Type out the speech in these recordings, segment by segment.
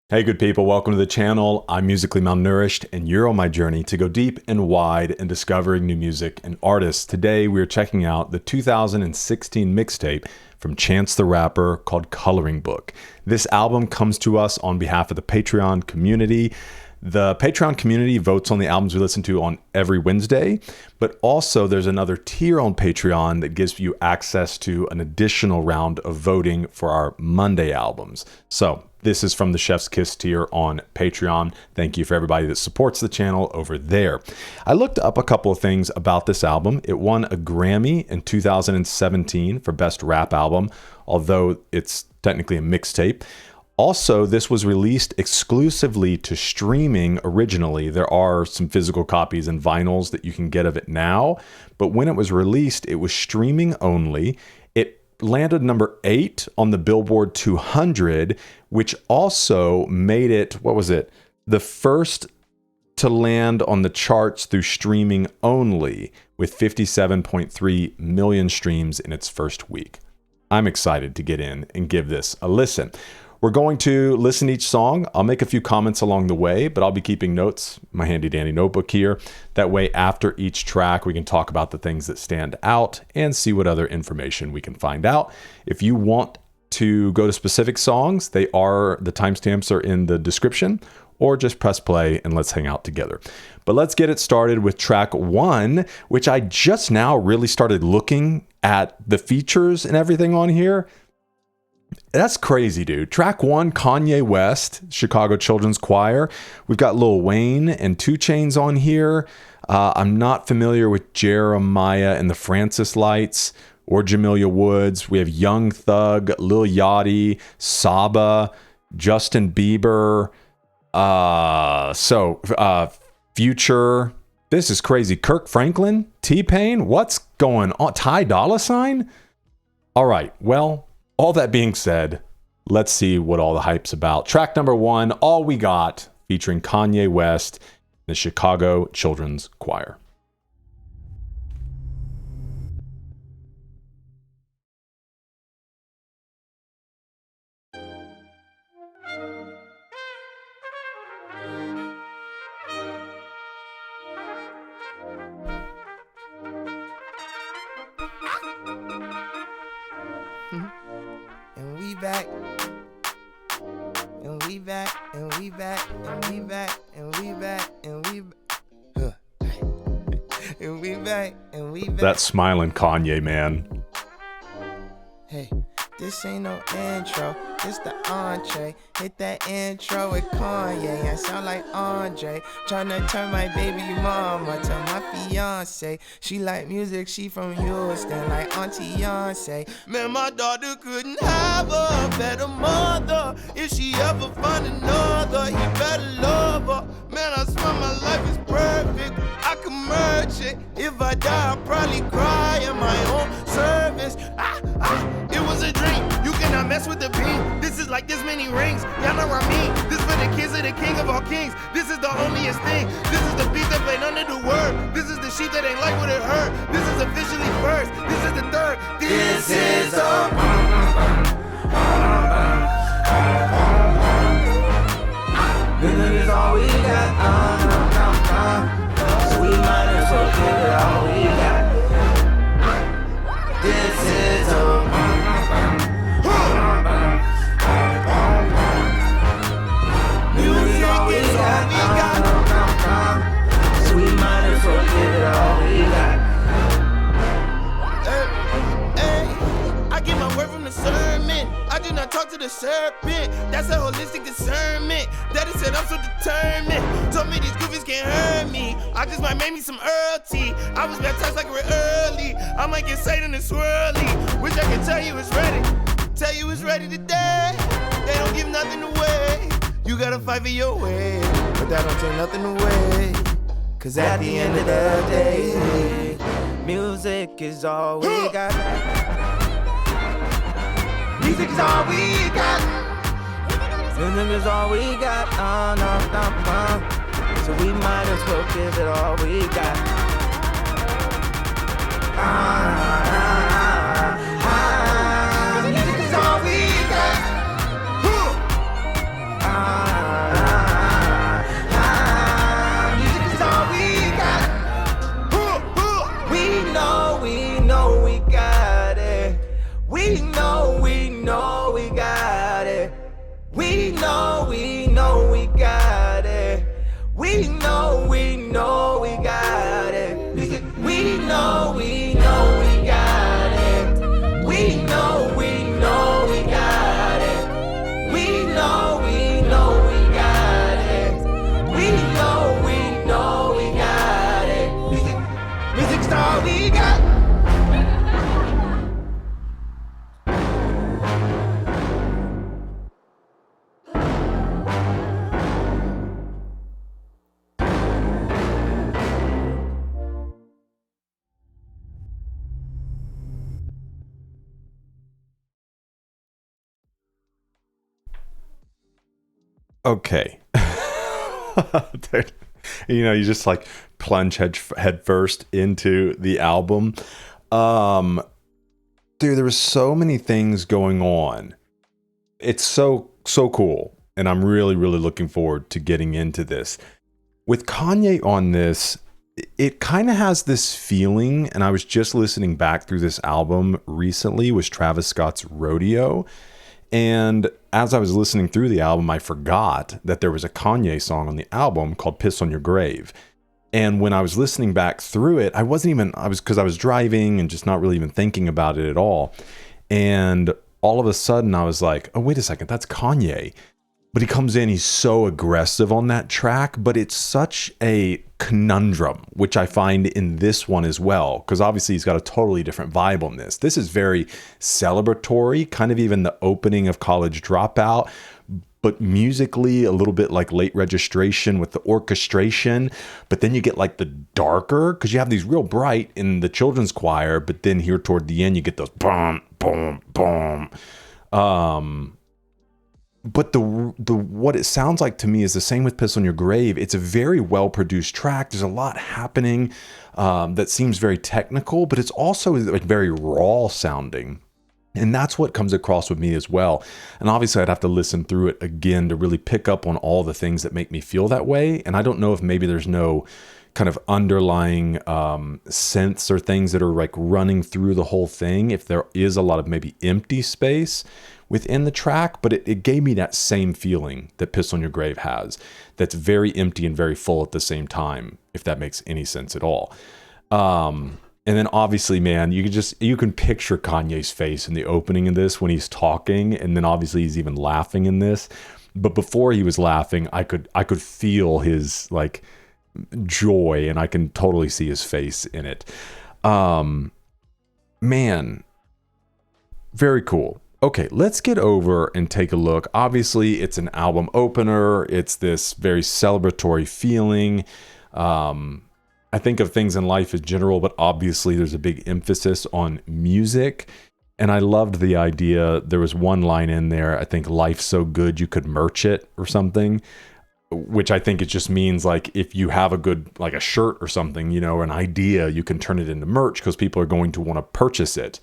Hey good people, welcome to the channel. I'm Musically Malnourished and you're on my journey to go deep and wide in discovering new music and artists. Today we're checking out the 2016 mixtape from Chance the Rapper called Coloring Book. This album comes to us on behalf of the Patreon community. The Patreon community votes on the albums we listen to on every Wednesday, but also there's another tier on Patreon that gives you access to an additional round of voting for our Monday albums. So this is from the Chef's Kiss tier on Patreon. Thank you for everybody that supports the channel over there. I looked up a couple of things about this album. It won a Grammy in 2017 for Best Rap Album, although it's technically a mixtape. Also, this was released exclusively to streaming originally. There are some physical copies and vinyls that you can get of it now, but when it was released, it was streaming only. It landed number 8 on the Billboard 200, which also made it, the first to land on the charts through streaming only, with 57.3 million streams in its first week. I'm excited to get in and give this a listen. We're going to listen to each song. I'll make a few comments along the way, but I'll be keeping notes, my handy dandy notebook here. That way, after each track, we can talk about the things that stand out and see what other information we can find out. If you want to go to specific songs, the timestamps are in the description, or just press play and let's hang out together. But let's get it started with track 1, which I just now really started looking at the features and everything on here. That's crazy, dude. Track 1, Kanye West, Chicago Children's Choir. We've got Lil Wayne and 2 Chainz on here. I'm not familiar with Jeremiah and the Francis Lights or Jamelia Woods. We have Young Thug, Lil Yachty, Saba, Justin Bieber. Future. This is crazy. Kirk Franklin, T-Pain. What's going on? Ty Dolla $ign? All right. Well, all that being said, let's see what all the hype's about. Track number 1, All We Got, featuring Kanye West and the Chicago Children's Choir. And we back, and we back, and we back, and we back, and we back, and we and we back, and we back. That smiling Kanye, man. Hey, this ain't no intro, this the entree. Hit that intro with Kanye, I sound like Andre. Tryna turn my baby mama to my fiance. She like music, she from Houston, like Auntie Beyonce. Man, my daughter couldn't have a better mother. If she ever find another, you better love her. Man, I swear my life is perfect, I can merge it. If I die, I'll probably cry in my own service. It was a dream, you cannot mess with the beam. This is like this many rings, y'all know what I mean. This for the kids of the king of all kings. This is the holiest thing. This is the beat that played under the word. This is the sheep that ain't like what it heard. This is officially first, this is the third. This is a this is all we got, so we might as well give it all we got. This is a music is all we got, so we might as well give it all we got. I get my word from the sermon. I do not talk to the serpent. That's a holistic discernment. Daddy said I'm so determined. Told me these goofies can't hurt me. I just might make me some Earl tea. I was baptized like we're early. I might get Satan and swirly. Wish I could tell you it's ready. Tell you it's ready today. They don't give nothing away. You gotta fight for your way, but that don't take nothing away. Cause at the end of the day, music is all we got. Music is all we got. Music is all we got. So we might as well give it all we got. Music is all we got. We know we got it. We know we got it. We know we got it. We know we got it. We know we got it. We know we got it. Music's all we got. Okay. Dude, you just like plunge head first into the album. Dude, there were so many things going on. It's so cool, and I'm really looking forward to getting into this. With Kanye on this, it kind of has this feeling, and I was just listening back through this album recently, was Travis Scott's Rodeo. And as I was listening through the album, I forgot that there was a Kanye song on the album called Piss on Your Grave. And when I was listening back through it, I was driving and just not really even thinking about it at all. And all of a sudden I was like, oh, wait a second, that's Kanye. But he comes in, he's so aggressive on that track, but it's such a conundrum, which I find in this one as well, because obviously he's got a totally different vibe on this. This is very celebratory, kind of even the opening of College Dropout, but musically a little bit like Late Registration with the orchestration. But then you get like the darker, because you have these real bright in the children's choir, but then here toward the end you get those boom, boom, boom. But the what it sounds like to me is the same with Piss on Your Grave. It's a very well-produced track. There's a lot happening that seems very technical, but it's also like very raw sounding. And that's what comes across with me as well. And obviously I'd have to listen through it again to really pick up on all the things that make me feel that way. And I don't know if maybe there's no kind of underlying synths or things that are like running through the whole thing, if there is a lot of maybe empty space within the track, but it gave me that same feeling that Piss on Your Grave has, that's very empty and very full at the same time, if that makes any sense at all. And then obviously, man, you can picture Kanye's face in the opening of this when he's talking, and then obviously he's even laughing in this. But before he was laughing, I could feel his like joy, and I can totally see his face in it. Man, very cool. Okay, let's get over and take a look. Obviously, it's an album opener. It's this very celebratory feeling. I think of things in life as general, but obviously there's a big emphasis on music. And I loved the idea. There was one line in there, I think, life's so good you could merch it or something, which I think it just means like if you have a good, like a shirt or something, or an idea, you can turn it into merch because people are going to want to purchase it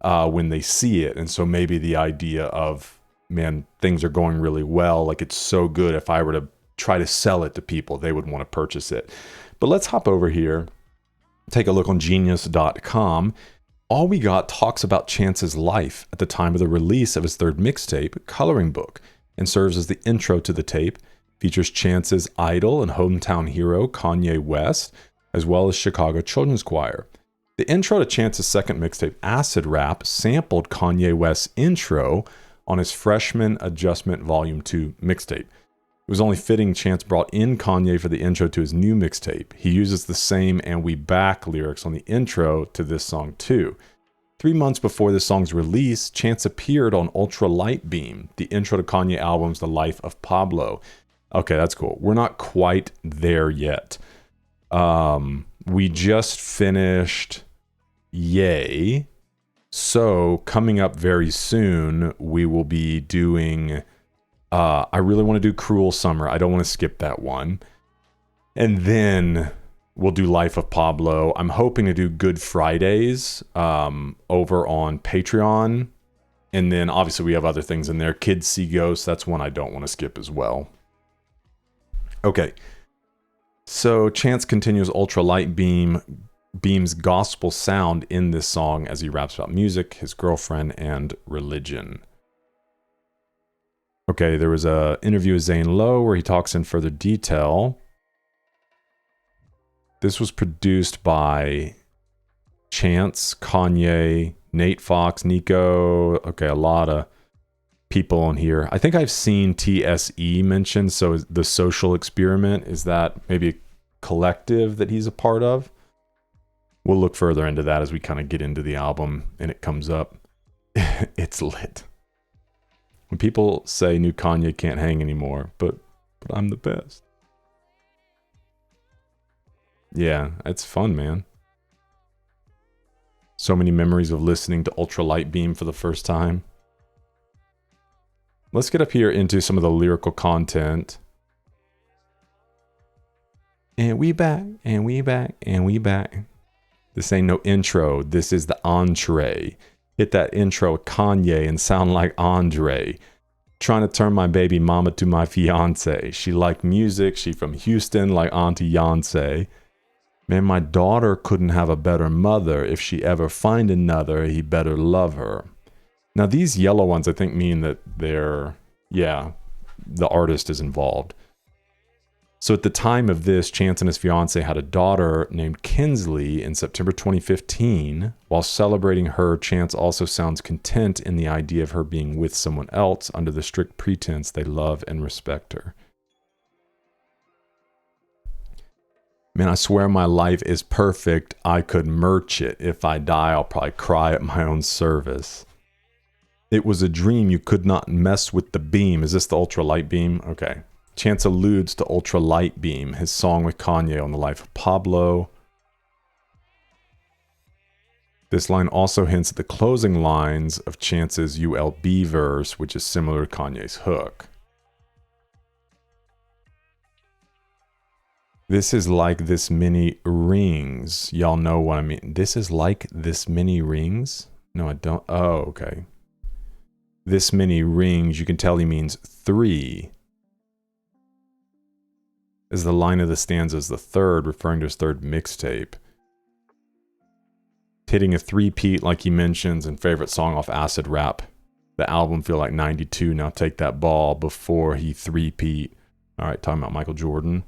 when they see it. And so maybe the idea of, man, things are going really well. Like it's so good. If I were to try to sell it to people, they would want to purchase it. But let's hop over here, take a look on genius.com. All We Got talks about Chance's life at the time of the release of his third mixtape, Coloring Book, and serves as the intro to the tape. Features Chance's idol and hometown hero, Kanye West, as well as Chicago Children's Choir. The intro to Chance's second mixtape, Acid Rap, sampled Kanye West's intro on his Freshman Adjustment Volume 2 mixtape. It was only fitting Chance brought in Kanye for the intro to his new mixtape. He uses the same "And We Back" lyrics on the intro to this song too. 3 months before this song's release, Chance appeared on Ultra Light Beam, the intro to Kanye album's The Life of Pablo. Okay, that's cool. We're not quite there yet. We just finished Yay. So coming up very soon, we will be doing... I really want to do Cruel Summer. I don't want to skip that one. And then we'll do Life of Pablo. I'm hoping to do Good Fridays over on Patreon. And then obviously we have other things in there. Kids See Ghosts. That's one I don't want to skip as well. Okay. So Chance continues Ultra Light Beam's gospel sound in this song as he raps about music, his girlfriend, and religion. Okay, there was a interview with Zane Lowe where he talks in further detail. This was produced by Chance, Kanye, Nate Fox, Nico. Okay, a lot of people on here. I think I've seen TSE mentioned. So the Social Experiment, is that maybe a collective that he's a part of? We'll look further into that as we kind of get into the album and it comes up. It's lit. When people say new Kanye can't hang anymore, but I'm the best. Yeah, it's fun, man. So many memories of listening to Ultralight Beam for the first time. Let's get up here into some of the lyrical content. And we back, and we back, and we back. This ain't no intro. This is the entree. Hit that intro with Kanye and sound like Andre. Trying to turn my baby mama to my fiance. She like music. She from Houston like Auntie Yonsei. Man, my daughter couldn't have a better mother. If she ever find another, he better love her. Now these yellow ones I think mean that they're, yeah, the artist is involved. So at the time of this, Chance and his fiance had a daughter named Kinsley in September 2015. While celebrating her, Chance also sounds content in the idea of her being with someone else under the strict pretense they love and respect her. Man, I swear my life is perfect. I could merch it. If I die, I'll probably cry at my own service. It was a dream. You could not mess with the beam. Is this the ultralight beam? Okay. Chance alludes to Ultralight Beam, his song with Kanye on the life of Pablo. This line also hints at the closing lines of Chance's ULB verse, which is similar to Kanye's hook. This is like this many rings. Y'all know what I mean. This is like this many rings? No, I don't. Oh, okay. This many rings, you can tell he means 3. As the line of the stanza is the third, referring to his third mixtape. Hitting a 3-peat like he mentions in favorite song off Acid Rap. The album feel like 92, now take that ball before he 3-peat. Alright, talking about Michael Jordan.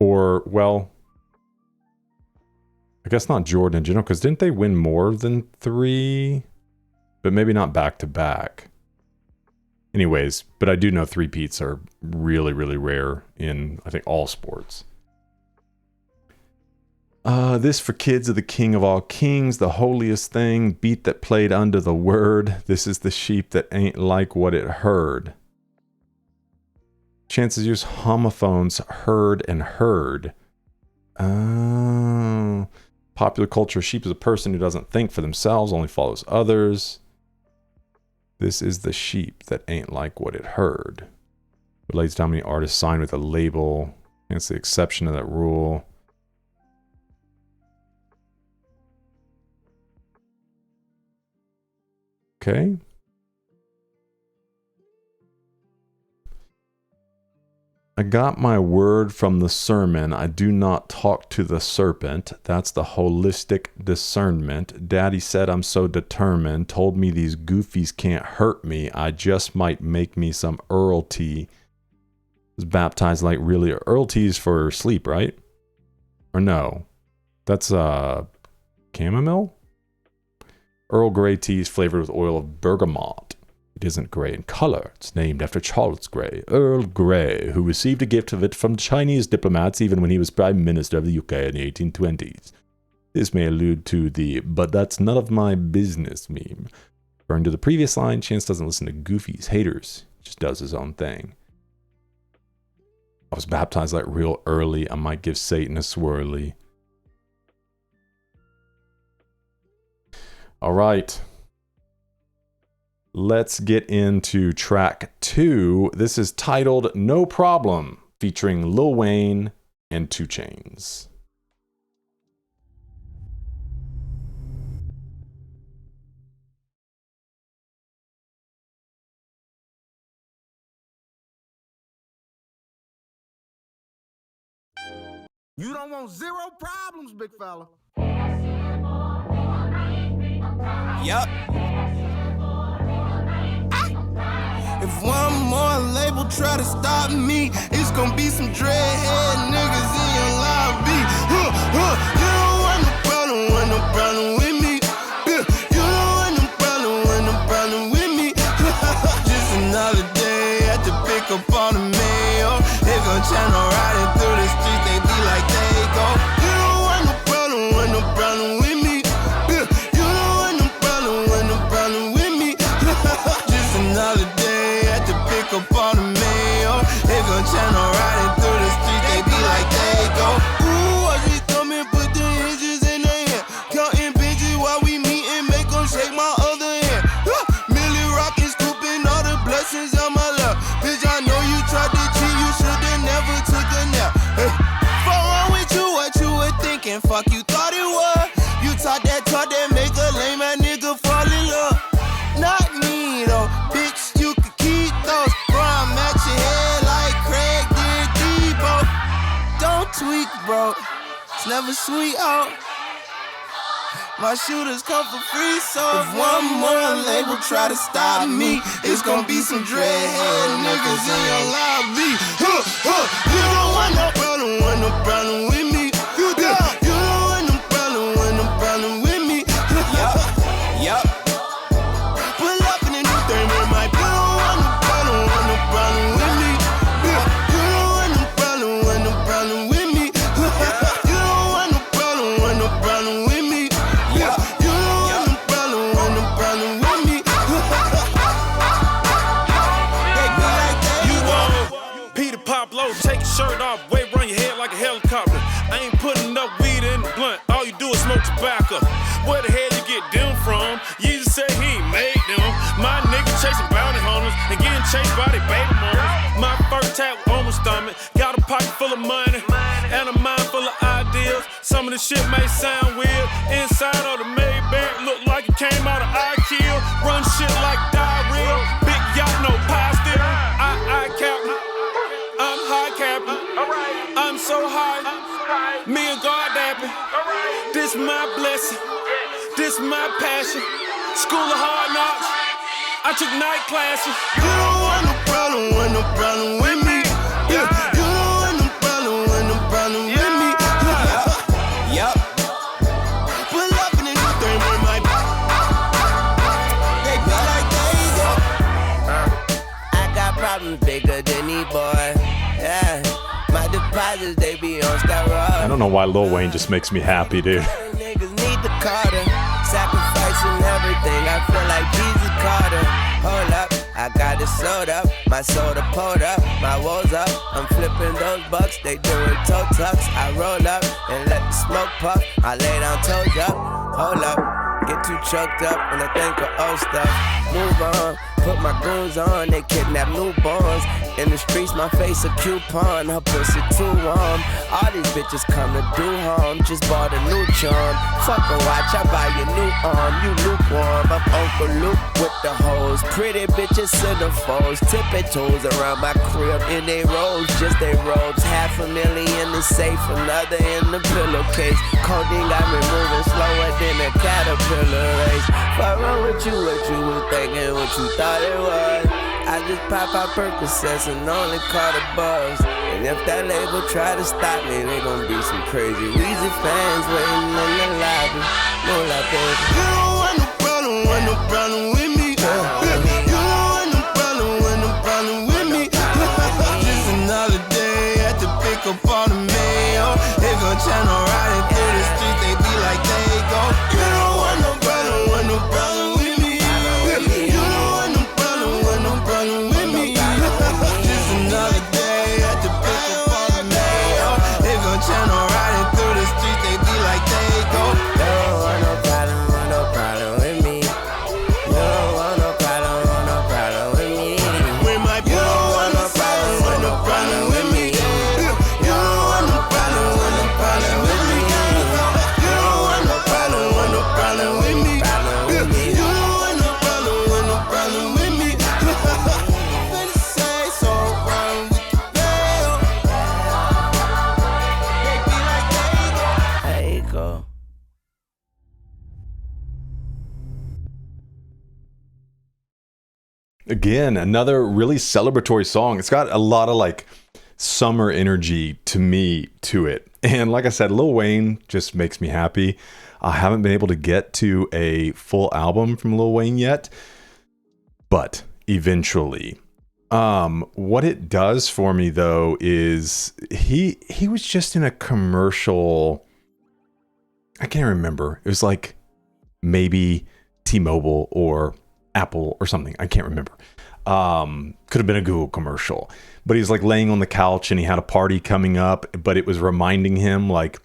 Or, well, I guess not Jordan in general, because didn't they win more than 3? But maybe not back to back. Anyways, but I do know 3-peats are really, really rare in, I think, all sports. This for kids of the king of all kings, the holiest thing, beat that played under the word. This is the sheep that ain't like what it heard. Chances use homophones, heard and heard. Oh. Popular culture, sheep is a person who doesn't think for themselves, only follows others. This is the sheep that ain't like what it heard. Relates to how many artists signed with a label. That's the exception to that rule. Okay. I got my word from the sermon. I do not talk to the serpent. That's the holistic discernment. Daddy said I'm so determined. Told me these goofies can't hurt me. I just might make me some Earl tea. Was baptized like really Earl tea's for sleep, right? Or no? That's chamomile? Earl Grey tea is flavored with oil of bergamot. It isn't grey in color. It's named after Charles Grey, Earl Grey, who received a gift of it from Chinese diplomats even when he was Prime Minister of the UK in the 1820s. This may allude to the "but that's none of my business" meme. Referring to the previous line, Chance doesn't listen to goofies, haters, just does his own thing. I was baptized like real early. I might give Satan a swirly. All right. Let's get into track 2. This is titled No Problem, featuring Lil Wayne and 2 Chainz. You don't want 0 problems, big fella. Yup. If one more label try to stop me, it's gonna be some dreadhead niggas in your lobby. You don't want no problem with me. You don't want no problem with me. Just another day at the pick up all the mail. They gon' channel riding through the streets, they be like they go. You don't want no problem with me. You don't want no problem with me. Just another day at the pick up all the mail. They gon' channel riding through the streets, they be like they go. Ooh, I just come and put the hinges in their hand. Counting bitches while we meet and make them shake my other hand. Millie rockin', scooping all the blessings on my lap. Bitch, I know you tried to cheat, you should've never took a nap. Hey, fuck wrong with you, what you were thinking? Fuck you thought it was. You talk that make a lame ass nigga fall in love. Not me though, bitch, you could keep those. Bro, I'm at your head like Craig did Debo. Don't tweak, bro, it's never sweet out. My shooters come for free, so if one more label try to stop me, it's gonna be some dreadhead niggas in your lobby. You don't want no problem with me. You don't want no problem with me. Yup. Pull up in a new thing with my. You don't want no problem with me. You don't want no problem with me. You don't want no problem with me. Take your shirt off, wave around your head like a helicopter. I ain't putting up weed in the blunt, all you do is smoke tobacco. Where the hell you get them from? Jesus said he ain't made them. My nigga chasing bounty hunters and getting chased by their baby mamas. My first tap on my stomach, got a pocket full of money and a mind full of ideas. Some of the shit may sound weird. Inside of the Maybach look like it came out of IKEA. Run shit like D.R.A.M. Big yacht, no pie still. I captain. I'm high captain, I'm so high, me and God dapping. This my blessing, this my passion. School of hard knocks, I took night classes. You don't want no problem with me. You don't want no problem with me. Yup. Pull up in a new thing with my. They be like they go. I got problems bigger than these boys. Yeah, my deposits, they be on steroids. I don't know why Lil Wayne just makes me happy, dude. Niggas need the Carter, sacrificing everything. I feel like Jesus Carter. Hold up, I got it sold up, my soda pulled up, my woes up. I'm flipping those bucks, they doing toe tucks. I roll up and let the smoke puff. I lay down toes up, hold up. Get too choked up when I think of old stuff. Move on, put my goons on, they kidnap newborns. In the streets, my face a coupon, her pussy too warm. All these bitches come to do harm, just bought a new charm. Fuck a watch, I buy your new arm, you lukewarm. I'm Uncle Luke with the hoes, pretty bitches centerfolds. Tipping toes around my crib in they robes, just they robes. $500,000 in the safe, another in the pillowcase. Codeine got me moving slower than a caterpillar race. Fuck wrong with you, what you was thinking, what you thought it was. I just pop out Percocets and only call the buzz. And if that label try to stop me, they gon' be some crazy Weezy fans waiting in the lobby. No lie, baby. You don't want no problem with me. You don't want no problem with me. Just another day at the pick up all the mail. They gon' channel riding through the streets, they be like they go. You don't want no problem with me. You don't want no problem with me. Just another day at the pick up all the mail. They gon' channel riding through the streets, they be like they go. You don't want no problem with me. You don't again, another really celebratory song. It's got a lot of like summer energy to me to it. And like I said, Lil Wayne just makes me happy. I haven't been able to get to a full album from Lil Wayne yet, but eventually. What it does for me though is he was just in a commercial. I can't remember. It was like maybe T-Mobile or Apple or something. I can't remember. Could have been a Google commercial, but he was like laying on the couch and he had a party coming up, but it was reminding him, like,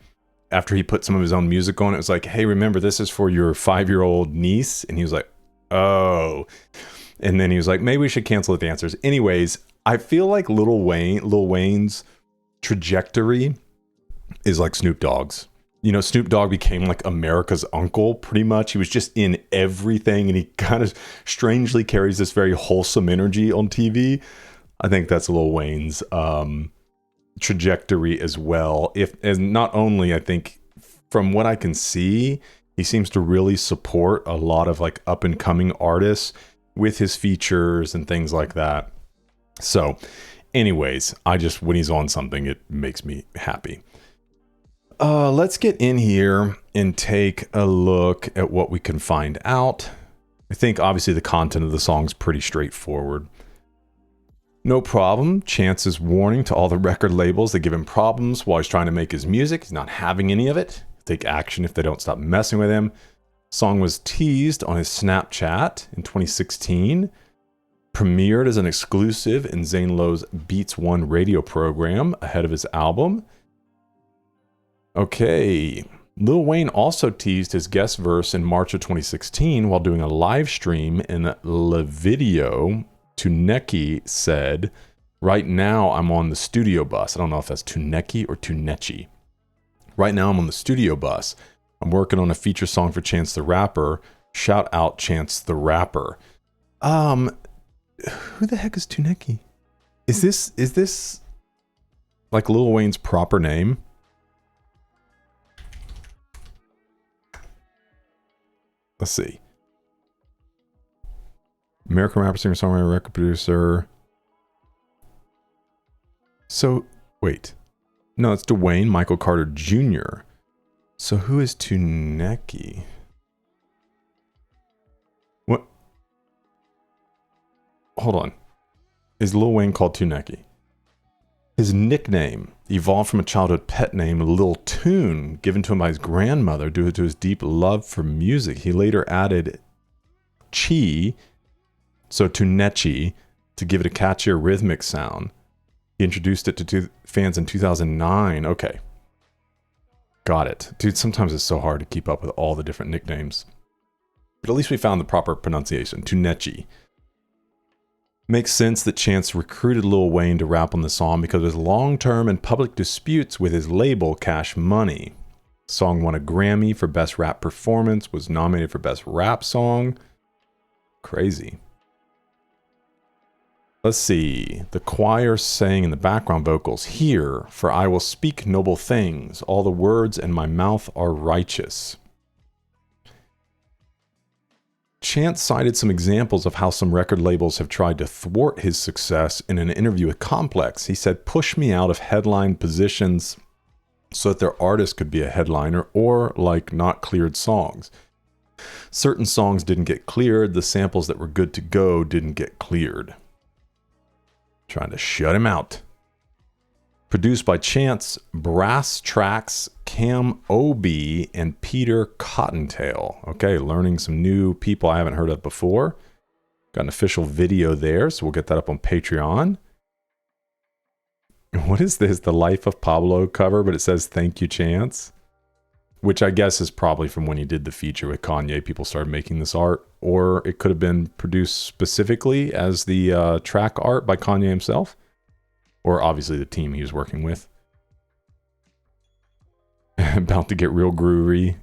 after he put some of his own music on, it was like, hey, remember, this is for your 5-year-old niece. And he was like, oh. And then he was like, maybe we should cancel the dancers. Anyways, I feel like Lil Wayne's trajectory is like Snoop Dogg's. You know, Snoop Dogg became like America's uncle, pretty much. He was just in everything, and he kind of strangely carries this very wholesome energy on TV. I think that's Lil Wayne's trajectory as well. And not only, I think, from what I can see, he seems to really support a lot of like up and coming artists with his features and things like that. So, anyways, when he's on something, it makes me happy. Let's get in here and take a look at what we can find out. I think obviously the content of the song's pretty straightforward. No problem. Chance's warning to all the record labels that give him problems while he's trying to make his music. He's not having any of it. He'll take action if they don't stop messing with him. Song was teased on his Snapchat in 2016. Premiered as an exclusive in Zane Lowe's Beats One radio program ahead of his album. Okay, Lil Wayne also teased his guest verse in March of 2016 while doing a live stream in La Video. Tuneki said, right now I'm on the studio bus. I don't know if that's Tuneki or Tunechi. Right now I'm on the studio bus. I'm working on a feature song for Chance the Rapper. Shout out Chance the Rapper. Who the heck is Tuneki? Is this like Lil Wayne's proper name? Let's see. American rapper, singer, songwriter, record producer. So, wait. No, it's Dwayne Michael Carter Jr. So who is Tuneki? What? Hold on. Is Lil Wayne called Tuneki? His nickname evolved from a childhood pet name, Lil Tune, given to him by his grandmother due to his deep love for music. He later added Chi, so Tunechi, to give it a catchier rhythmic sound. He introduced it to fans in 2009. Okay. Got it. Dude, sometimes it's so hard to keep up with all the different nicknames. But at least we found the proper pronunciation, Tunechi. Makes sense that Chance recruited Lil Wayne to rap on the song because of his long-term and public disputes with his label, Cash Money. The song won a Grammy for Best Rap Performance, was nominated for Best Rap Song. Crazy. Let's see. The choir sang in the background vocals, "Hear, for I will speak noble things. All the words in my mouth are righteous." Chance cited some examples of how some record labels have tried to thwart his success in an interview with Complex. He said, push me out of headline positions so that their artist could be a headliner, or like not cleared songs. Certain songs didn't get cleared. The samples that were good to go didn't get cleared. Trying to shut him out. Produced by Chance, Brass Tracks, Cam Obi, and Peter Cottontail. Okay, learning some new people I haven't heard of before. Got an official video there, so we'll get that up on Patreon. What is this? The Life of Pablo cover, but it says thank you, Chance. Which I guess is probably from when he did the feature with Kanye. People started making this art. Or it could have been produced specifically as the track art by Kanye himself. Or obviously the team he was working with. About to get real groovy.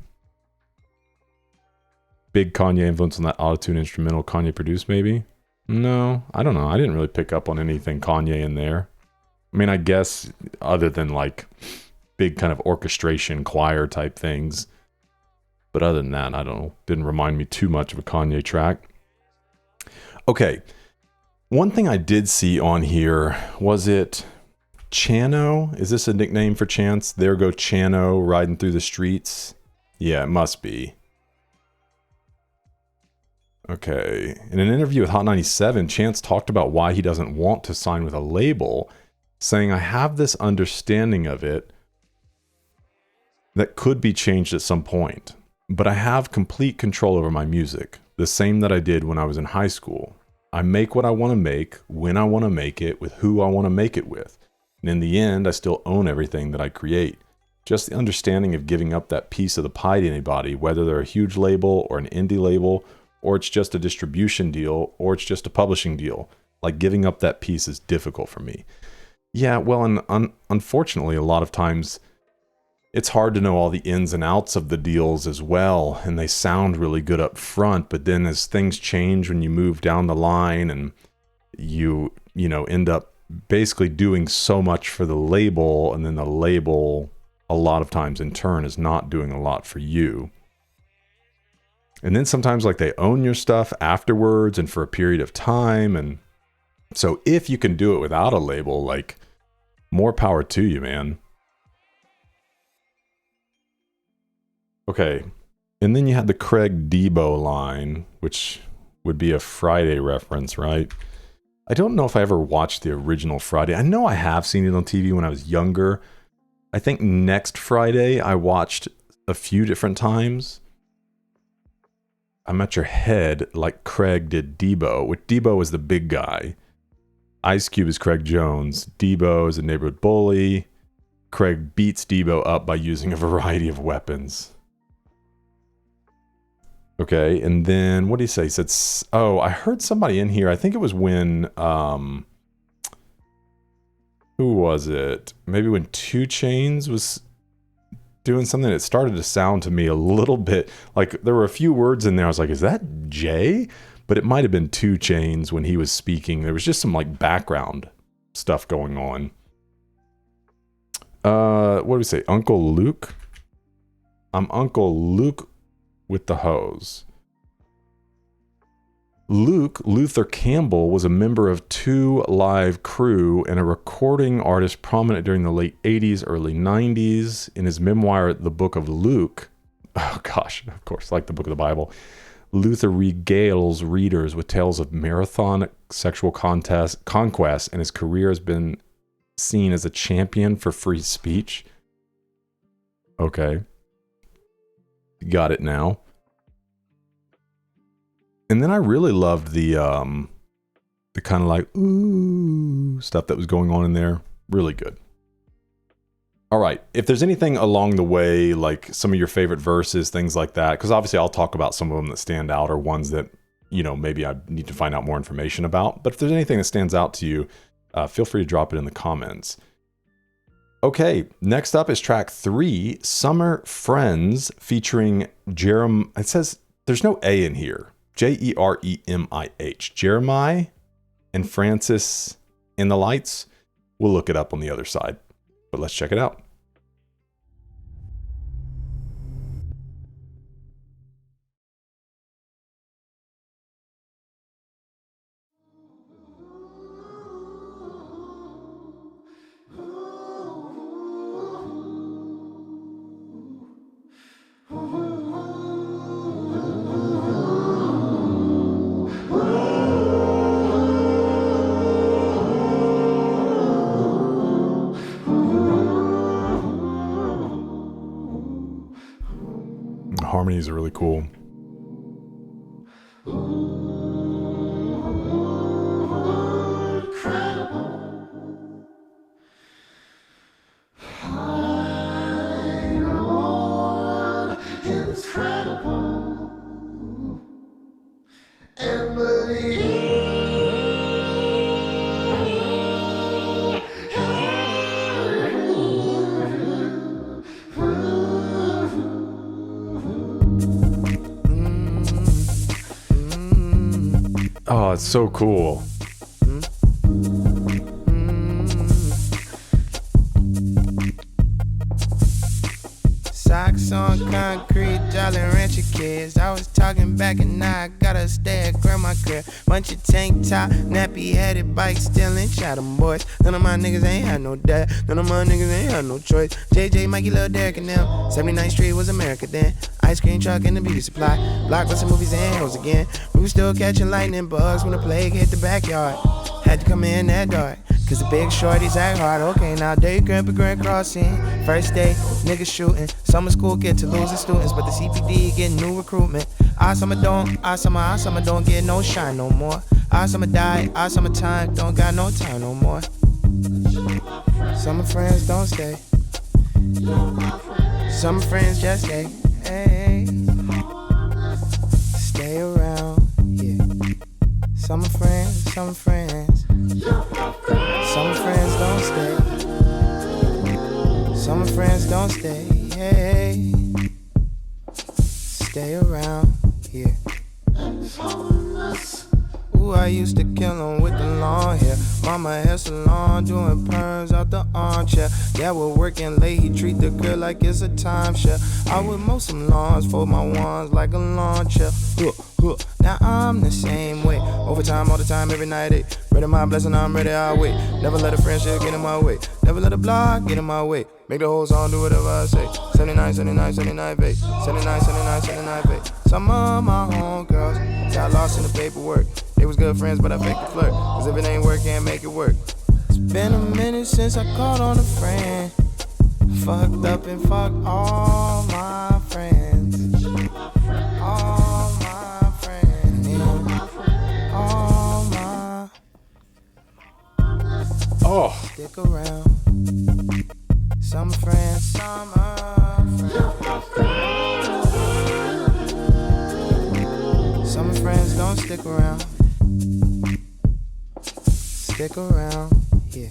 Big Kanye influence on that autotune instrumental Kanye produced, maybe? No, I don't know. I didn't really pick up on anything Kanye in there. I mean, I guess other than like big kind of orchestration, choir type things. But other than that, I don't know. Didn't remind me too much of a Kanye track. Okay. One thing I did see on here, was it Chano? Is this a nickname for Chance? There go Chano riding through the streets. Yeah, it must be. Okay. In an interview with Hot 97, Chance talked about why he doesn't want to sign with a label, saying, I have this understanding of it that could be changed at some point, but I have complete control over my music, the same that I did when I was in high school. I make what I want to make, when I want to make it, with who I want to make it with. And in the end, I still own everything that I create. Just the understanding of giving up that piece of the pie to anybody, whether they're a huge label or an indie label, or it's just a distribution deal, or it's just a publishing deal. Like, giving up that piece is difficult for me. Yeah, well, and unfortunately, a lot of times it's hard to know all the ins and outs of the deals as well, and they sound really good up front, but then as things change when you move down the line and you end up basically doing so much for the label, and then the label a lot of times in turn is not doing a lot for you. And then sometimes like they own your stuff afterwards and for a period of time. And so if you can do it without a label, like, more power to you, man. Okay. And then you had the Craig Debo line, which would be a Friday reference, right? I don't know if I ever watched the original Friday. I know I have seen it on TV when I was younger. I think Next Friday I watched a few different times. I'm at your head like Craig did Debo, which Debo was the big guy. Ice Cube is Craig Jones. Debo is a neighborhood bully. Craig beats Debo up by using a variety of weapons. Okay, and then what did he say? He said, oh, I heard somebody in here. I think it was when, who was it? Maybe when 2 Chainz was doing something that started to sound to me a little bit like there were a few words in there. I was like, is that Jay? But it might have been 2 Chainz when he was speaking. There was just some like background stuff going on. What do we say? Uncle Luke? I'm Uncle Luke with the hose. Luke Luther Campbell was a member of 2 Live Crew and a recording artist prominent during the late 80s, early 90s. In his memoir, The Book of Luke, oh gosh, of course, like the book of the Bible, Luther regales readers with tales of marathon sexual conquest, and his career has been seen as a champion for free speech. Okay. Got it now. And then I really loved the kind of like, ooh, stuff that was going on in there. Really good. All right. If there's anything along the way, like some of your favorite verses, things like that, because obviously I'll talk about some of them that stand out or ones that, maybe I need to find out more information about. But if there's anything that stands out to you, feel free to drop it in the comments. Okay, next up is track 3, Summer Friends, featuring Jerem. It says there's no A in here. Jeremih. Jeremiah and Francis in the Lights. We'll look it up on the other side, but let's check it out. Harmonies are really cool. Oh, it's so cool. Blocks on concrete, Jolly Rancher kids. I was talking back and now I gotta stay at grandma crib. Bunch of tank top, nappy headed bike stealing, shot 'em boys. None of my niggas ain't had no dad, none of my niggas ain't had no choice. JJ, Mikey, Lil Derek and them. 79th Street was America then. Ice cream truck and the beauty supply. Blockbuster movies and heroes again. We was still catching lightning bugs when the plague hit the backyard. Had to come in that dark, cause the big shorties act hard. Okay, now day grandpa grand crossing. First day, niggas shooting. Summer school get to losing students, but the CPD get new recruitment. Our summer don't get no shine no more. Our summer die, our summer time don't got no time no more. Summer friends don't stay. Summer friends just stay. Hey, stay around, yeah. Summer friends, summer friends. Summer friends don't stay. Summer friends don't stay. Hey, stay around here. Ooh, I used to kill 'em with the long hair. Mama hair salon, doing perms out the armchair. Yeah, we're working late, he treat the girl like it's a timeshare. I would mow some lawns, fold my wands like a lawn chair. Now I'm the same way. Overtime, all the time, every night, eh. Ready my blessing, I'm ready, I'll wait. Never let a friendship get in my way. Never let a block get in my way. Make the whole song do whatever I say. 79, 79, 79, babe. 79, 79, 79, babe. Some of my homegirls got lost in the paperwork. They was good friends, but I faked the flirt. Cause if it ain't work, can't make it work. It's been a minute since I called on a friend. Fucked up and fucked all my friends. All my friends. All my. Oh. Stick around. Summer friends, summer friends. Summer friends don't stick around. Stick around, yeah.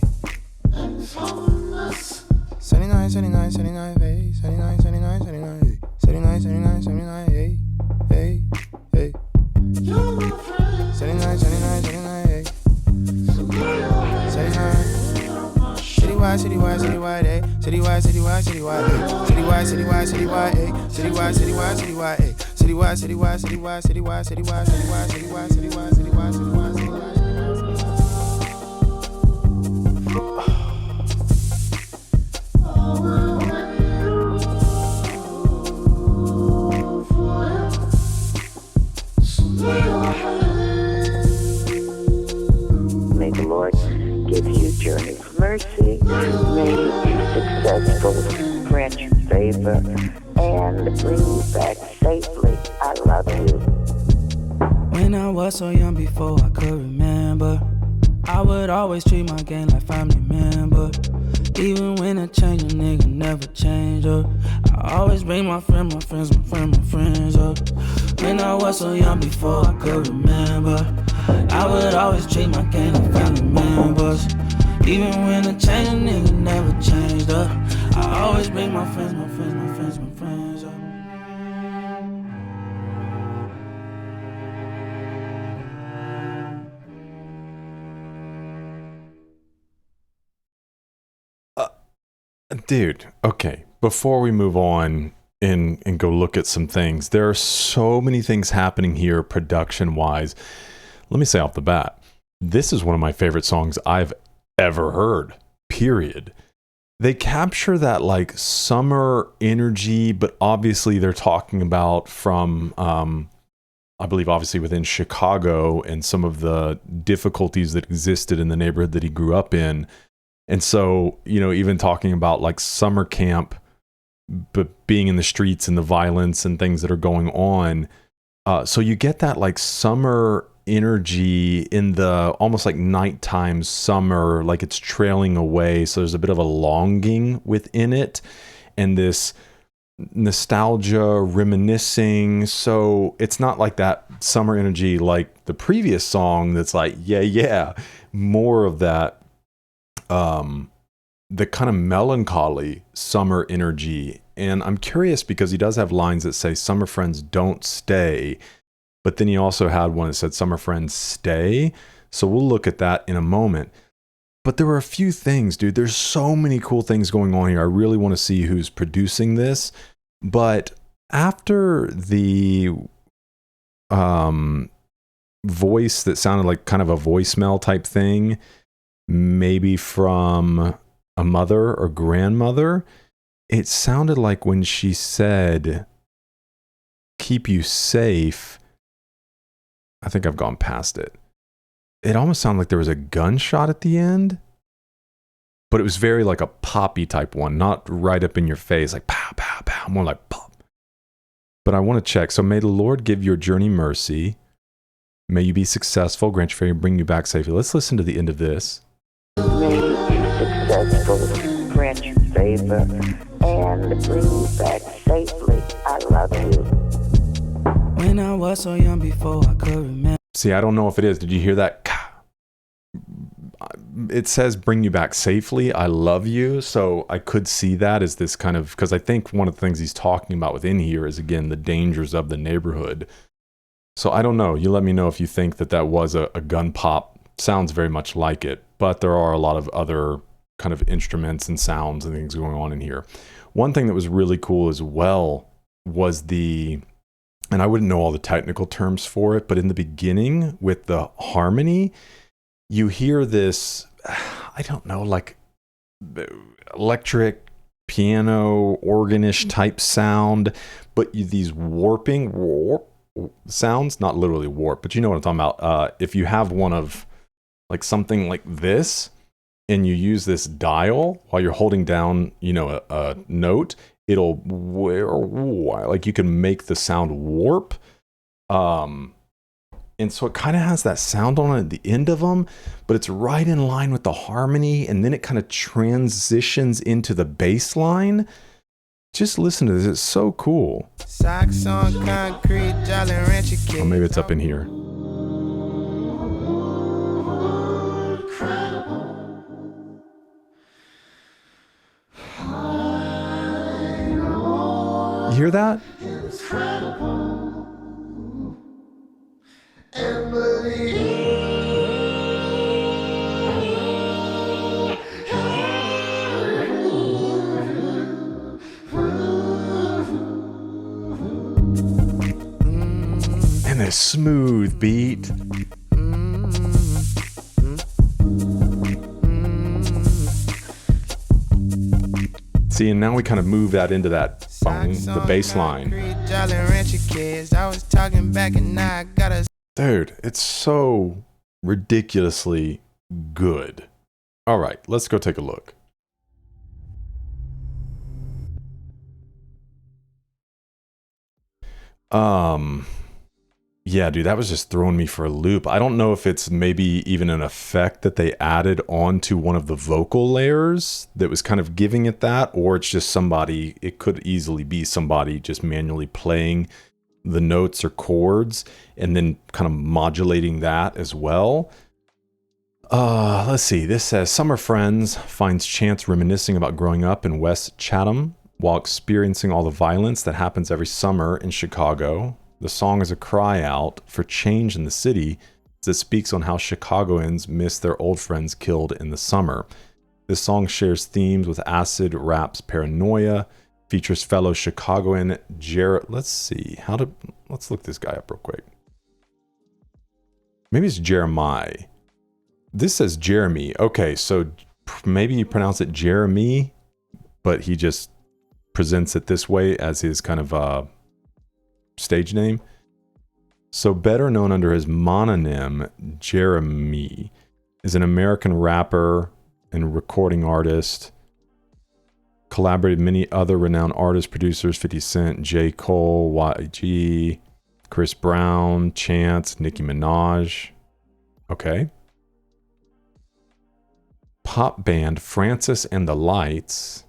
79, 79, 79, hey. 79, 79, 79, hey. 79, 79, 79, hey. Hey, hey. 79, 79, 79, hey. 79. Citywide, citywide, citywide, hey. Citywide, citywide, citywide, hey. Citywide, citywide, citywide, hey. Citywide, citywide, citywide, hey. Citywide, citywide, citywide, citywide, citywide, citywide, citywide, citywide, citywide, citywide, citywide. May the Lord give you journey of mercy. May you be successful, grant you favor, and bring you back safely. I love you. When I was so young before I could remember, I would always treat my gang like family member. Even when I change, a nigga never change up. I always bring my friends up. When I was so young before I could remember, I would always treat my gang like family members. Even when I change, a nigga never changed up. I always bring my friends up. Dude, okay, before we move on and go look at some things, there are so many things happening here production-wise. Let me say off the bat, this is one of my favorite songs I've ever heard, period. They capture that like summer energy, but obviously they're talking about from, I believe obviously within Chicago and some of the difficulties that existed in the neighborhood that he grew up in. And so, you know, even talking about like summer camp, but being in the streets and the violence and things that are going on. So you get that like summer energy in the almost like nighttime summer, like it's trailing away. So there's a bit of a longing within it and this nostalgia, reminiscing. So it's not like that summer energy like the previous song that's like, yeah, more of that. The kind of melancholy summer energy. And I'm curious because he does have lines that say summer friends don't stay, but then he also had one that said summer friends stay. So we'll look at that in a moment. But there were a few things, dude. There's so many cool things going on here. I really want to see who's producing this. But after the voice that sounded like kind of a voicemail type thing, maybe from a mother or grandmother, it sounded like when she said, keep you safe. I think I've gone past it. It almost sounded like there was a gunshot at the end, but it was very like a poppy type one, not right up in your face, like pow, pow, pow, more like pop. But I want to check. So may the Lord give your journey mercy. May you be successful, grant your favor, bring you back safely. Let's listen to the end of this. May you be successful, grant you favor, and bring you back safely. I love you. When I was so young before I could remember. See, I don't know if it is. Did you hear that? It says bring you back safely. I love you. So I could see that as this kind of, because I think one of the things he's talking about within here is, again, the dangers of the neighborhood. So I don't know. You let me know if you think that that was a gun pop. Sounds very much like it, but there are a lot of other kind of instruments and sounds and things going on in here. One thing that was really cool as well was and I wouldn't know all the technical terms for it, but in the beginning with the harmony, you hear this, I don't know, like electric piano organish type sound, but these warp sounds, not literally warp, but you know what I'm talking about. If you have one of like something like this and you use this dial while you're holding down, a note, it'll like you can make the sound warp. And so it kind of has that sound on it at the end of them, but it's right in line with the harmony, and then it kind of transitions into the bass line. Just listen to this. It's so cool. Socks on concrete, Jolly Rancher kids. Oh, maybe it's up in here. You hear that? And this smooth beat. See, and now we kind of move that into that the bass line. Dude, it's so ridiculously good. All right, let's go take a look. Yeah, dude, that was just throwing me for a loop. I don't know if it's maybe even an effect that they added onto one of the vocal layers that was kind of giving it that, or it's just somebody, it could easily be somebody just manually playing the notes or chords and then kind of modulating that as well. Let's see. This says, Summer Friends finds Chance reminiscing about growing up in West Chatham while experiencing all the violence that happens every summer in Chicago. The song is a cry out for change in the city as it speaks on how Chicagoans miss their old friends killed in the summer. This song shares themes with acid rap's Paranoia, features fellow Chicagoan let's look this guy up real quick. Maybe it's Jeremiah. This says Jeremy. Okay, so maybe you pronounce it Jeremy, but he just presents it this way as his kind of stage name. So better known under his mononym, Jeremy is an American rapper and recording artist. Collaborated with many other renowned artists, producers, 50 Cent, J. Cole, YG, Chris Brown, Chance, Nicki Minaj. Okay. Pop band Francis and the Lights.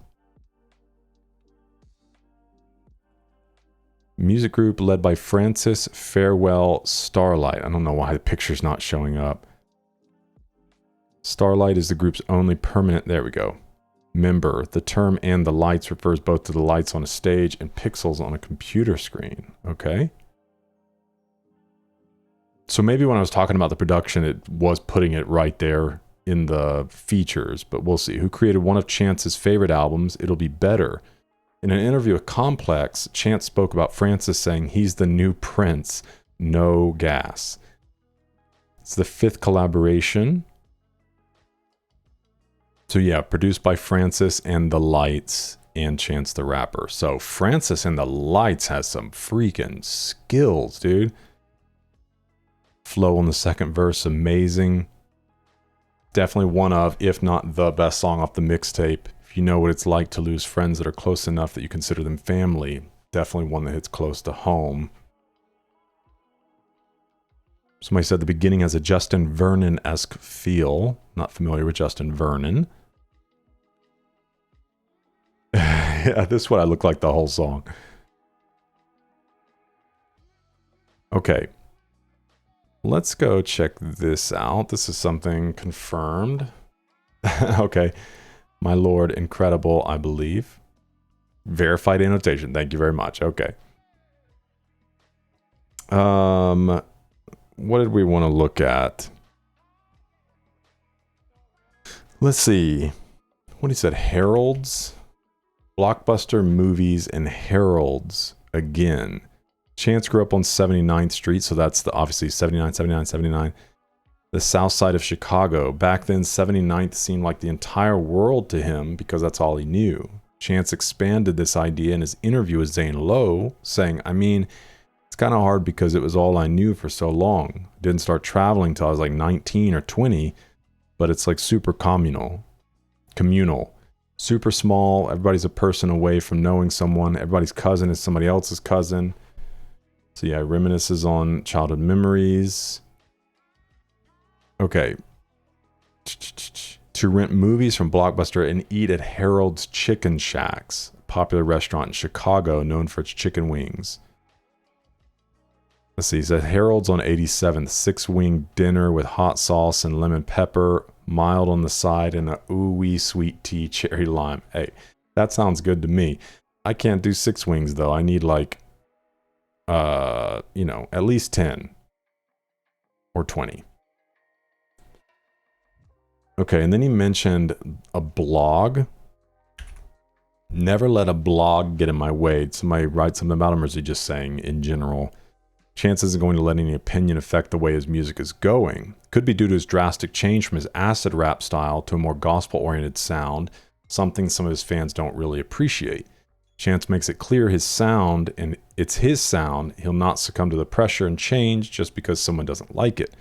Music group led by Francis Farewell Starlight. I don't know why the picture's not showing up. Starlight is the group's only permanent, there we go, member. The term "and the lights" refers both to the lights on a stage and pixels on a computer screen. Okay. So maybe when I was talking about the production, it was putting it right there in the features, but we'll see. Who created one of Chance's favorite albums, It'll Be Better, In an interview with Complex, Chance spoke about Francis saying he's the new Prince, no gas. It's the 5th collaboration. So yeah, produced by Francis and the Lights and Chance the Rapper. So Francis and the Lights has some freaking skills, dude. Flow on the second verse, amazing. Definitely one of, if not the best song off the mixtape. If you know what it's like to lose friends that are close enough that you consider them family, definitely one that hits close to home. Somebody said the beginning has a Justin Vernon-esque feel. Not familiar with Justin Vernon. Yeah, this is what I look like the whole song. Okay. Let's go check this out. This is something confirmed. Okay. My Lord, incredible, I believe. Verified annotation. Thank you very much. Okay. What did we want to look at? Let's see. What he said, Heralds, Blockbuster Movies, and Heralds again. Chance grew up on 79th Street, so that's the obviously 79, the south side of Chicago. Back then, 79th seemed like the entire world to him because that's all he knew. Chance expanded this idea in his interview with Zane Lowe, saying, I mean, it's kind of hard because it was all I knew for so long. I didn't start traveling till I was like 19 or 20, but it's like super communal, super small. Everybody's a person away from knowing someone. Everybody's cousin is somebody else's cousin. So yeah, reminisces on childhood memories. Okay. To rent movies from Blockbuster and eat at Harold's Chicken Shacks, a popular restaurant in Chicago known for its chicken wings. Let's see, it says Harold's on 87th, 6-wing dinner with hot sauce and lemon pepper, mild on the side, and a ooey sweet tea cherry lime. Hey, that sounds good to me. I can't do 6 wings though. I need like, at least 10 or 20. Okay, and then he mentioned a blog. Never let a blog get in my way. Did somebody write something about him, or is he just saying in general? Chance isn't going to let any opinion affect the way his music is going. Could be due to his drastic change from his acid rap style to a more gospel-oriented sound, something some of his fans don't really appreciate. Chance makes it clear his sound, and it's his sound. He'll not succumb to the pressure and change just because someone doesn't like it.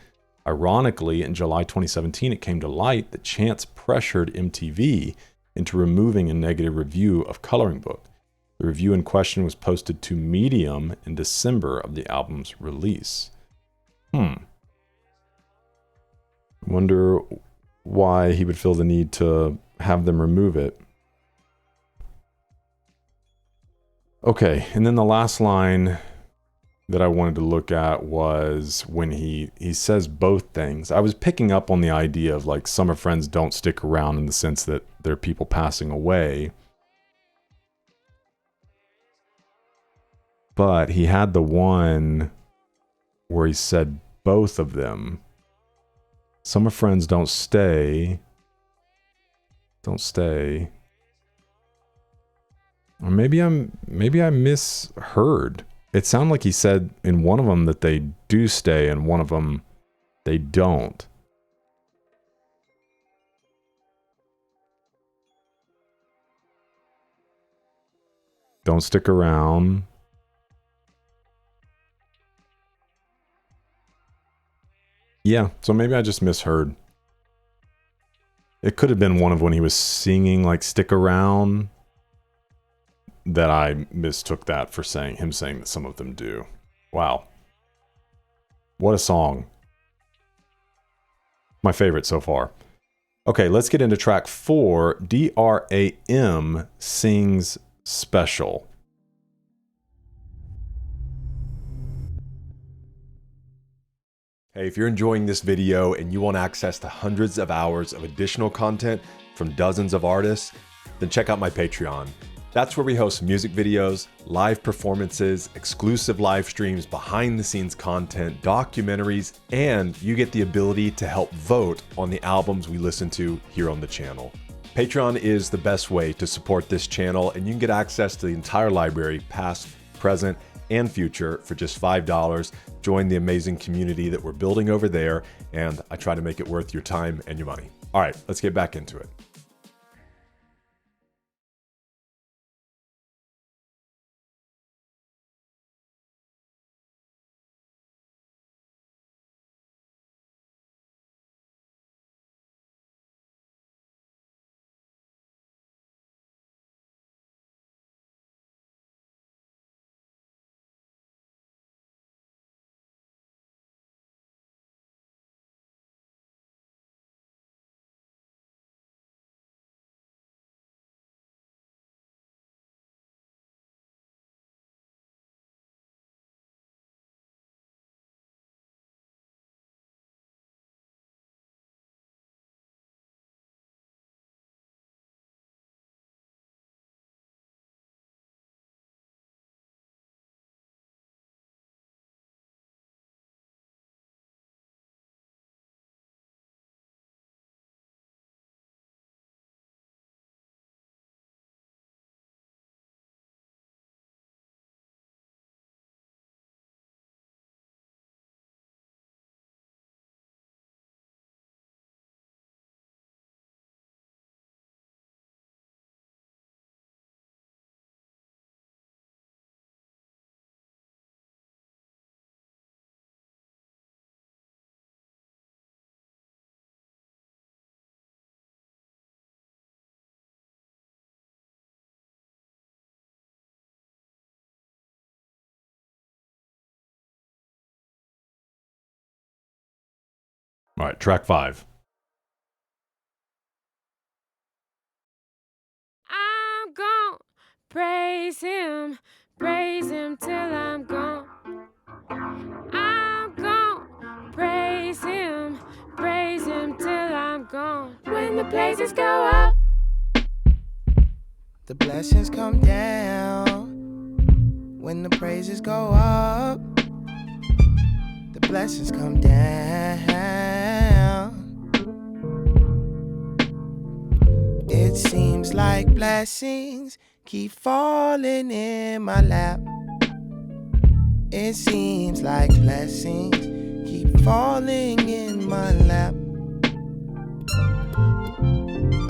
Ironically, in July 2017, it came to light that Chance pressured MTV into removing a negative review of Coloring Book. The review in question was posted to Medium in December of the album's release. Wonder why he would feel the need to have them remove it. Okay, and then the last line that I wanted to look at was when he says both things. I was picking up on the idea of like summer friends don't stick around in the sense that they're people passing away. But he had the one where he said both of them. Summer friends don't stay. Don't stay. Or maybe I misheard. It sounded like he said in one of them that they do stay and one of them they don't. Don't stick around. Yeah, so maybe I just misheard. It could have been one of when he was singing like stick around that I mistook that for him saying that some of them do. Wow. What a song. My favorite so far. Okay, let's get into track 4. D.R.A.M. sings Special. Hey, if you're enjoying this video and you want access to hundreds of hours of additional content from dozens of artists, then check out my Patreon. That's where we host music videos, live performances, exclusive live streams, behind the scenes content, documentaries, and you get the ability to help vote on the albums we listen to here on the channel. Patreon is the best way to support this channel, and you can get access to the entire library, past, present, and future, for just $5. Join the amazing community that we're building over there, and I try to make it worth your time and your money. All right, let's get back into it. All right, track 5. I'm gone, praise him till I'm gone. I'm gone, praise him till I'm gone. When the praises go up, The blessings come down. When the praises go up, the blessings come down. It seems like blessings keep falling in my lap. It seems like blessings keep falling in my lap.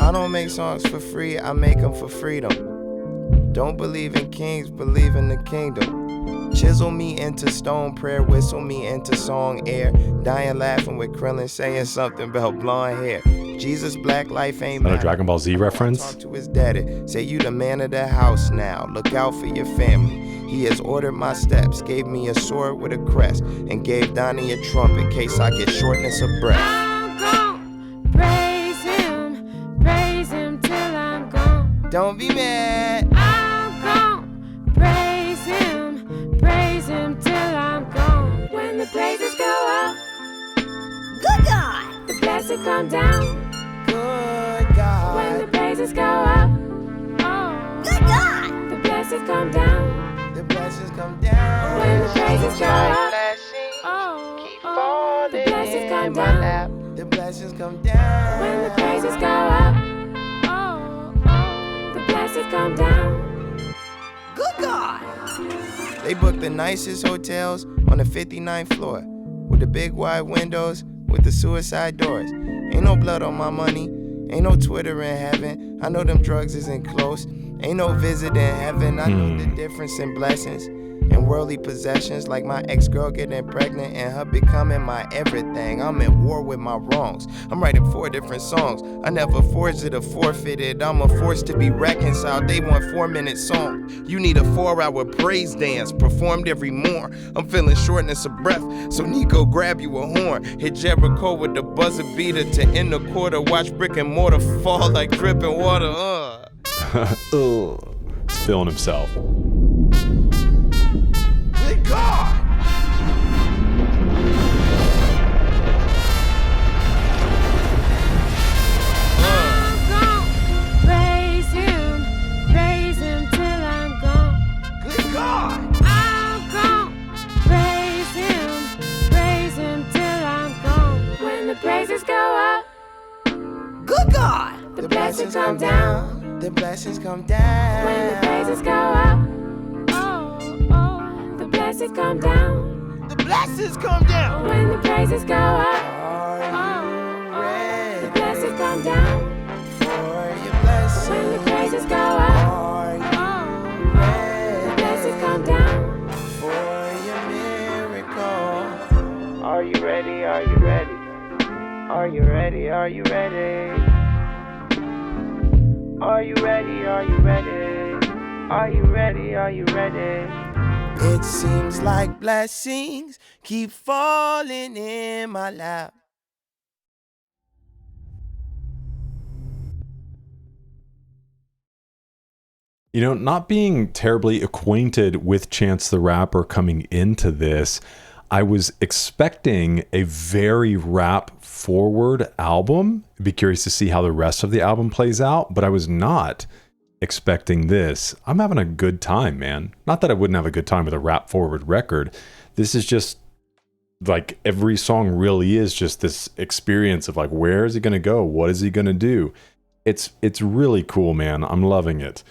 I don't make songs for free, I make them for freedom. Don't believe in kings, believe in the kingdom. Chisel me into stone, prayer whistle me into song air. Dying laughing with Krillin saying something about blonde hair. Jesus, black life ain't Is that a matter. Dragon Ball Z reference? Talk to his daddy, say you the man of the house now. Look out for your family. He has ordered my steps, gave me a sword with a crest, and gave Donnie a trump in case I get shortness of breath. I'm gone, praise him till I'm gone. Don't be mad. I'm gone, praise him till I'm gone. When the praises go up, good God, the blessings come down. Good When God, the praises go up, oh, good God, the blessings come down. the blessings come down. When the praises go up, Blessings oh, keep oh, falling the blessings come in my down. lap. The blessings come down. When the praises go up, oh, oh, the blessings come down. Good God. They booked the nicest hotels on the 59th floor, with the big wide windows with the suicide doors. Ain't no blood on my money, ain't no Twitter in heaven. I know them drugs isn't close, ain't no visit in heaven. I know the difference in blessings and worldly possessions, like my ex-girl getting pregnant and her becoming my everything. I'm at war with my wrongs. I'm writing 4 different songs. I never forged it or forfeited. I'm a force to be reconciled. They want 4-minute song. You need a 4-hour praise dance performed every morn. I'm feeling shortness of breath, so Nico grab you a horn. Hit Jericho with the buzzer beater to end the quarter. Watch brick and mortar fall like dripping water. He's feeling himself. Good God! I'm gone, praise him till I'm gone. Good God! I'm gone, praise him till I'm gone. When the praises go up, good God, the blessings come down. the blessings come down. When the praises go up, the blessings come down. The blessings come down. When the praises go up, Are you ready the blessings come down. for your blessing? When the praises go up, Are you the ready blessings come down. for your miracle? Are you ready? Are you ready? Are you ready? Are you ready? Are you ready? Are you ready? Are you ready? Are you ready? It seems like blessings keep falling in my lap. You know, not being terribly acquainted with Chance the Rapper coming into this, I was expecting a very rap forward album. I'd be curious to see how the rest of the album plays out, but I was not expecting this. I'm having a good time, man. Not that I wouldn't have a good time with a rap forward record. This is just like every song really is just this experience of like, where is he going to go? What is he going to do? It's really cool, man. I'm loving it.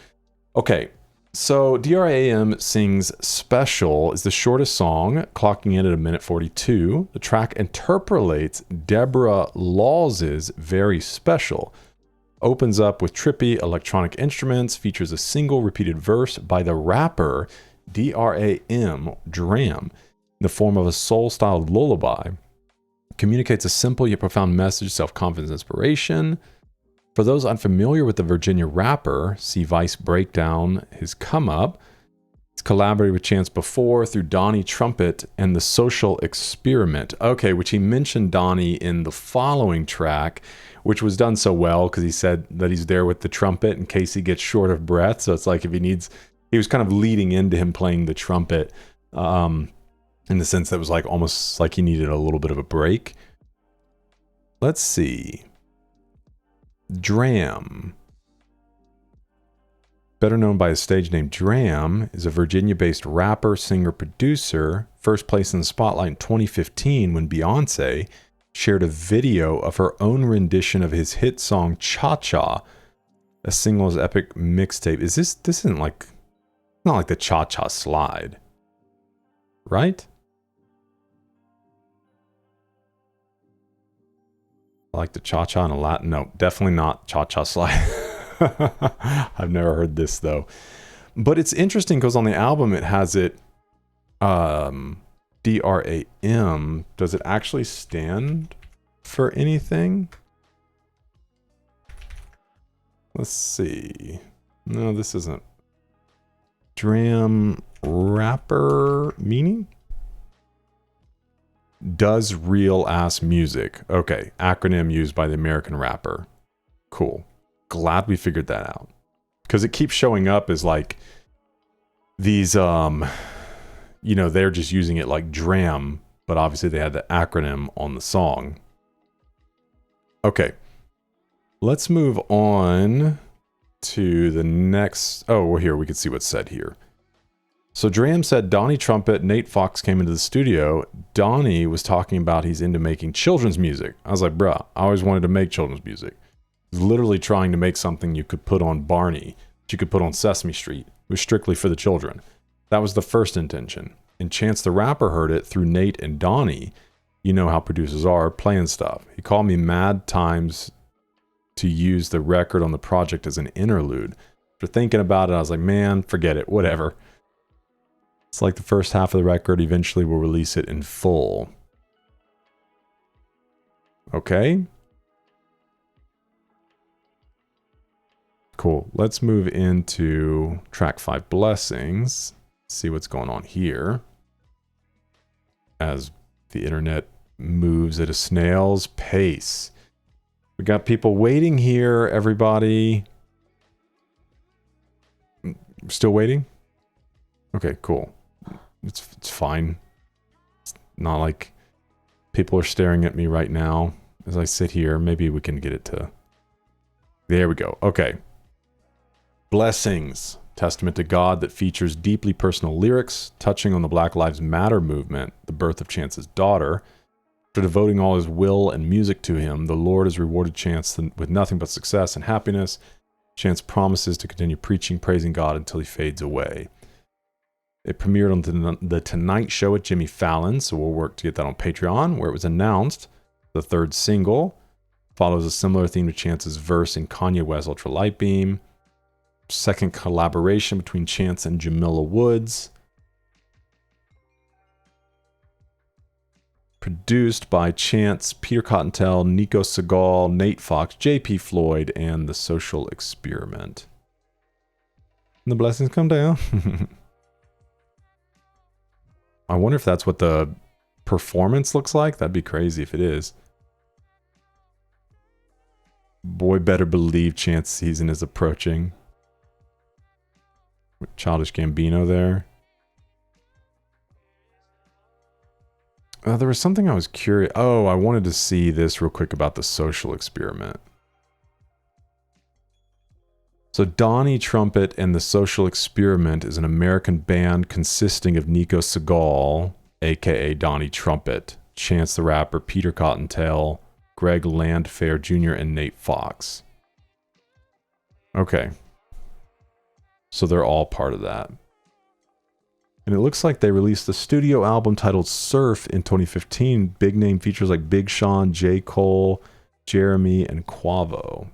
Okay, so D.R.A.M. sings Special is the shortest song, clocking in at 1:42. The track interpolates Deborah Laws's Very Special. Opens up with trippy electronic instruments, features a single repeated verse by the rapper D.R.A.M. D.R.A.M. in the form of a soul-styled lullaby. Communicates a simple yet profound message, self-confidence, inspiration. For those unfamiliar with the Virginia rapper, see Vice break down his come up. He's collaborated with Chance before through Donnie Trumpet and The Social Experiment. Okay, which he mentioned Donnie in the following track, which was done so well because he said that he's there with the trumpet in case he gets short of breath. So it's like if he needs, he was kind of leading into him playing the trumpet in the sense that it was like almost like he needed a little bit of a break. Let's see. D.R.A.M., better known by his stage name D.R.A.M., is a Virginia-based rapper, singer, producer. First place in the spotlight in 2015 when Beyonce shared a video of her own rendition of his hit song Cha Cha, a single his epic mixtape. This isn't like, not like the Cha Cha Slide, right? Like the cha-cha in a Latin. No, definitely not cha-cha slide. I've never heard this though. But it's interesting because on the album it has it D.R.A.M. Does it actually stand for anything? Let's see. No, this isn't. D.R.A.M. rapper meaning? Does real ass music. Okay, acronym used by the American rapper. Cool. Glad we figured that out. Because it keeps showing up as like these, they're just using it like D.R.A.M., but obviously they had the acronym on the song. Okay. Let's move on to the next. Oh, well, here we can see what's said here. So D.R.A.M. said Donnie Trumpet, Nate Fox came into the studio. Donnie was talking about he's into making children's music. I was like, bruh, I always wanted to make children's music. He was literally trying to make something you could put on Barney, that you could put on Sesame Street. It was strictly for the children. That was the first intention. And Chance the Rapper heard it through Nate and Donnie. You know how producers are, playing stuff. He called me mad times to use the record on the project as an interlude. After thinking about it, I was like, man, forget it, whatever. It's like the first half of the record. Eventually we'll release it in full. Okay. Cool. Let's move into track 5, Blessings. See what's going on here. As the internet moves at a snail's pace. We got people waiting here, everybody. Still waiting? Okay, cool. It's fine. It's not like people are staring at me right now as I sit here. Maybe we can get it to... There we go. Okay. Blessings. Testament to God that features deeply personal lyrics touching on the Black Lives Matter movement, the birth of Chance's daughter. After devoting all his will and music to him, the Lord has rewarded Chance with nothing but success and happiness. Chance promises to continue preaching, praising God until he fades away. It premiered on the Tonight Show with Jimmy Fallon, so we'll work to get that on Patreon, where it was announced. The third single follows a similar theme to Chance's verse in Kanye West's Ultra Light Beam. Second collaboration between Chance and Jamila Woods. Produced by Chance, Peter Cottontail, Nico Segal, Nate Fox, J.P. Floyd, and The Social Experiment. And the blessings come down. I wonder if that's what the performance looks like. That'd be crazy if it is. Boy, better believe Chance season is approaching. With Childish Gambino there. There was something I was curious. Oh, I wanted to see this real quick about The Social Experiment. So Donnie Trumpet and The Social Experiment is an American band consisting of Nico Segal, aka Donnie Trumpet, Chance the Rapper, Peter Cottontail, Greg Landfair Jr., and Nate Fox. Okay. So they're all part of that. And it looks like they released a studio album titled Surf in 2015. Big name features like Big Sean, J. Cole, Jeremy, and Quavo.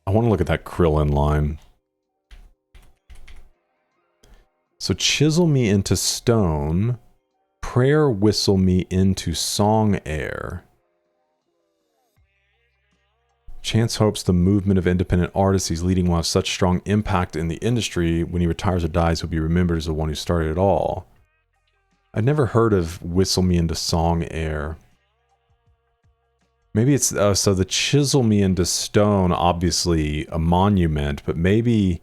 I want to look at that Krillin line. So chisel me into stone, prayer whistle me into song air. Chance hopes the movement of independent artists he's leading will have such strong impact in the industry. When he retires or dies, he'll be remembered as the one who started it all. I'd never heard of whistle me into song air. Maybe it's, so the chisel me into stone, obviously a monument, but maybe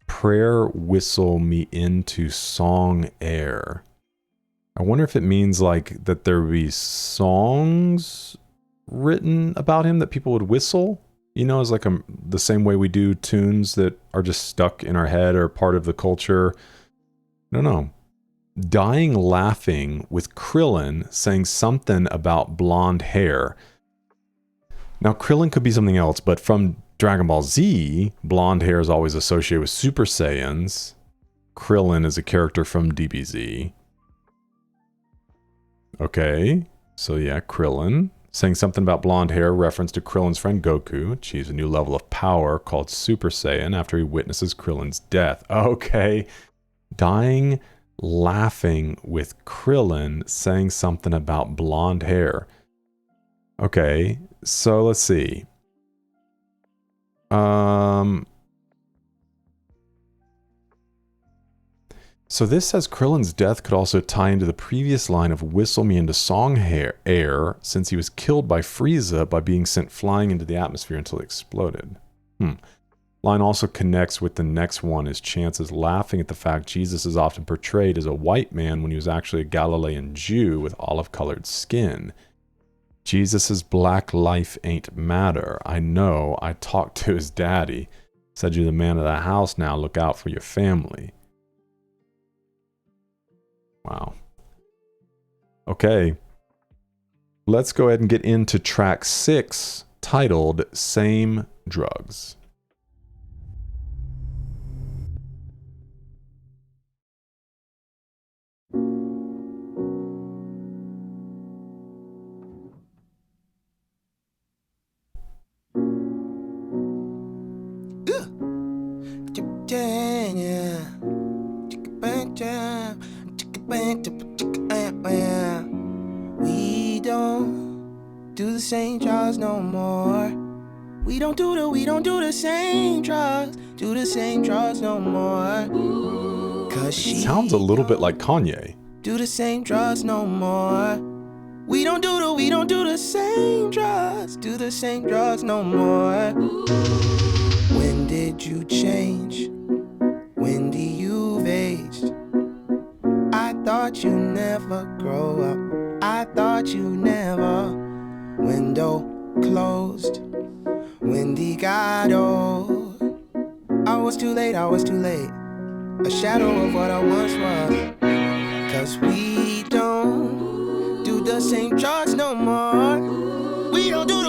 prayer whistle me into song air. I wonder if it means like that there would be songs written about him that people would whistle, you know, as like the same way we do tunes that are just stuck in our head or part of the culture. I don't know. Dying laughing with Krillin saying something about blonde hair. Now Krillin could be something else, but from Dragon Ball Z, blonde hair is always associated with Super Saiyans. Krillin is a character from DBZ. Okay, so yeah, Krillin. Saying something about blonde hair, reference to Krillin's friend Goku, achieves a new level of power called Super Saiyan after he witnesses Krillin's death. Okay. Dying laughing with Krillin saying something about blonde hair. Okay, so let's see. So this says Krillin's death could also tie into the previous line of whistle me into song air, since he was killed by Frieza by being sent flying into the atmosphere until he exploded. Line also connects with the next one, as Chance is laughing at the fact Jesus is often portrayed as a white man when he was actually a Galilean Jew with olive-colored skin. Jesus' black life ain't matter. I know. I talked to his daddy. Said you're the man of the house now. Look out for your family. Wow. Okay. Let's go ahead and get into track 6, titled Same Drugs. We don't do the same drugs no more. We don't do the same drugs, no more. Cause she sounds a little bit like Kanye. Do the same drugs no more. We don't do the same drugs no more. When did you change? When do you've aged? I thought you never grow up. I thought you never. Window closed. Wendy got old. I was too late. A shadow of what I once was. Cause we don't do the same drugs no more. We don't do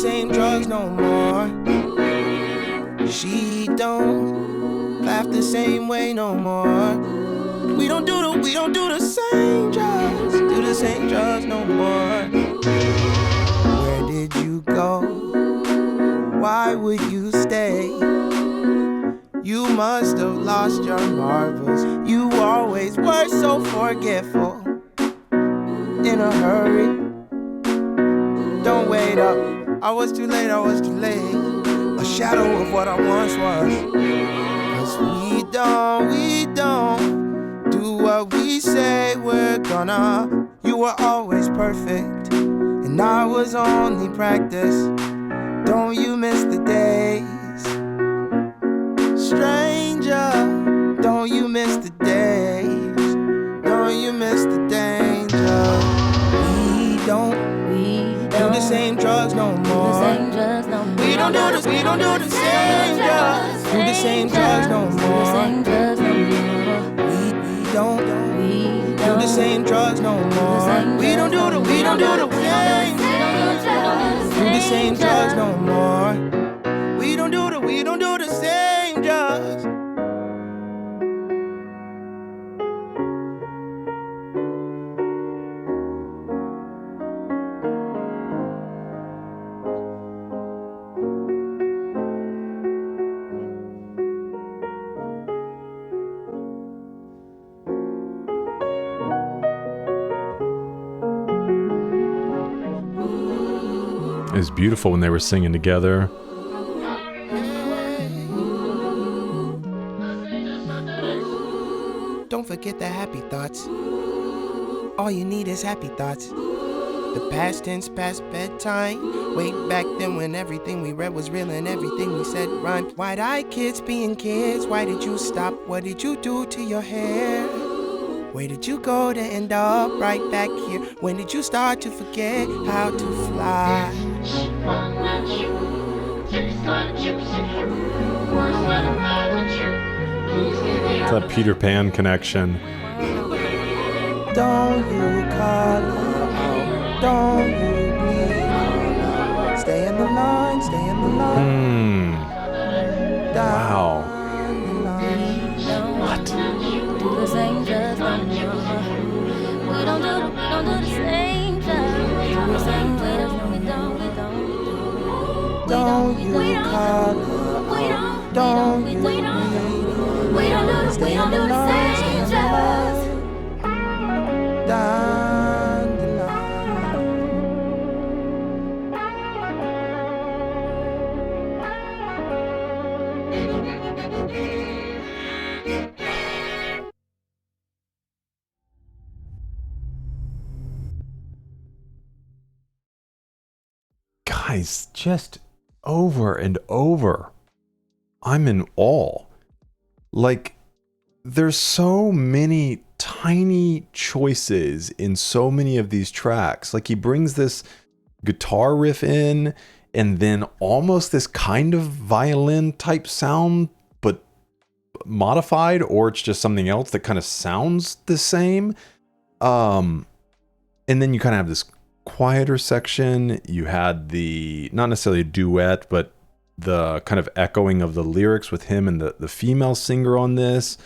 same drugs no more. She don't laugh the same way no more. We don't do the same drugs, do the same drugs no more. Where did you go? Why would you stay? You must have lost your marbles. You always were so forgetful. In a hurry, don't wait up. I was too late, I was too late. A shadow of what I once was. 'Cause we don't do what we say we're gonna. You were always perfect, and I was only practice. Don't you miss the days? Stranger, don't you miss the days? Don't you miss the danger? We don't do the same drugs no more. We don't do the same drugs. Do the same drugs no more. We don't do the same drugs no more. We don't do the same. Do the same drugs no more. We don't do the same drugs. It was beautiful when they were singing together. Don't forget the happy thoughts. All you need is happy thoughts. The past tense, past bedtime. Way back then when everything we read was real and everything we said rhymed. Wide-eyed kids being kids. Why did you stop? What did you do to your hair? Where did you go to end up right back here? When did you start to forget how to fly? It's that Peter Pan connection. Don't you call her out. Don't you bleed. Stay in the line, stay in the line. Wow. What? Do the same drugs no more. We don't do the same drugs. Do the same drugs. We don't. Don't you call her out. Don't you bleed. We don't do the same drugs. Down the line. Guys, just over and over. I'm in awe. Like, there's so many tiny choices in so many of these tracks. Like, he brings this guitar riff in and then almost this kind of violin type sound, but modified, or it's just something else that kind of sounds the same. And then you kind of have this quieter section. You had the, not necessarily a duet, but the kind of echoing of the lyrics with him and the female singer on this.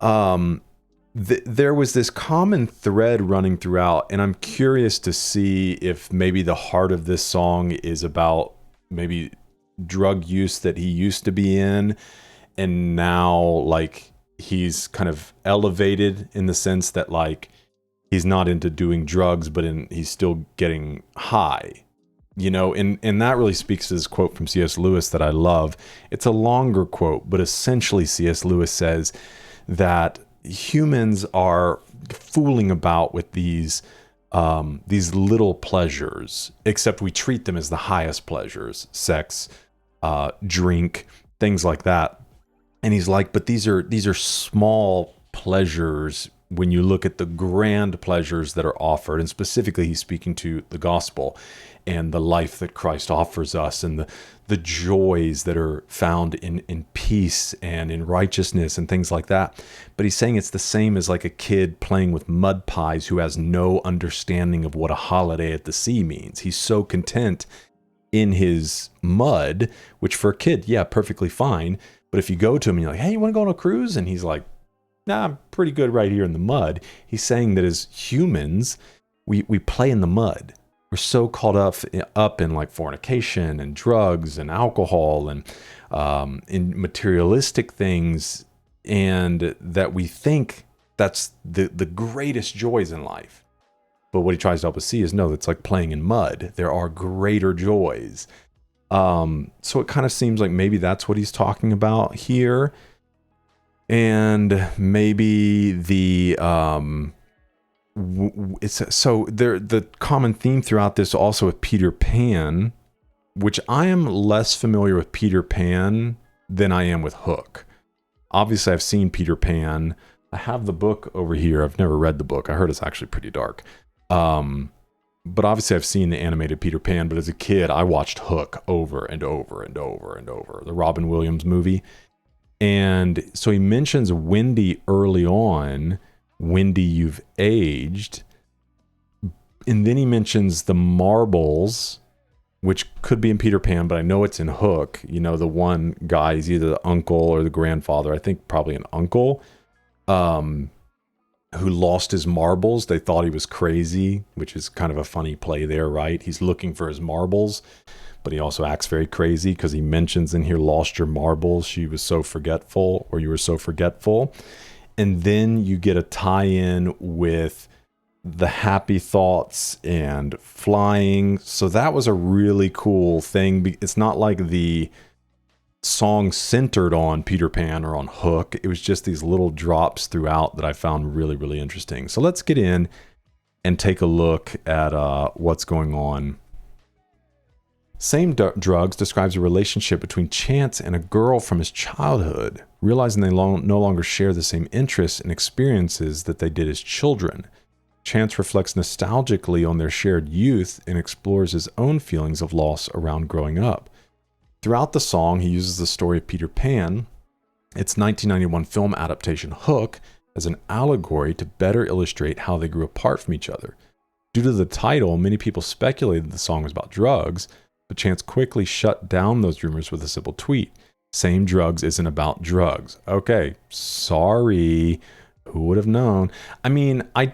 There was this common thread running throughout, and I'm curious to see if maybe the heart of this song is about maybe drug use that he used to be in, and now like he's kind of elevated in the sense that like he's not into doing drugs, but he's still getting high. You know, and that really speaks to this quote from C.S. Lewis that I love. It's a longer quote, but essentially C.S. Lewis says that humans are fooling about with these little pleasures, except we treat them as the highest pleasures: sex, drink, things like that. And he's like, but these are small pleasures when you look at the grand pleasures that are offered. And specifically, he's speaking to the gospel and the life that Christ offers us, and the joys that are found in peace and in righteousness and things like that. But he's saying it's the same as like a kid playing with mud pies who has no understanding of what a holiday at the sea means. He's so content in his mud, which for a kid, yeah, perfectly fine. But if you go to him and you're like, hey, you want to go on a cruise? And he's like, nah, I'm pretty good right here in the mud. He's saying that as humans, we play in the mud. We're so caught up in like fornication and drugs and alcohol and in materialistic things, and that we think that's the greatest joys in life. But what he tries to help us see is, no, it's like playing in mud. There are greater joys. So it kind of seems like maybe that's what he's talking about here. And maybe the the common theme throughout this also with Peter Pan, which I am less familiar with Peter Pan than I am with Hook. Obviously, I've seen Peter Pan. I have the book over here. I've never read the book. I heard it's actually pretty dark. But obviously I've seen the animated Peter Pan, but as a kid, I watched Hook over and over and over and over, the Robin Williams movie. And so he mentions Wendy early on, Wendy, you've aged. And then he mentions the marbles, which could be in Peter Pan, but I know it's in Hook. You know, the one guy is either the uncle or the grandfather. I think probably an uncle, who lost his marbles. They thought he was crazy, which is kind of a funny play there, right? He's looking for his marbles, but he also acts very crazy because he mentions in here, lost your marbles. She was so forgetful, or you were so forgetful. And then you get a tie-in with the happy thoughts and flying. So that was a really cool thing. It's not like the song centered on Peter Pan or on Hook. It was just these little drops throughout that I found really, really interesting. So let's get in and take a look at what's going on. Same Drugs describes a relationship between Chance and a girl from his childhood, realizing they no longer share the same interests and experiences that they did as children. Chance reflects nostalgically on their shared youth and explores his own feelings of loss around growing up. Throughout the song, he uses the story of Peter Pan, its 1991 film adaptation Hook, as an allegory to better illustrate how they grew apart from each other. Due to the title, many people speculated the song was about drugs, but Chance quickly shut down those rumors with a simple tweet. Same Drugs isn't about drugs. Okay, sorry. Who would have known? I mean, I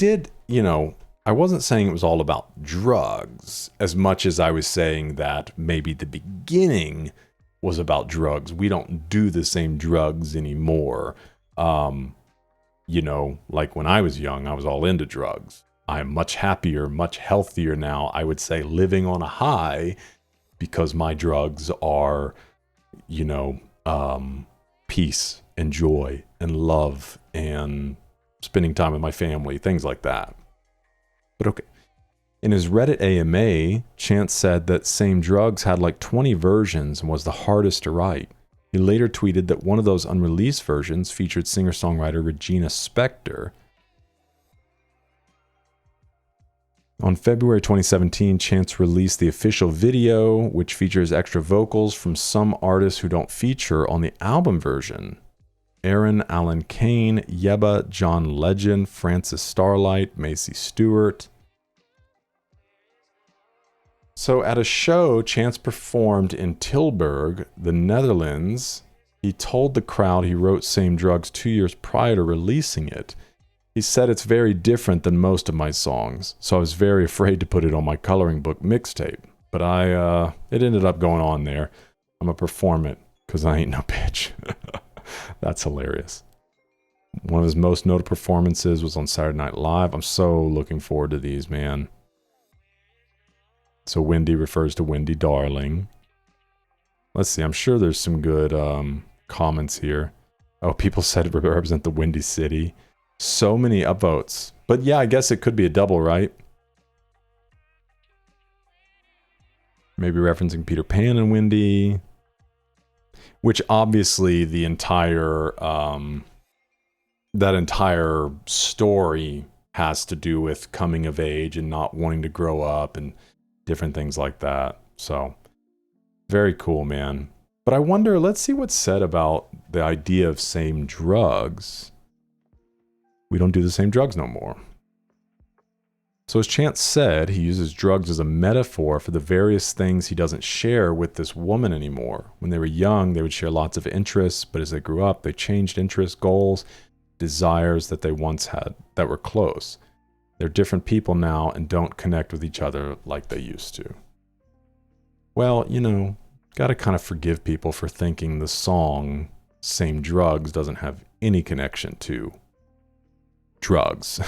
wasn't saying it was all about drugs as much as I was saying that maybe the beginning was about drugs. We don't do the same drugs anymore. Like when I was young, I was all into drugs. I'm much happier, much healthier now. I would say living on a high because my drugs are, peace and joy and love and spending time with my family, things like that. But okay. In his Reddit AMA, Chance said that Same Drugs had like 20 versions and was the hardest to write. He later tweeted that one of those unreleased versions featured singer-songwriter Regina Spektor. On February 2017, Chance released the official video, which features extra vocals from some artists who don't feature on the album version. Aaron Allen Kane, Yeba, John Legend, Francis Starlight, Macy Stewart. So at a show Chance performed in Tilburg, the Netherlands, he told the crowd he wrote Same Drugs 2 years prior to releasing it. He said it's very different than most of my songs, so I was very afraid to put it on my coloring book mixtape. But it ended up going on there. I'm gonna perform it, because I ain't no bitch. That's hilarious. One of his most noted performances was on Saturday Night Live. I'm so looking forward to these, man. So Wendy refers to Wendy Darling. Let's see, I'm sure there's some good comments here. Oh, people said it represent the Windy City. So many upvotes. But yeah, I guess it could be a double, right? Maybe referencing Peter Pan and Wendy. Which obviously the entire, that entire story has to do with coming of age and not wanting to grow up and different things like that. So, very cool, man. But I wonder, let's see what's said about the idea of same drugs. We don't do the same drugs no more. So as Chance said, he uses drugs as a metaphor for the various things he doesn't share with this woman anymore. When they were young, they would share lots of interests, but as they grew up, they changed interests, goals, desires that they once had that were close. They're different people now and don't connect with each other like they used to. Well, you know, gotta kind of forgive people for thinking the song Same Drugs doesn't have any connection to drugs.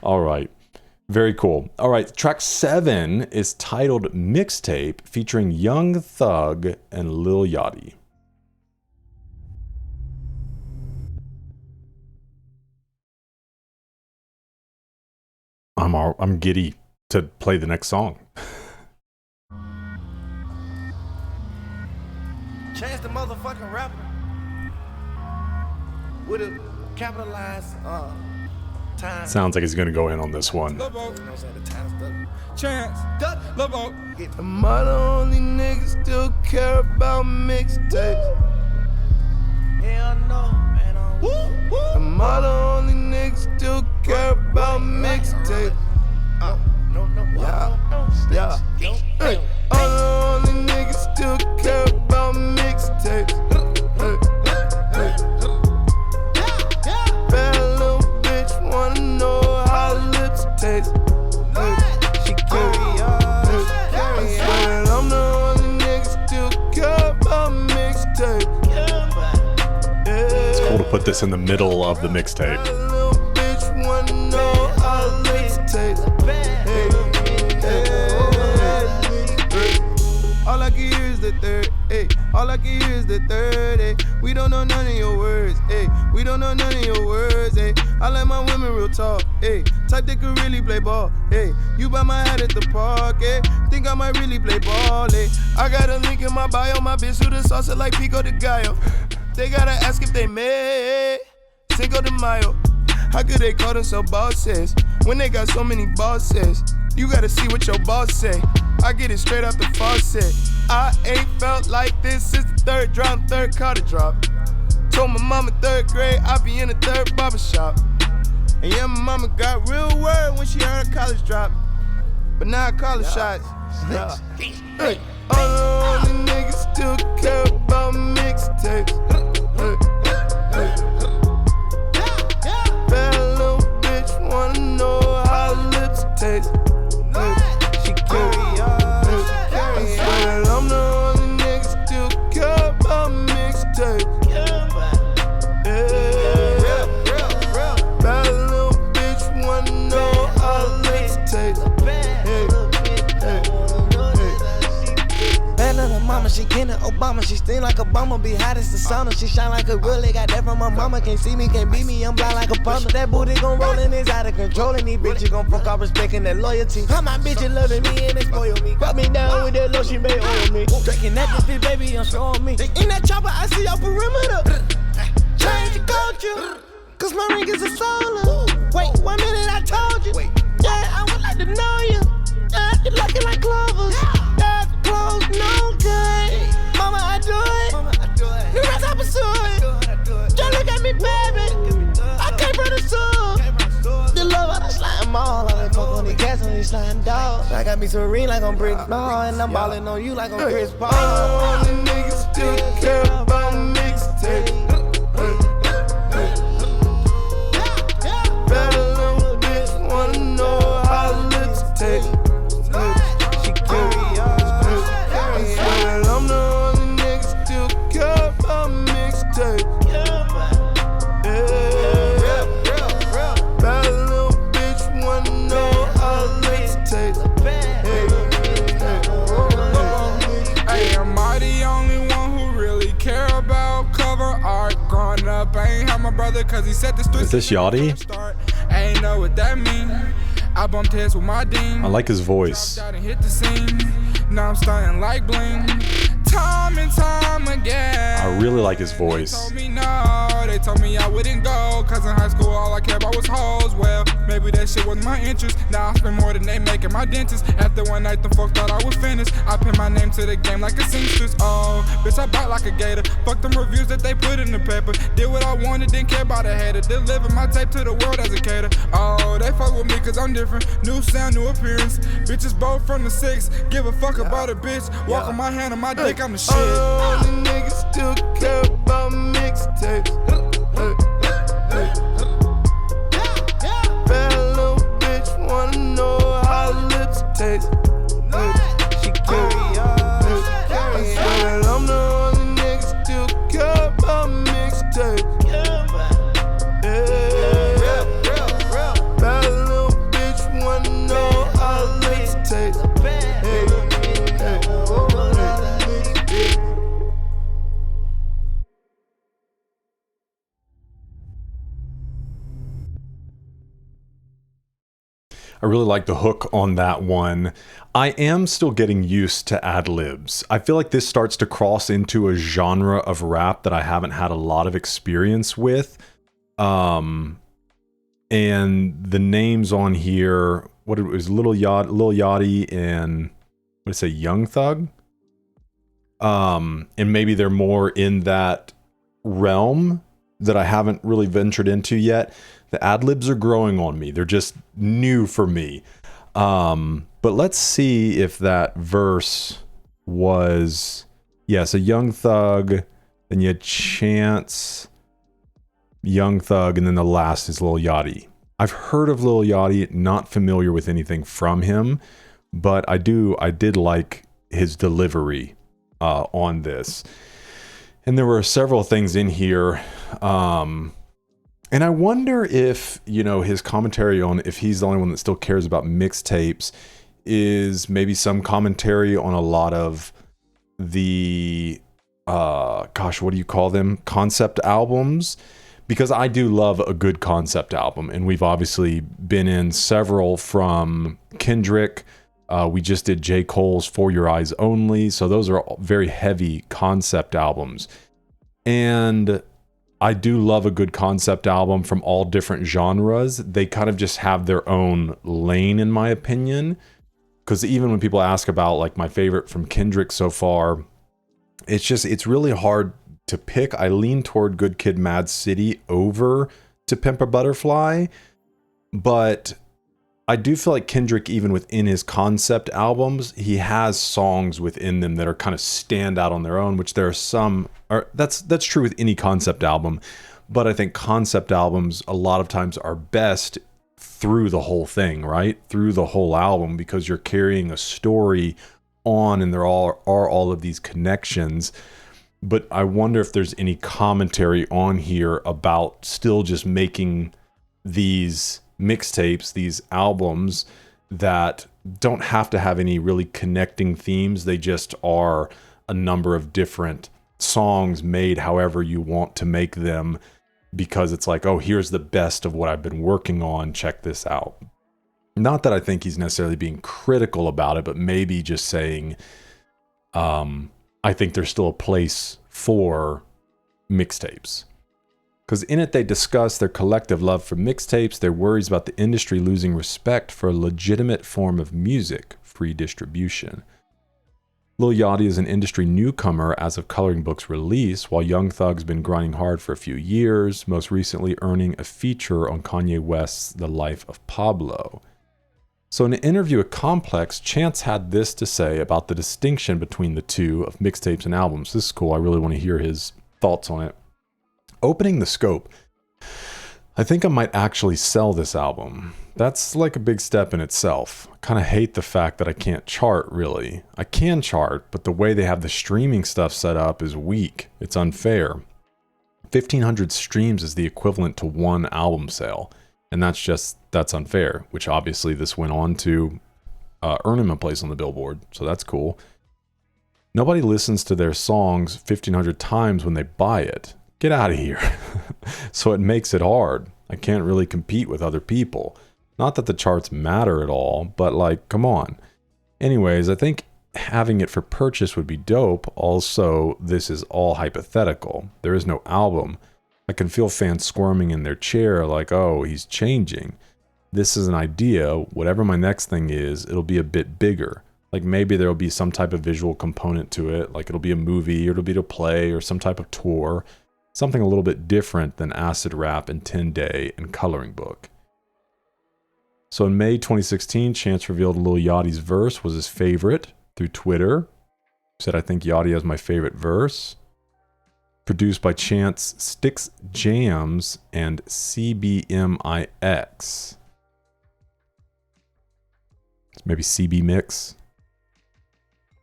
All right. Very cool. All right. Track 7 is titled Mixtape, featuring Young Thug and Lil Yachty. I'm giddy to play the next song. Chance the motherfucking rapper with a capitalized time. Sounds like he's gonna go in on this one. Chance, am I the only nigga still care about mixtapes? Hell no, man. Am I the only nigga still care about mixtapes? Yeah. Hey, I'm the only nigga still care about mixtapes. Bad little bitch wanna know how lips taste. She carry on. I'm the only nigga still care about mixtapes. It's cool to put this in the middle of the mixtape. Bad little bitch wanna know how lips taste. All I can hear is the third, ayy. All I can hear is the third, ayy. We don't know none of your words, ayy. We don't know none of your words, ayy. I like my women real talk, ayy. Type that could really play ball, ayy. You buy my hat at the park, ayy. Think I might really play ball, ayy. I got a link in my bio, my bitch who the salsa like Pico de Gallo. They gotta ask if they made Cinco de Mayo. How could they call themselves bosses when they got so many bosses? You gotta see what your boss say. I get it straight out the faucet. I ain't felt like this since the third drop, third car to drop. Told my mama 3rd grade I be in the 3rd barbershop. And yeah, my mama got real word when she heard her college drop. But now I call her shots. Yeah. Hey, all the only niggas still care about mixtapes. Bad little bitch wanna know how lips taste. She carry on. I'm the only nigga still care about mixtapes. Bad little bitch wanna know how lips taste. Bad little mama, she kin of Obama. She sting like Obama, be hot as the sauna. She shine like a really got that from my mama. Can't see me, can't beat me, I'm blind like a plumber. That booty gon' roll and it's out of control. And these bitches gon' fuck off respecting that loyalty. How my bitches loving me and they spoil me. Rub me down with that lotion, they oil me. Drinking that bitch, baby, I'm showing me. In that chopper, I see your perimeter. Change the culture, cause my ring is a solar. Wait, 1 minute I told you. Yeah, I would like to know you. Yeah, you looking like clovers. Yeah, clothes, no good. Mama, I do it. The rest I pursue it. Just look at me, baby. I came from the soul. The love of the slime mall. I been fuck on the gas on these slime dogs. I got me serene like I'm Brick Ball. And I'm ballin' on you like I'm Chris Paul. All the niggas still care about mixtapes. Bad little bitch wanna know how lips taste. She carry on. I'm the only nigga still care about mixtapes. Bad little bitch wanna know how lips taste. Hey, am I the only one who really care about cover art? Growing up, I ain't have my brother cause he set the streets. Is this Yachty? I ain't know what that mean. I bumped heads with my dean. I like his voice. Dropped out and hit the scene. Now I'm stunting like bling. Time and time again. I really like his voice. Told me no, They told me I wouldn't go, cause in high school all I cared about was hoes. Well, maybe that shit wasn't my interest. Now I spend more than they making my dentist. After one night, the folks thought I was finished. I pin my name to the game like a seamstress. Oh, bitch, I bite like a gator. Fuck them reviews that they put in the paper. Did what I wanted, didn't care about a hater. Deliver my tape to the world as a cater. Oh, they fuck with me cause I'm different. New sound, new appearance. Bitches both from the 6. Give a fuck about a bitch. Walk on my hand on my dick, I'm the shit. All the niggas still care about mixtapes. Bad little bitch wanna know how lips taste. She carry on. I swear that I'm the only nigga still care about mixtapes. Bad little bitch wanna know how lips taste. I really like the hook on that one. I am still getting used to ad-libs. I feel like this starts to cross into a genre of rap that I haven't had a lot of experience with. And the names on here, what it was, Lil Yachty and what did I say, Young Thug? And maybe they're more in that realm that I haven't really ventured into yet. The ad-libs are growing on me. They're just new for me. But let's see if that verse was... Yeah, so Young Thug, then you had Chance, Young Thug, and then the last is Lil Yachty. I've heard of Lil Yachty, not familiar with anything from him, but I did like his delivery on this. And there were several things in here. And I wonder if, you know, his commentary on if he's the only one that still cares about mixtapes is maybe some commentary on a lot of the, gosh, what do you call them? Concept albums. Because I do love a good concept album. And we've obviously been in several from Kendrick. We just did J. Cole's For Your Eyes Only. So those are very heavy concept albums. And I do love a good concept album from all different genres. They kind of just have their own lane, in my opinion. Because even when people ask about like my favorite from Kendrick so far, it's really hard to pick. I lean toward Good Kid, Mad City over To Pimp a Butterfly. But I do feel like Kendrick, even within his concept albums, he has songs within them that are kind of stand out on their own, which there are some, or that's true with any concept album. But I think concept albums a lot of times are best through the whole thing, right? Through the whole album, because you're carrying a story on and there are all of these connections. But I wonder if there's any commentary on here about still just making these mixtapes, these albums that don't have to have any really connecting themes. They just are a number of different songs made however you want to make them, because it's like, oh, here's the best of what I've been working on. Check this out. Not that I think he's necessarily being critical about it, but maybe just saying, I think there's still a place for mixtapes. Because in it, they discuss their collective love for mixtapes, their worries about the industry losing respect for a legitimate form of music, free distribution. Lil Yachty is an industry newcomer as of Coloring Book's release, while Young Thug's been grinding hard for a few years, most recently earning a feature on Kanye West's The Life of Pablo. So in an interview with Complex, Chance had this to say about the distinction between the two of mixtapes and albums. This is cool. I really want to hear his thoughts on it. Opening the scope, I think I might actually sell this album. That's like a big step in itself. I kind of hate the fact that I can't chart, really. I can chart, but the way they have the streaming stuff set up is weak. It's unfair. 1,500 streams is the equivalent to one album sale. And that's unfair, which obviously this went on to earn him a place on the Billboard. So that's cool. Nobody listens to their songs 1,500 times when they buy it. Get out of here. So it makes it hard. I can't really compete with other people. Not that the charts matter at all, but like, come on. Anyways, I think having it for purchase would be dope. Also, this is all hypothetical. There is no album. I can feel fans squirming in their chair like, oh, he's changing. This is an idea. Whatever my next thing is, it'll be a bit bigger. Like maybe there'll be some type of visual component to it. Like it'll be a movie or it'll be a play or some type of tour. Something a little bit different than acid rap and 10 Day and Coloring Book. So in May 2016, Chance revealed Lil Yachty's verse was his favorite through Twitter. He said, I think Yachty has my favorite verse. Produced by Chance, Sticks Jams, and CBMIX. Maybe CB Mix.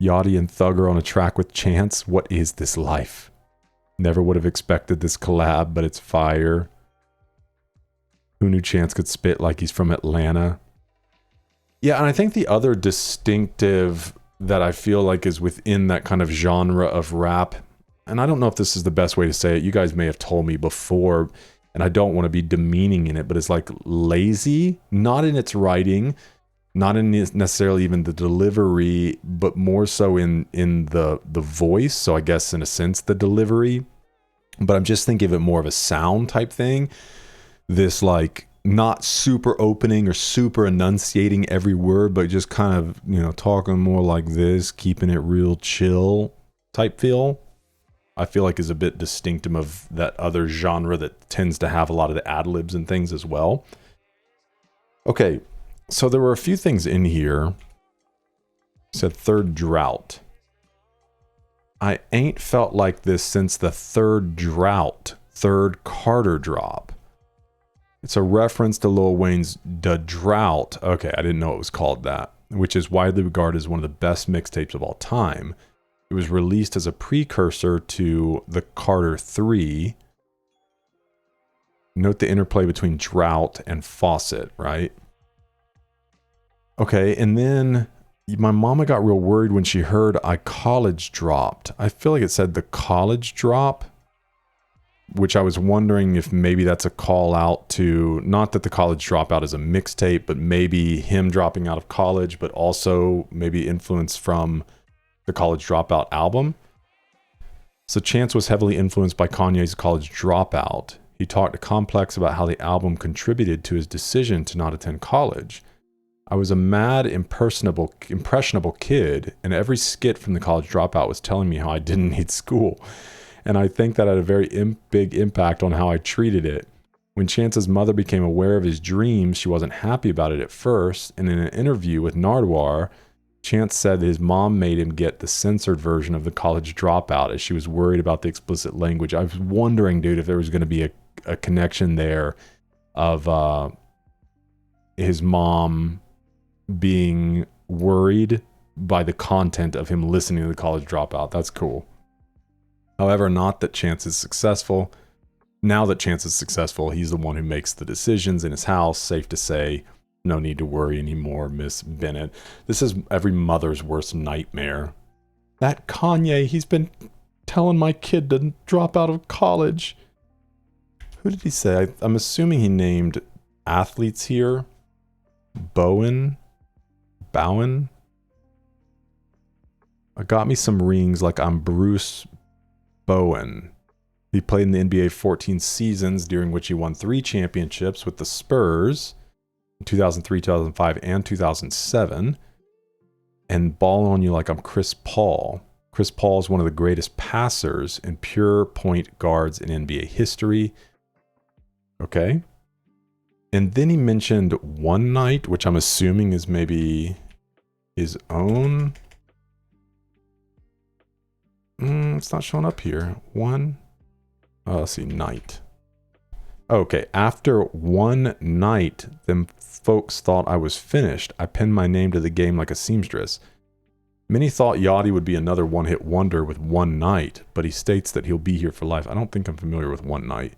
Yachty and Thugger on a track with Chance. What is this life? Never would have expected this collab, but it's fire. Who knew Chance could spit like he's from Atlanta? Yeah, and I think the other distinctive that I feel like is within that kind of genre of rap, and I don't know if this is the best way to say it, you guys may have told me before, and I don't want to be demeaning in it, but it's like lazy, not in its writing, not in necessarily even the delivery, but more so in the voice. So I guess in a sense the delivery, but I'm just thinking of it more of a sound type thing. This like not super opening or super enunciating every word, but just kind of, you know, talking more like this, keeping it real chill type feel. I feel like is a bit distinctive of that other genre that tends to have a lot of the ad-libs and things as well. Okay. So there were a few things in here. It said third drought. I ain't felt like this since the third drought, third Carter drop. It's a reference to Lil Wayne's Da Drought. Okay, I didn't know it was called that, which is widely regarded as one of the best mixtapes of all time. It was released as a precursor to the Carter 3. Note the interplay between drought and faucet, right? Okay, and then my mama got real worried when she heard I college dropped. I feel like it said the college drop, which I was wondering if maybe that's a call out to, not that the college dropout is a mixtape, but maybe him dropping out of college, but also maybe influence from the College Dropout album. So Chance was heavily influenced by Kanye's College Dropout. He talked to Complex about how the album contributed to his decision to not attend college. I was a mad, impressionable kid, and every skit from the College Dropout was telling me how I didn't need school. And I think that had a very big impact on how I treated it. When Chance's mother became aware of his dreams, she wasn't happy about it at first, and in an interview with Nardwuar, Chance said that his mom made him get the censored version of the College Dropout as she was worried about the explicit language. I was wondering, dude, if there was going to be a connection there of his mom being worried by the content of him listening to the College Dropout. That's cool. However, not that Chance is successful. Now that Chance is successful, he's the one who makes the decisions in his house. Safe to say, no need to worry anymore, Miss Bennett. This is every mother's worst nightmare. That Kanye, he's been telling my kid to drop out of college. Who did he say? I'm assuming he named athletes here. Bowen? I got me some rings like I'm Bruce Bowen. He played in the NBA 14 seasons, during which he won 3 championships with the Spurs in 2003, 2005, and 2007. And ball on you like I'm Chris Paul. Chris Paul is one of the greatest passers and pure point guards in NBA history. Okay. And then he mentioned One Night, which I'm assuming is maybe his own. It's not showing up here. Let's see, Night. Okay, after One Night, them folks thought I was finished. I pinned my name to the game like a seamstress. Many thought Yachty would be another one-hit wonder with One Night, but he states that he'll be here for life. I don't think I'm familiar with One Night.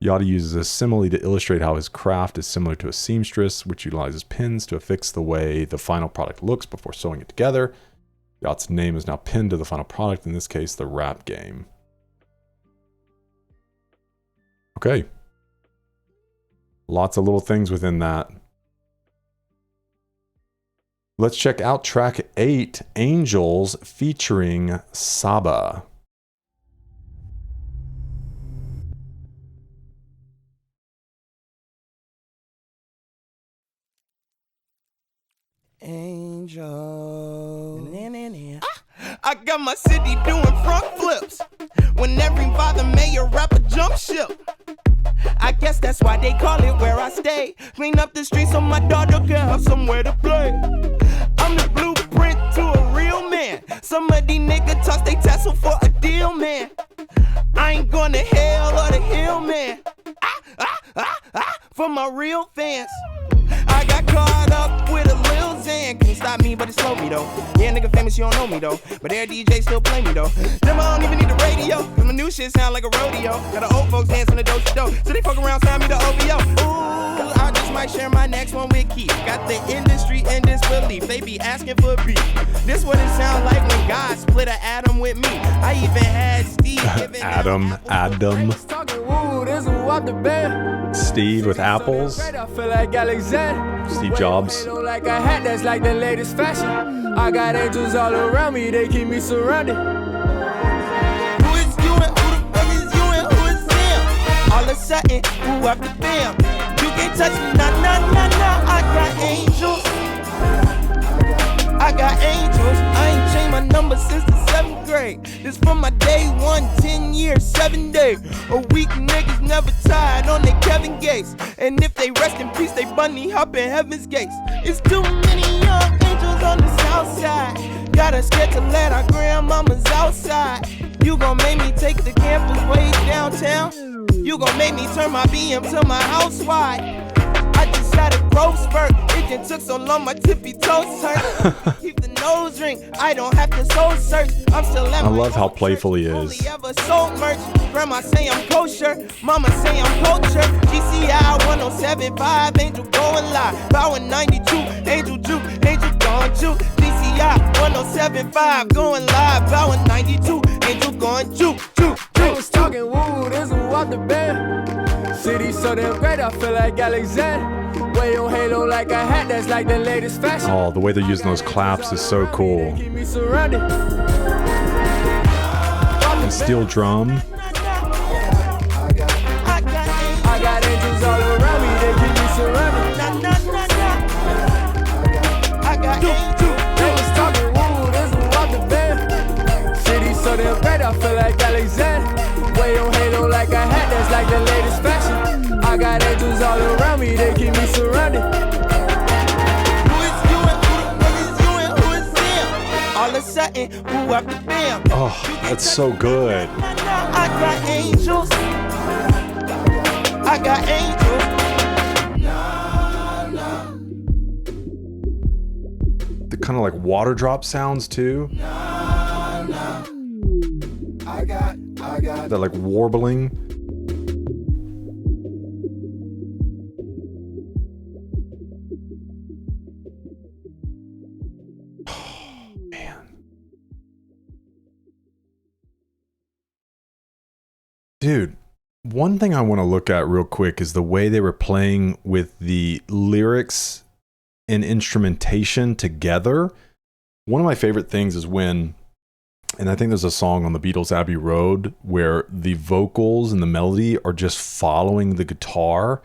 Yachty uses a simile to illustrate how his craft is similar to a seamstress, which utilizes pins to affix the way the final product looks before sewing it together. Yacht's name is now pinned to the final product, in this case, the rap game. Okay. Lots of little things within that. Let's check out track 8, Angels, featuring Saba. I got my city doing front flips. When every father mayor rapper jump ship. I guess that's why they call it where I stay. Clean up the streets so my daughter can have somewhere to play. I'm the blueprint to a real man. Some of these niggas toss they tassel for a deal, man. I ain't going to hell or the hill, man. For my real fans. I got caught up with a Lil Xan. Couldn't stop me, but it slowed me though. Yeah, nigga famous, you don't know me though. But their DJ still play me though. Them I don't even need the radio. Cause my new shit sound like a rodeo. Got the old folks dancing the dope. So they fuck around, sign me the OVO. Ooh, I just might share my next one with Keith. Got the industry in disbelief. They be asking for beef. This what it sound like when God split an atom with me. I even had Steve giving Adam. Steve with apples. Steve Jobs. Like a hat that's like the latest fashion. I got angels all around me, they keep me surrounded. Who is you and who the fuck is you and who is them? All of a sudden, who after them? You can't touch me, nah. I got angels. I got angels. I ain't changed my number since the 7th grade. This from my day 1, 10 years, 7 days. A week niggas never tired on their Kevin Gates. And if they rest in peace, they bunny hop in heaven's gates. It's too many young angels on the south side. Got us scared to let our grandmamas outside. You gon' make me take the campus way downtown. You gon' make me turn my BM to my house wide. I just had a growth spurt. It just took so long, my tippy toes hurt. Keep the nose ring. I don't have to soul search. I'm still at I love how playful he is. only ever sold merch. Grandma say I'm kosher. Mama say I'm culture. GCI 1075. Angel going live. Bowing 92. Angel Juke. Angel gone Juke. GCI 1075. Going live. Bowing 92. Angel gone Juke. They was talking woo, this was off the band. City so damn great, I feel like Alexander. Way on halo like a hat that's like the latest fashion. Oh, the way they're using those claps is so cool. Keep me surrounded. And steel drum. I got angels all around me, they keep me surrounded. I got angels. They was talking woo, this was off the band. City so damn great, I feel like Alexander. Way on halo like a hat that's like the latest fashion. I got angels all around me, they keep me surrounded. Who is you and who the fuck is you and who is them? All of a sudden, who after them? Oh, that's so good. I got angels. I got angels. The kind of like water drop sounds too. I got. That like warbling. Oh, man. Dude, one thing I want to look at real quick is the way they were playing with the lyrics and instrumentation together. One of my favorite things is when, and I think there's a song on the Beatles' Abbey Road where the vocals and the melody are just following the guitar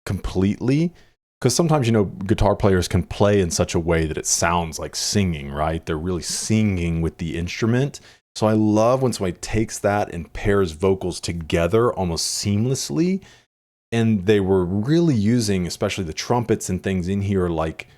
completely. Because sometimes, you know, guitar players can play in such a way that it sounds like singing, right? They're really singing with the instrument. So I love when somebody takes that and pairs vocals together almost seamlessly. And they were really using, especially the trumpets and things in here, like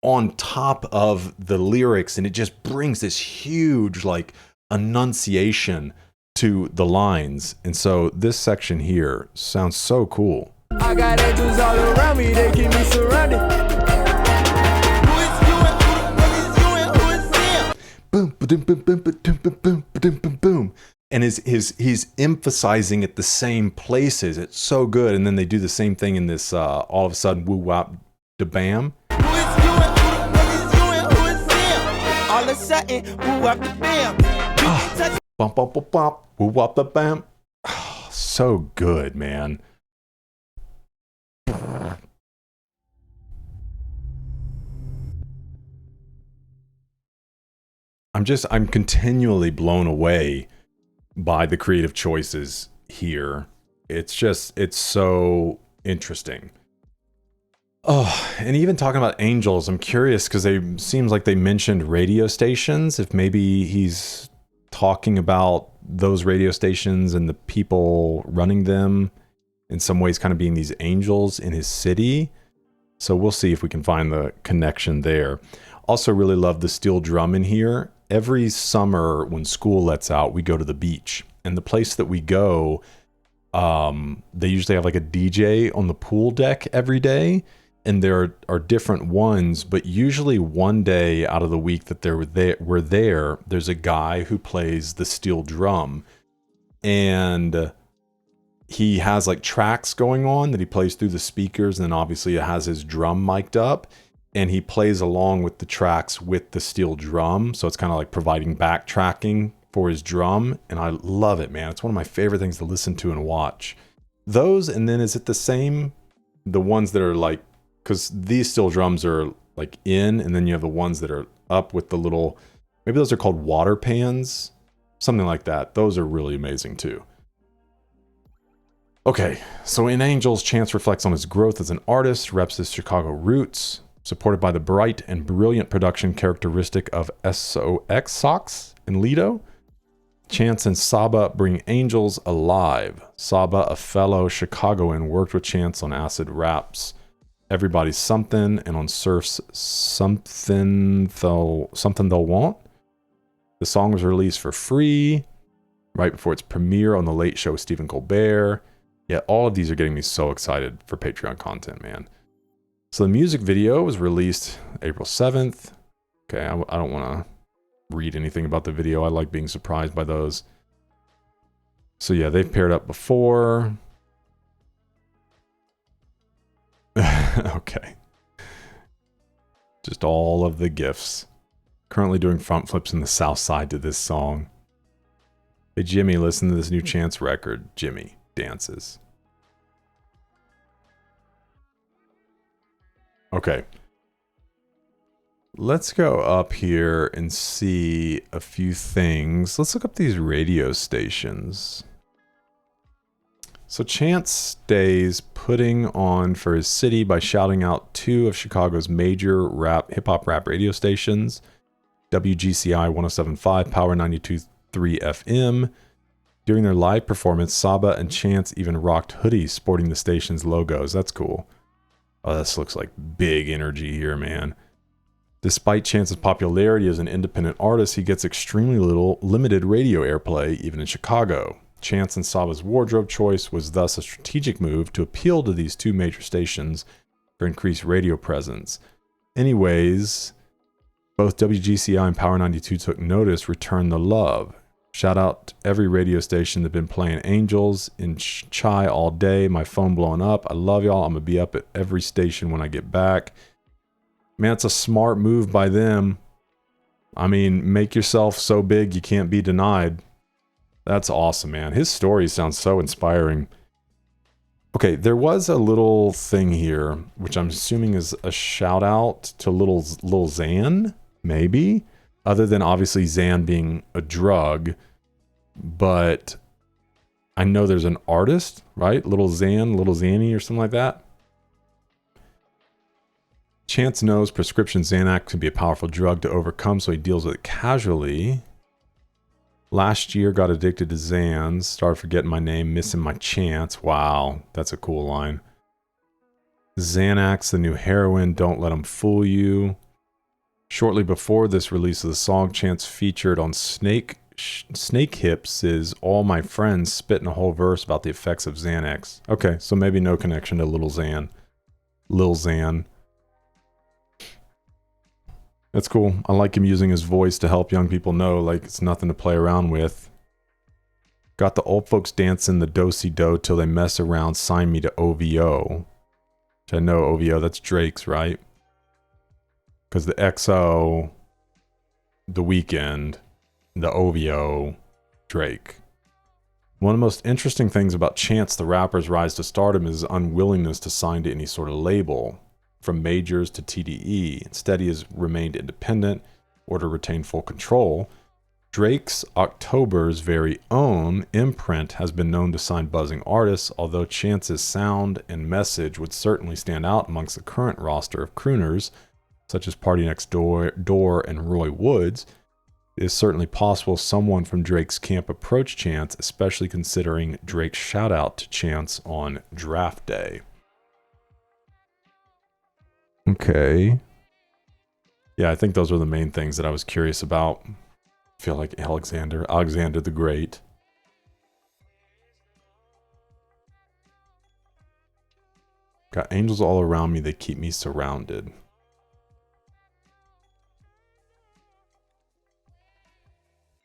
on top of the lyrics, and it just brings this huge like enunciation to the lines. And so this section here sounds so cool. I got angels all around me, they keep me surrounded. Who is you and who the fuck is you and who is them? Boom, boom, boom, boom, boom, boom, boom, boom, boom, boom. And he's emphasizing at the same places. It's so good. And then they do the same thing in this all of a sudden woo wop da bam. All of a sudden, woo up the bam. Bump, bump, bump, bump, woo wop the bam. Oh, so good, man. I'm continually blown away by the creative choices. here. It's so interesting. Oh, and even talking about Angels, I'm curious because they seems like they mentioned radio stations. If maybe he's talking about those radio stations and the people running them in some ways kind of being these angels in his city. So we'll see if we can find the connection there. Also really love the steel drum in here. Every summer when school lets out, we go to the beach. And the place that we go, they usually have like a DJ on the pool deck every day. And there are different ones, but usually one day out of the week that we're there, there's a guy who plays the steel drum. And he has like tracks going on that he plays through the speakers, and then obviously it has his drum mic'd up, and he plays along with the tracks with the steel drum. So it's kind of like providing backtracking for his drum. And I love it, man. It's one of my favorite things to listen to and watch. Those, and then is it the same, the ones that are like, because these steel drums are like in, and then you have the ones that are up with the little, maybe those are called water pans, something like that. Those are really amazing too. Okay, so in Angels, Chance reflects on his growth as an artist, reps his Chicago roots, supported by the bright and brilliant production characteristic of SOX Sox and Lido. Chance and Saba bring Angels alive. Saba, a fellow Chicagoan, worked with Chance on Acid Raps, Everybody's Something, and on Surf's Something They'll Want. The song was released for free right before its premiere on The Late Show with Stephen Colbert. Yeah, all of these are getting me so excited for Patreon content, man. So the music video was released April 7th. Okay, I don't want to read anything about the video. I like being surprised by those. So yeah, they've paired up before. Okay. Just all of the gifts. Currently doing front flips in the south side to this song. Hey Jimmy, listen to this new Chance record. Jimmy dances. Okay. Let's go up here and see a few things. Let's look up these radio stations. So Chance stays putting on for his city by shouting out two of Chicago's major hip-hop rap radio stations, WGCI 107.5, Power 92.3 FM. During their live performance, Saba and Chance even rocked hoodies sporting the station's logos. That's cool. Oh, this looks like big energy here, man. Despite Chance's popularity as an independent artist, he gets extremely limited radio airplay, even in Chicago. Chance and Saba's wardrobe choice was thus a strategic move to appeal to these two major stations for increased radio presence. Anyways, both WGCI and Power 92 took notice, returned the love. Shout out to every radio station that been playing Angels in Chai all day. My phone blowing up. I love y'all. I'm going to be up at every station when I get back. Man, it's a smart move by them. I mean, make yourself so big you can't be denied. That's awesome, man. His story sounds so inspiring. Okay, there was a little thing here, which I'm assuming is a shout out to Lil Xan, maybe? Other than obviously Xan being a drug, but I know there's an artist, right? Little Xanny or something like that. Chance knows prescription Xanax can be a powerful drug to overcome, so he deals with it casually. Last year, got addicted to Xans, started forgetting my name, missing my chance. Wow, that's a cool line. Xanax, the new heroin, don't let them fool you. Shortly before this release of the song, Chance featured on Snake Hips' All My Friends, spitting a whole verse about the effects of Xanax. Okay, so maybe no connection to Lil Xan. That's cool. I like him using his voice to help young people know, like, it's nothing to play around with. Got the old folks dancing the do-si-do till they mess around, sign me to OVO. Which I know OVO, that's Drake's, right? Because the XO, The Weeknd, the OVO, Drake. One of the most interesting things about Chance the Rapper's rise to stardom is his unwillingness to sign to any sort of label. From majors to TDE. Instead, he has remained independent or to retain full control. Drake's October's very own Imprint has been known to sign buzzing artists, although Chance's sound and message would certainly stand out amongst the current roster of crooners, such as Party Next Door and Roy Woods. It is certainly possible someone from Drake's camp approached Chance, especially considering Drake's shout out to Chance on draft day. Okay. Yeah, I think those were the main things that I was curious about. I feel like Alexander the Great. Got angels all around me, they keep me surrounded.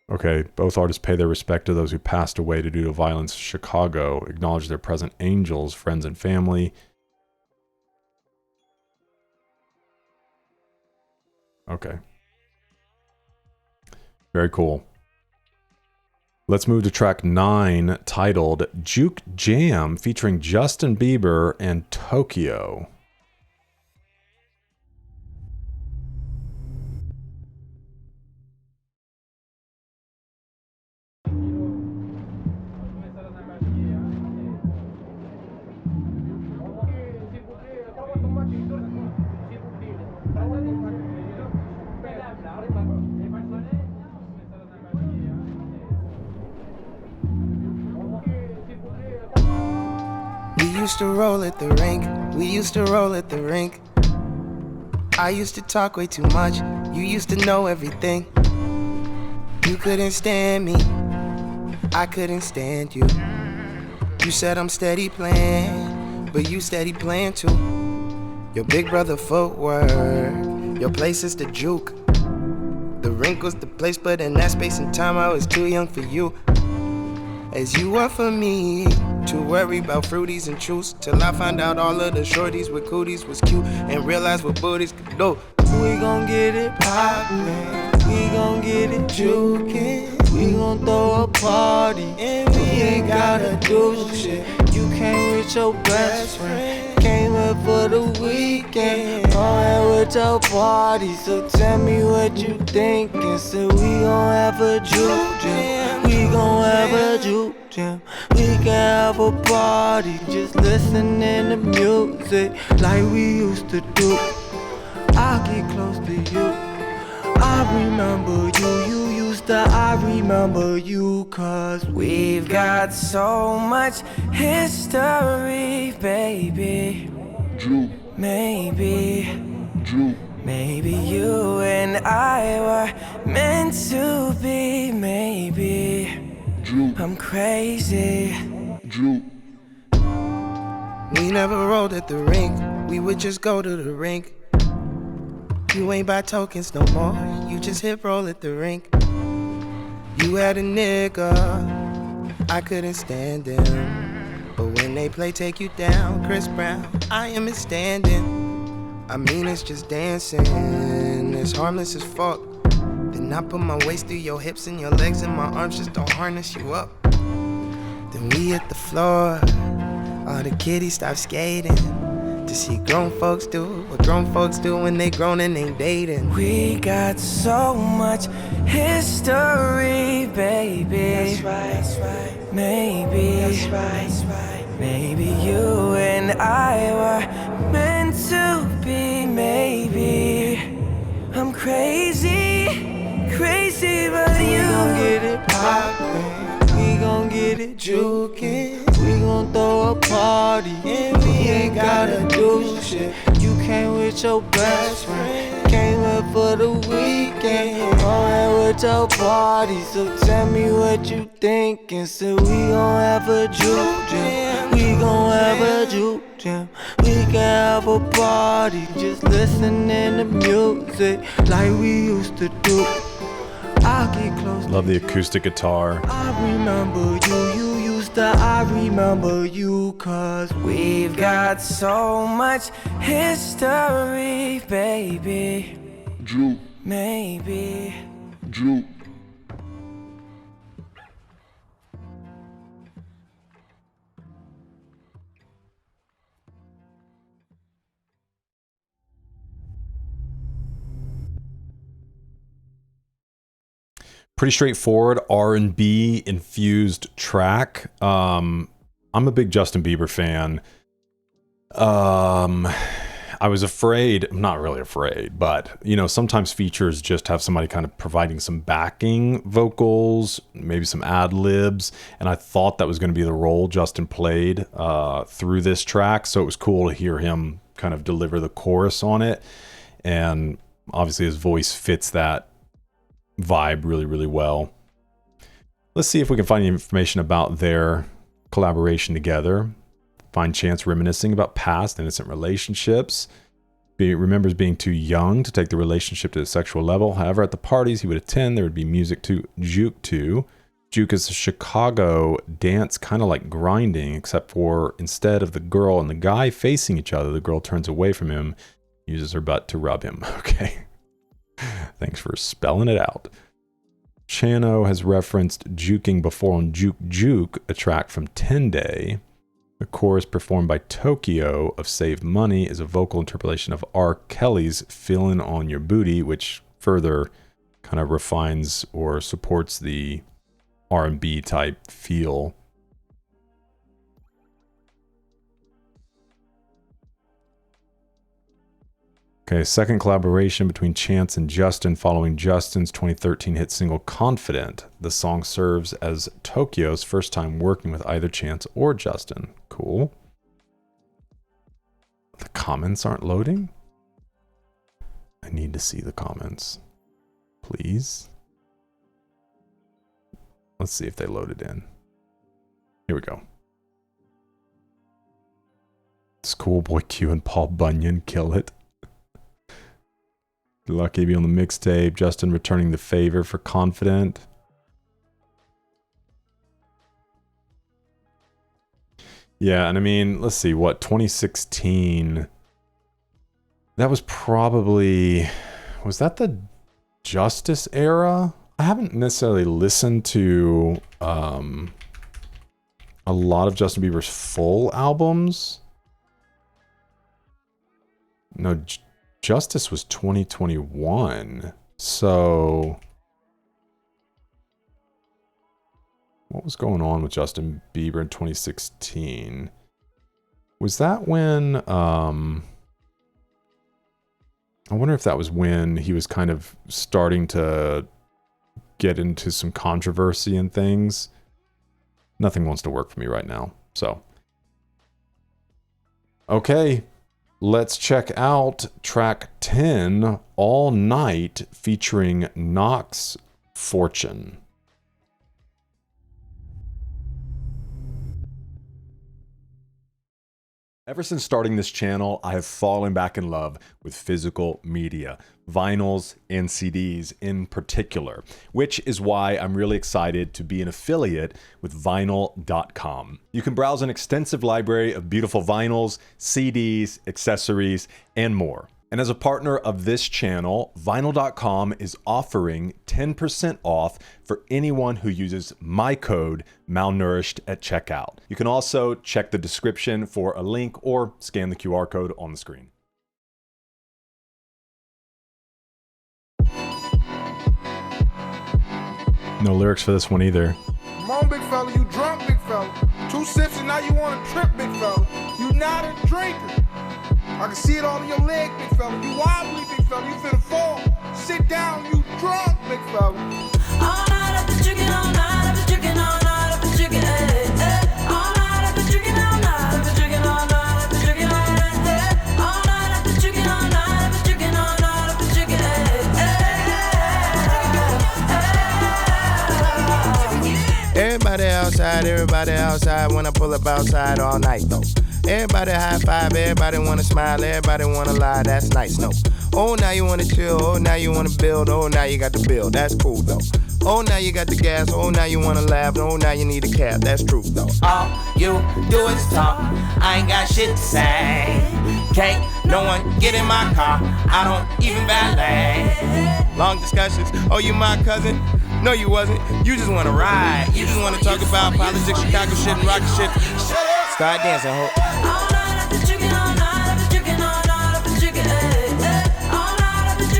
Okay, both artists pay their respect to those who passed away due to violence in Chicago, acknowledge their present angels, friends, and family. Okay. Very cool. Let's move to track 9, titled Juke Jam, featuring Justin Bieber and Tokyo. We used to roll at the rink, we used to roll at the rink. I used to talk way too much, you used to know everything. You couldn't stand me, I couldn't stand you. You said I'm steady playing, but you steady playing too. Your big brother footwork, your place is the Juke. The rink was the place, but in that space and time I was too young for you. As you were for me, to worry about fruities and truths, till I found out all of the shorties with cooties was cute, and realized what booties could do. We gon' get it poppin', we gon' get it jukin', we gon' throw a party, and we ain't gotta do shit. You came with your best friend, came here for the weekend, on here with your party, so tell me what you thinkin'. So we gon' have a juke jam, we gon' have a juke jam, we can have a party, just listening to music like we used to do. I'll get close to you, I remember you, you used to, I remember you, cause we've got so much history, baby. Juke, Maybe, Juke, maybe you and I were meant to be, maybe. Juke, I'm crazy. Juke. We never rolled at the rink, we would just go to the rink. You ain't buy tokens no more, you just hit roll at the rink. You had a nigga, I couldn't stand him, but when they play Take You Down, Chris Brown, I am it standing. I mean it's just dancing, it's harmless as fuck. Then I put my waist through your hips and your legs and my arms just don't harness you up. Then we hit the floor, all the kiddies stop skating, to see grown folks do what grown folks do when they grown and ain't dating. We got so much history, baby. That's right, that's right. Maybe, that's right, that's right. Maybe you and I were meant to be, maybe. I'm crazy, crazy, but you. We gon' get it poppin', we gon' get it jukin', we gon' throw a party, and we ain't gotta do shit. You came with your best friend, came here for the weekend, on here with your party, so tell me what you thinkin'. So we gon' have a juke jam, we gon' have a juke jam, we can have a party, just listening to music like we used to do. I'll get close. Love the acoustic guitar. I remember you, you used to, I remember you, cause we've got so much history, baby. Juke, Maybe. Juke. Pretty straightforward R&B infused track. I'm a big Justin Bieber fan. I was afraid, not really afraid, but sometimes features just have somebody kind of providing some backing vocals, maybe some ad libs, and I thought that was going to be the role Justin played through this track. So it was cool to hear him kind of deliver the chorus on it, and obviously his voice fits that vibe really, really well. Let's see if we can find any information about their collaboration together. Find Chance reminiscing about past innocent relationships. Remembers being too young to take the relationship to a sexual level. However, at the parties he would attend, there would be music to Juke to. Juke is a Chicago dance, kind of like grinding, except for instead of the girl and the guy facing each other, the girl turns away from him, uses her butt to rub him. Okay. Thanks for spelling it out. Chano has referenced juking before on Juke Juke, a track from 10 Day. The chorus performed by Tokyo of Save Money is a vocal interpolation of R. Kelly's Feelin' on Your Booty, which further kind of refines or supports the R&B type feel. Okay, second collaboration between Chance and Justin following Justin's 2013 hit single Confident. The song serves as Tokyo's first time working with either Chance or Justin. Cool. The comments aren't loading? I need to see the comments. Please. Let's see if they loaded in. Here we go. Schoolboy Q and Paul Bunyan kill it. Lucky be on the mixtape. Justin returning the favor for Confident. Yeah, and I mean, let's see, what, 2016? That was probably, was that the Justice era? I haven't necessarily listened to a lot of Justin Bieber's full albums. No, Justice was 2021. So what was going on with Justin Bieber in 2016? Was that when I wonder if that was when he was kind of starting to get into some controversy and things. Nothing wants to work for me right now. So okay. Let's check out track 10, All Night, featuring Knox Fortune. Ever since starting this channel, I have fallen back in love with physical media, vinyls and CDs in particular, which is why I'm really excited to be an affiliate with vinyl.com. You can browse an extensive library of beautiful vinyls, CDs, accessories, and more. And as a partner of this channel, vinyl.com is offering 10% off for anyone who uses my code malnourished at checkout. You can also check the description for a link or scan the QR code on the screen. No lyrics for this one either. Come on, big fella, you drunk, big fella. 2 sips and now you want to trip, big fella. You not a drinker. I can see it all in your leg, big fella. You wobbly, big fella. You finna fall. Sit down, you drunk, big fella. All night I've been drinking, all night I've been drinking, all night I've been drinking, All night I've been drinking, all night I've been drinking, all night I've been drinking, All night I've been drinking, all night I've been drinking, all night I've been drinking, Everybody outside when I pull up outside all night though. Everybody high five, everybody wanna smile, everybody wanna lie, that's nice, no. Oh, now you wanna chill, oh, now you wanna build, oh, now you got the bill, that's cool though. Oh, now you got the gas, oh, now you wanna laugh, oh, now you need a cab, that's true though. All you do is talk, I ain't got shit to say. Can't no one get in my car, I don't even valet. Long discussions, oh, you my cousin? No, you wasn't, you just wanna ride. You just wanna talk about politics, Chicago shit, and rocket shit. Start dancing, ho.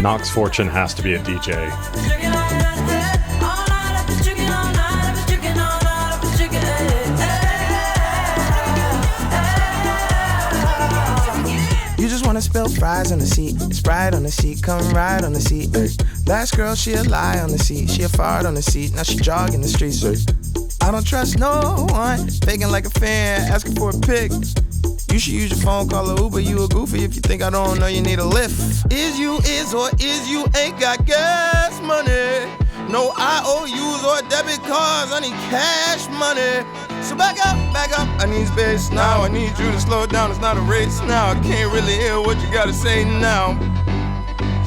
Knox Fortune has to be a DJ. Wanna spill fries on the seat, Sprite on the seat, come ride on the seat. Last girl, she a lie on the seat, she a fart on the seat, now she jogging the streets. I don't trust no one, faking like a fan, asking for a pic. You should use your phone, call a Uber, you a goofy if you think I don't know you need a lift. Is you is or is you ain't got gas money? No IOUs or debit cards, I need cash money. So back up, I need space now. I need you to slow it down, it's not a race now. I can't really hear what you gotta say now.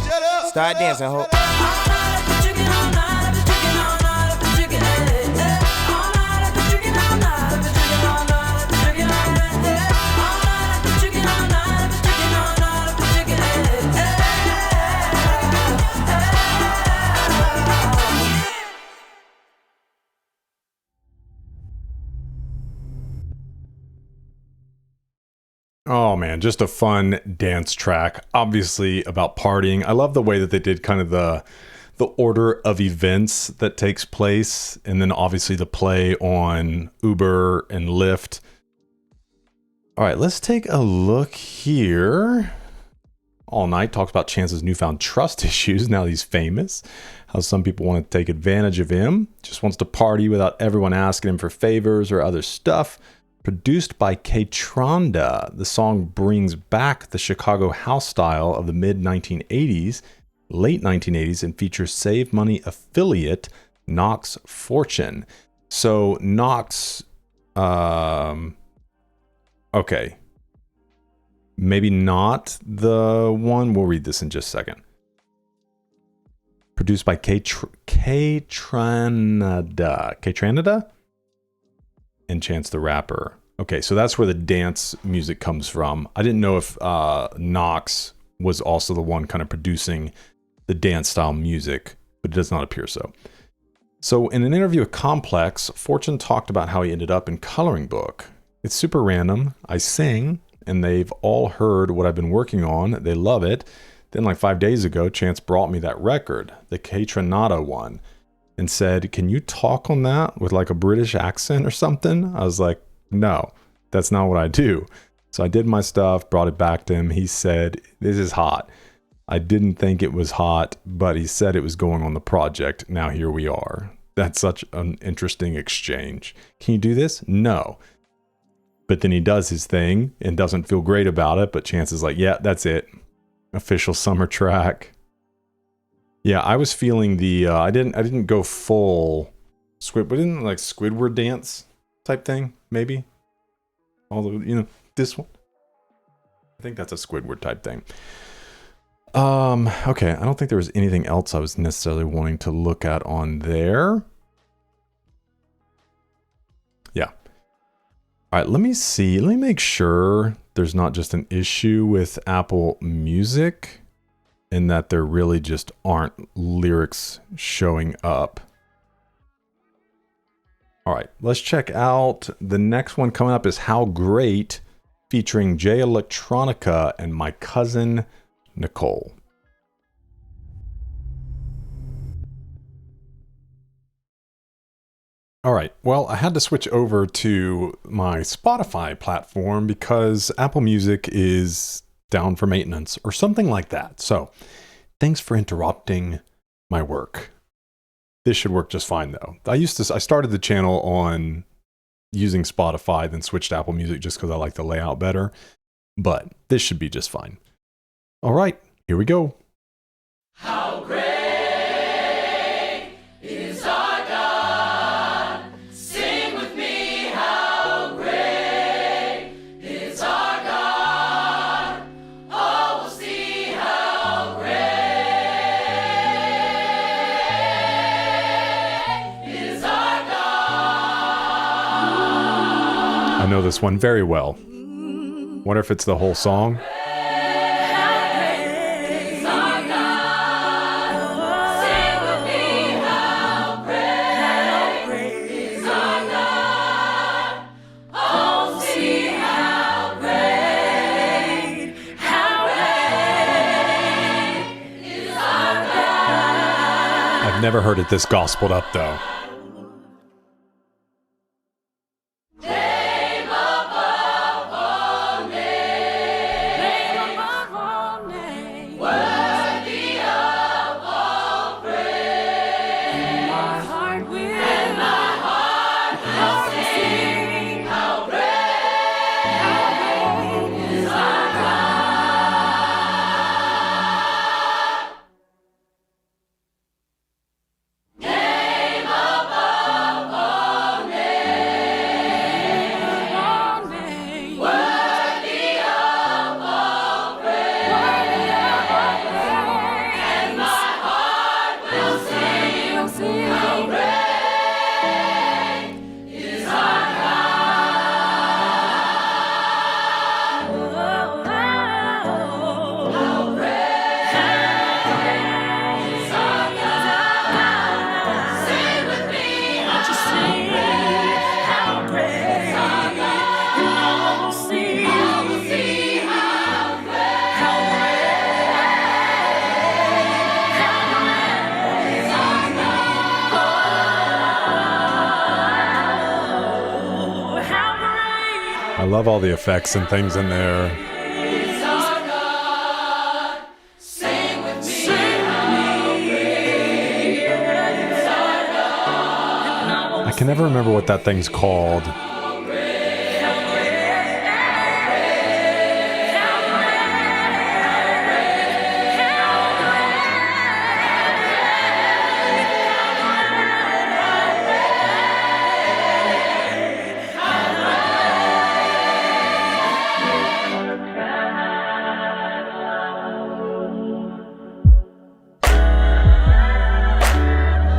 Shut up. Start dancing, ho. Oh man, just a fun dance track. Obviously about partying. I love the way that they did kind of the order of events that takes place, and then obviously the play on Uber and Lyft. All right, let's take a look here. All Night talks about Chance's newfound trust issues now that he's famous. How some people want to take advantage of him. Just wants to party without everyone asking him for favors or other stuff. Produced by K-Tronda, the song brings back the Chicago house style of the mid-1980s, late 1980s, and features Save Money affiliate Knox Fortune. So Knox, okay, maybe not the one. We'll read this in just a second. Produced by K-Tronda and Chance the Rapper. Okay, so that's where the dance music comes from. I didn't know if Knox was also the one kind of producing the dance style music, but it does not appear so. So in an interview with Complex, Fortune talked about how he ended up in Coloring Book. It's super random. I sing, and they've all heard what I've been working on. They love it. Then like 5 days ago, Chance brought me that record, the K-Tronada one, and said, can you talk on that with like a British accent or something? I was like, no, that's not what I do. So I did my stuff, brought it back to him. He said, this is hot. I didn't think it was hot, but he said it was going on the project. Now here we are. That's such an interesting exchange. Can you do this? No. But then he does his thing and doesn't feel great about it. But Chance is like, yeah, that's it. Official summer track. Yeah, I was feeling the, I didn't go full Squid, but didn't like Squidward dance type thing, maybe? Although, you know, this one. I think that's a Squidward type thing. Okay, I don't think there was anything else I was necessarily wanting to look at on there. Yeah. All right, let me see. Let me make sure there's not just an issue with Apple Music and that there really just aren't lyrics showing up. All right, let's check out the next one coming up is How Great, featuring Jay Electronica and My Cousin Nicole. All right, well, I had to switch over to my Spotify platform because Apple Music is down for maintenance or something like that. So thanks for interrupting my work. This should work just fine though. I started the channel on using Spotify, then switched to Apple Music just because I like the layout better. But this should be just fine. All right, here we go. How great is our God? Sing with me, how great is our God? Oh, we'll see how great is our God. I know this one very well. Wonder if it's the whole song. I've never heard it this gospeled up though. love all the effects and things in there. I can never remember what that thing's called.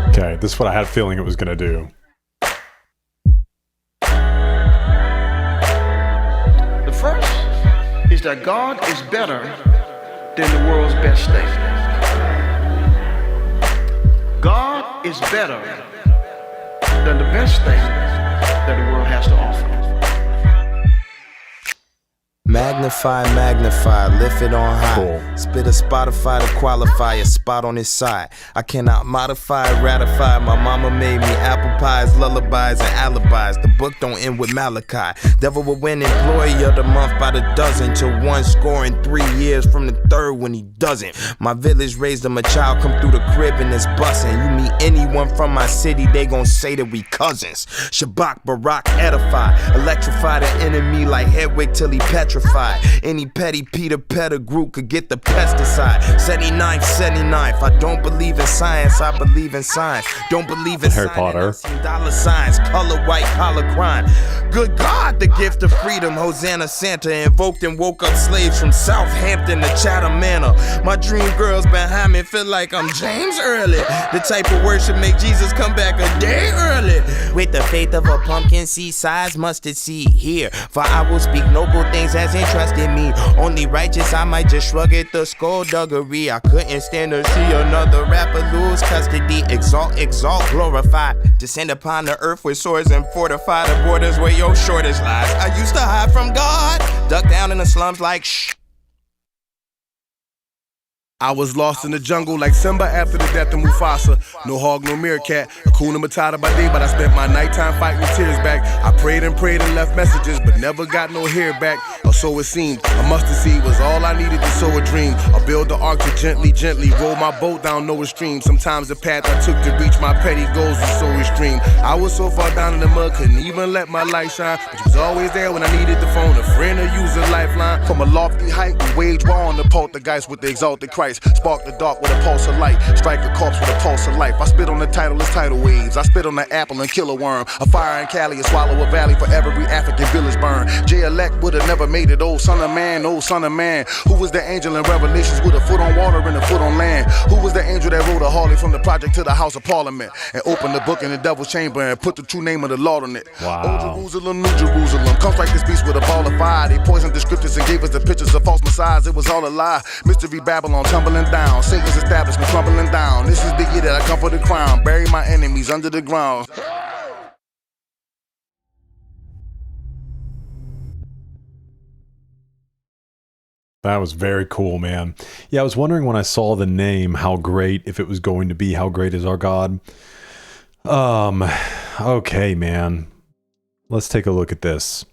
Okay, this is what I had a feeling it was going to do. The first is that God is better than the world's best thing. God is better than the best thing that the world has to offer. Magnify, magnify, lift it on high. Spit a Spotify to qualify a spot on his side. I cannot modify, ratify. My mama made me apple pies, lullabies, and alibis. The book don't end with Malachi. Devil will win employee of the month by the dozen. Till one scoring 3 years from the third when he doesn't. My village raised him a child, come through the crib and it's bussin'. You meet anyone from my city, they gon' say that we cousins. Shabak, Barak, edify. Electrify the enemy like Hedwig till he petrified. Any petty Peter Pettigrew could get the pesticide. 79th. I don't believe in science, I believe in science. Don't believe in Harry Potter. Dollar signs, color white, collar crime. Good God, the gift of freedom. Hosanna Santa invoked and woke up slaves from Southampton to Chatham Manor. My dream girls behind me feel like I'm James Early. The type of worship make Jesus come back a day early. With the faith of a pumpkin seed size mustard seed here. For I will speak noble things as entrusted me. Only righteous, I might just shrug at the skullduggery. I couldn't stand to see another rapper lose custody. Exalt, glorify. Descend upon the earth with swords and fortify the borders where your shortest lies. I used to hide from God, duck down in the slums like shh. I was lost in the jungle like Simba after the death of Mufasa. No hog, no meerkat. Hakuna Matata by day, but I spent my nighttime fighting tears back. I prayed and left messages, but never got no hair back. Or so it seemed. A mustard seed was all I needed to sow a dream. I build the ark to gently roll my boat down Noah's stream. Sometimes the path I took to reach my petty goals was so extreme. I was so far down in the mud, couldn't even let my light shine. But you was always there when I needed the phone, a friend or use a lifeline. From a lofty height, we wage war on the poltergeist with the exalted Christ. Spark the dark with a pulse of light. Strike a corpse with a pulse of life. I spit on the title, it's tidal waves. I spit on the apple and kill a worm. A fire in Cali and swallow a valley for every African village burn. J-elect would've never made it. Old son of man. Who was the angel in Revelations with a foot on water and a foot on land? Who was the angel that rode a Harley from the project to the House of Parliament and opened the book in the devil's chamber and put the true name of the Lord on it? Wow. Old Jerusalem, New Jerusalem. Come strike this beast with a ball of fire. They poisoned the scriptures and gave us the pictures of false messiahs. It was all a lie. Mystery Babylon tumbling down. Satan's establishment crumbling down. This is the year that I come for the crown. Bury my enemies under the ground. That was very cool, man. Yeah, I was wondering when I saw the name, how great, if it was going to be How Great Is Our God. Okay, man. Let's take a look at this.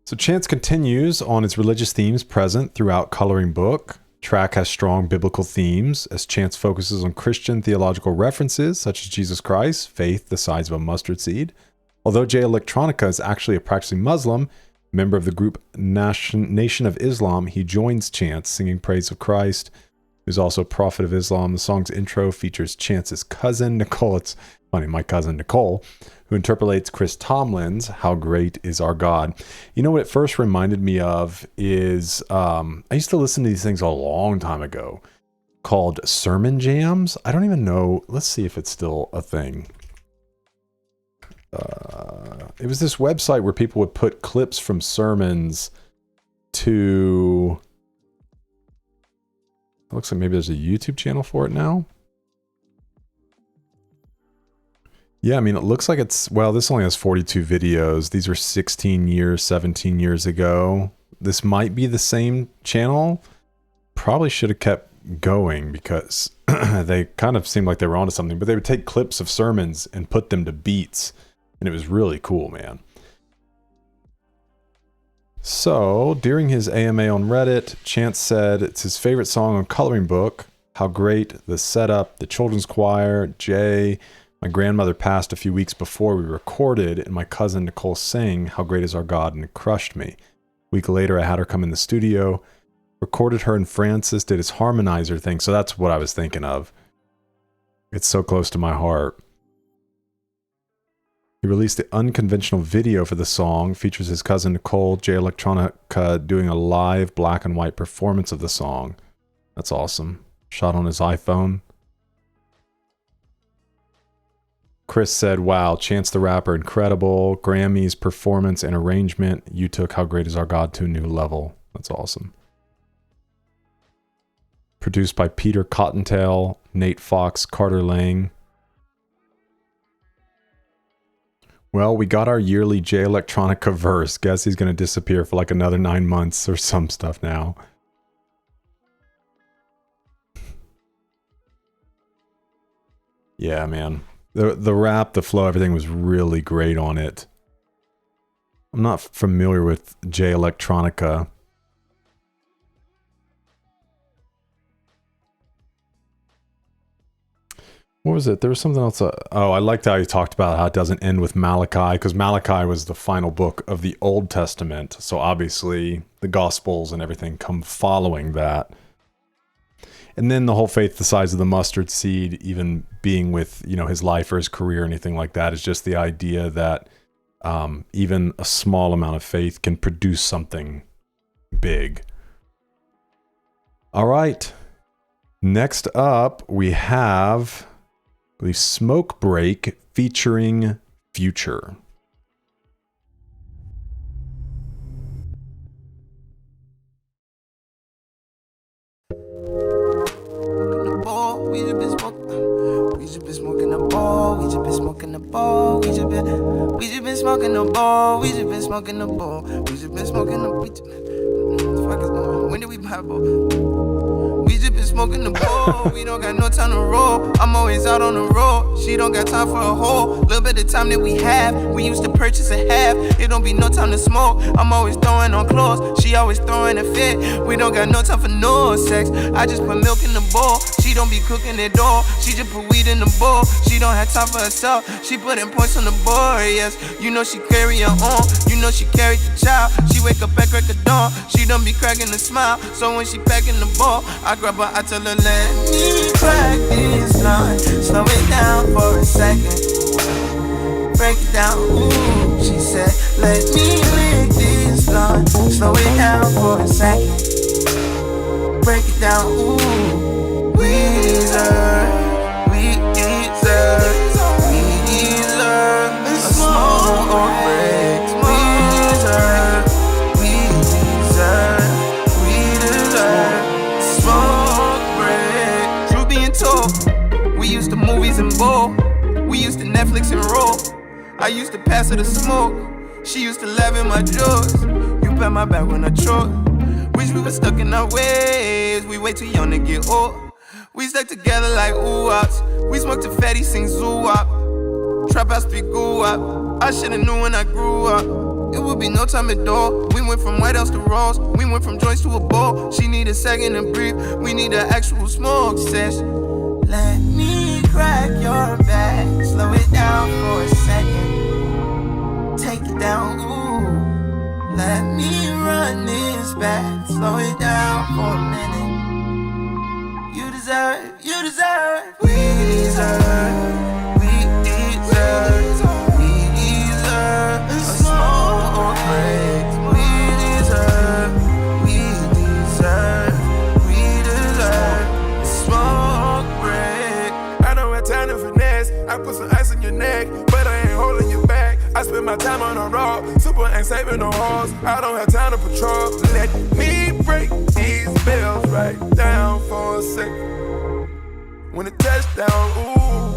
So Chance continues on its religious themes present throughout Coloring Book. Track has strong biblical themes as Chance focuses on Christian theological references such as Jesus Christ, faith the size of a mustard seed. Although Jay Electronica is actually a practicing Muslim, member of the group Nation of Islam, he joins Chance singing praise of Christ, who's also a prophet of Islam. The song's intro features Chance's cousin, Nicole. It's funny, my cousin Nicole, who interpolates Chris Tomlin's How Great Is Our God. You know what it first reminded me of is, I used to listen to these things a long time ago called sermon jams. I don't even know. Let's see if it's still a thing. It was this website where people would put clips from sermons to... It looks like maybe there's a YouTube channel for it now. Yeah, I mean, it looks like it's... Well, this only has 42 videos. These were 16 years, 17 years ago. This might be the same channel. Probably should have kept going because they kind of seemed like they were onto something. But they would take clips of sermons and put them to beats And it was really cool, man. So, during his AMA on Reddit, Chance said it's his favorite song on Coloring Book, how great, the setup, the children's choir, Jay. My grandmother passed a few weeks before we recorded, and my cousin Nicole sang How Great Is Our God, and it crushed me. A week later, I had her come in the studio, recorded her and Francis, did his harmonizer thing, so that's what I was thinking of. It's so close to my heart. He released the unconventional video for the song, features his cousin Nicole, Jay Electronica, doing a live black and white performance of the song. That's awesome. Shot on his iPhone. Chris said, wow, Chance the Rapper, incredible. Grammys, performance, and arrangement. You took How Great Is Our God to a new level. That's awesome. Produced by Peter Cottontail, Nate Fox, Carter Lang. Well, we got our yearly Jay Electronica verse. Guess he's going to disappear for like another 9 months or some stuff now. Yeah, man. The rap, the flow, everything was really great on it. I'm not familiar with Jay Electronica. What was it? There was something else. I liked how he talked about how it doesn't end with Malachi, because Malachi was the final book of the Old Testament. So obviously the Gospels and everything come following that. And then the whole faith the size of the mustard seed, even being with, you know, his life or his career or anything like that, is just the idea that even a small amount of faith can produce something big. All right. Next up, we have Smoke Break featuring Future. We just been smoking the ball. We just been smoking the ball. We just been smoking the ball. We just been smoking the ball. We just been smoking the. What the fuck is going on? When did we buy ball? We just been smoking the ball. We don't got no time to roll. I'm always out on the road. She don't got time for a whole little bit of time that we have. We used to purchase a half. It don't be no time to smoke. I'm always throwing on clothes. She always throwing a fit. We don't got no time for no sex. I just put milk in the bowl. She don't be cooking it all. She just put weed in the bowl. She don't have time for herself. She putting points on the board, yes. You know she carry her on. You know she carried the child. She wake up at crack of dawn. She don't be cracking a smile. So when she packing the ball, I grab her, I tell her, let me crack this line. Slow it down for a second. Break it down, ooh. She said, let me lick this line. Slow it down for a second. Break it down, ooh. We deserve a small break. We deserve a small break. True being told, we used to movies and bowl. We used to Netflix and roll. I used to pass her the smoke. She used to laugh in my jaws. You pat my back when I choke. Wish we were stuck in our ways. We way too young to get old. We stuck together like ooh-ops. We smoked to fatty, sing zoo-wop. Trap house speak goo-wop. I shoulda knew when I grew up. It would be no time at all. We went from White House to Rolls. We went from joints to a bowl. She need a second to breathe. We need an actual smoke session. Let me crack your back. Slow it down for a second. Take it down, ooh. Let me run this back. Slow it down for a minute. You deserve, we deserve a small break. We deserve a small break. I don't have time to finesse. I put some ice on your neck, but I ain't holding you back. I spend my time on the road, super ain't saving no hoes. I don't have time to patrol. Let me break these bills right down for a second. When it touchdown, ooh,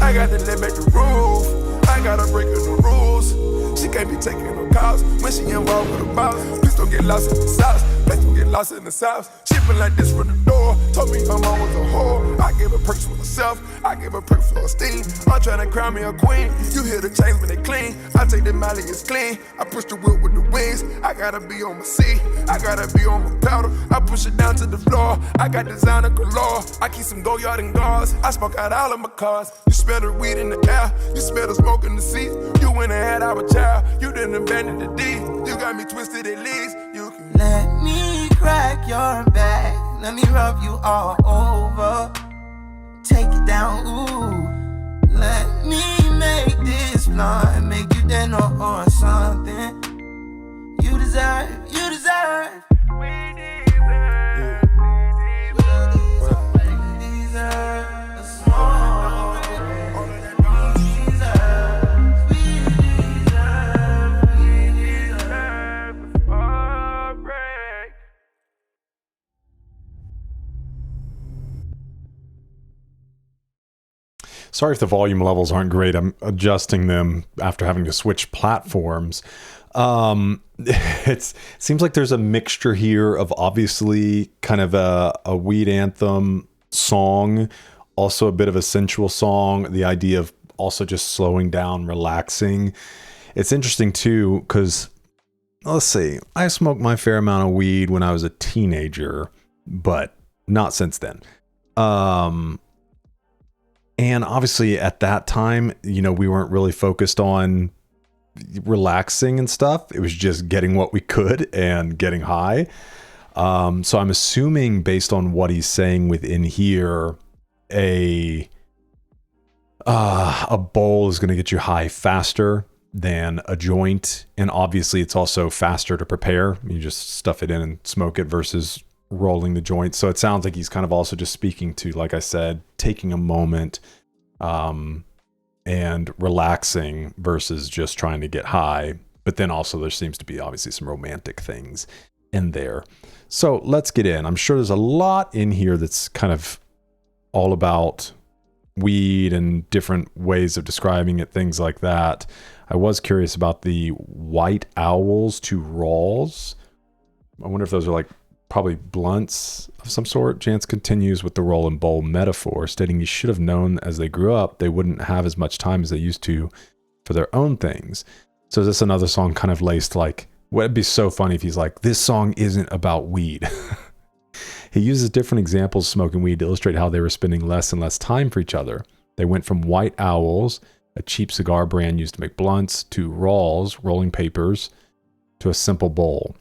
I got to let back the roof. I gotta break the rules. She can't be taking no calls when she involved with a boss. Please don't get lost in the sauce. Please don't get lost in the sauce. She been like this from the door. Told me her mom was a whore. I give give a perks for myself, I give a perk for esteem. I'm tryna crown me a queen. You hear the chains when they clean. I take the Molly, it's clean. I push the whip with the wings. I gotta be on my seat. I gotta be on my pedal. I push it down to the floor. I got designer galore. I keep some Goyard and gauze. I smoke out all of my cars. You smell the weed in the air. You smell the smoke in the seat. You went and had our child. You didn't abandon the D. You got me twisted at least. You can let me crack your back. Let me rub you all over. Take it down, ooh. Let me make this blunt, make you dinner or something. You deserve, you deserve. We deserve, we deserve a small break. We deserve a small break. Sorry if the volume levels aren't great. I'm adjusting them after having to switch platforms. It seems like there's a mixture here of obviously kind of a weed anthem song, also a bit of a sensual song, the idea of also just slowing down, relaxing. It's interesting too, because let's see, I smoked my fair amount of weed when I was a teenager, but not since then. And obviously at that time, you know, we weren't really focused on relaxing and stuff. It was just getting what we could and getting high. So I'm assuming based on what he's saying within here, a bowl is going to get you high faster than a joint. And obviously it's also faster to prepare. You just stuff it in and smoke it versus rolling the joint. So it sounds like he's kind of also just speaking to, like I said, taking a moment and relaxing versus just trying to get high. But then also there seems to be obviously some romantic things in there. So let's get in. I'm sure there's a lot in here that's kind of all about weed and different ways of describing it, things like that. I was curious about the white owls to Rawls. I wonder if those are like probably blunts of some sort. Chance continues with the roll and bowl metaphor, stating he should have known as they grew up they wouldn't have as much time as they used to for their own things. So is this another song kind of laced like, well, it'd be so funny if he's like, this song isn't about weed. He uses different examples of smoking weed to illustrate how they were spending less and less time for each other. They went from white owls, a cheap cigar brand used to make blunts, to Rawls, rolling papers, to a simple bowl.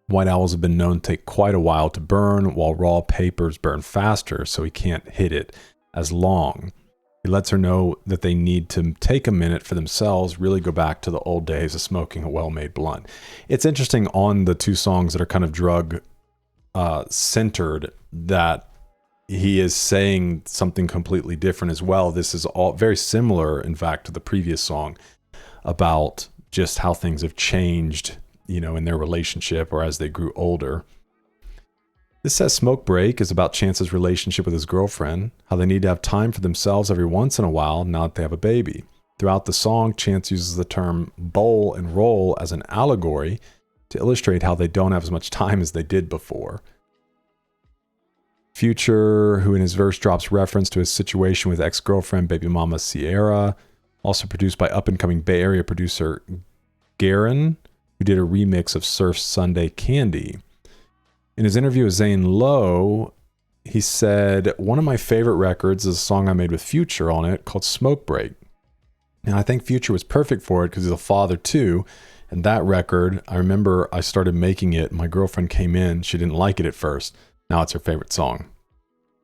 White owls have been known to take quite a while to burn, while raw papers burn faster, so he can't hit it as long. He lets her know that they need to take a minute for themselves, really go back to the old days of smoking a well-made blunt. It's interesting on the two songs that are kind of drug centered that he is saying something completely different as well. This is all very similar, in fact, to the previous song about just how things have changed, you know, in their relationship or as they grew older. This says Smoke Break is about Chance's relationship with his girlfriend, how they need to have time for themselves every once in a while now that they have a baby. Throughout the song, Chance uses the term bowl and roll as an allegory to illustrate how they don't have as much time as they did before. Future, who in his verse drops reference to his situation with ex-girlfriend baby mama Sierra, also produced by up-and-coming Bay Area producer D.R.A.M, who did a remix of Surf's Sunday Candy. In his interview with Zane Lowe, he said, one of my favorite records is a song I made with Future on it called Smoke Break. And I think Future was perfect for it because he's a father too. And that record, I remember I started making it. My girlfriend came in. She didn't like it at first. Now it's her favorite song.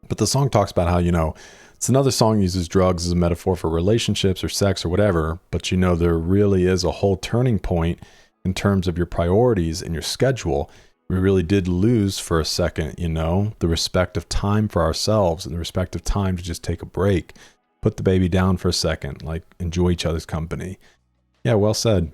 But the song talks about how, you know, it's another song uses drugs as a metaphor for relationships or sex or whatever. But, you know, there really is a whole turning point in terms of your priorities and your schedule. We really did lose for a second, you know, the respect of time for ourselves and the respect of time to just take a break, put the baby down for a second, like enjoy each other's company. Yeah, well said.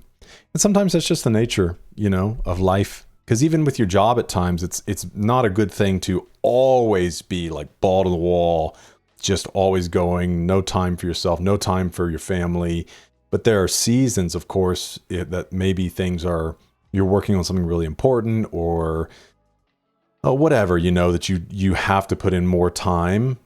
And sometimes that's just the nature, you know, of life. Because even with your job at times, it's not a good thing to always be like ball to the wall, just always going, no time for yourself, no time for your family. But there are seasons, of course, that maybe things are, you're working on something really important or whatever, you know, that you have to put in more time.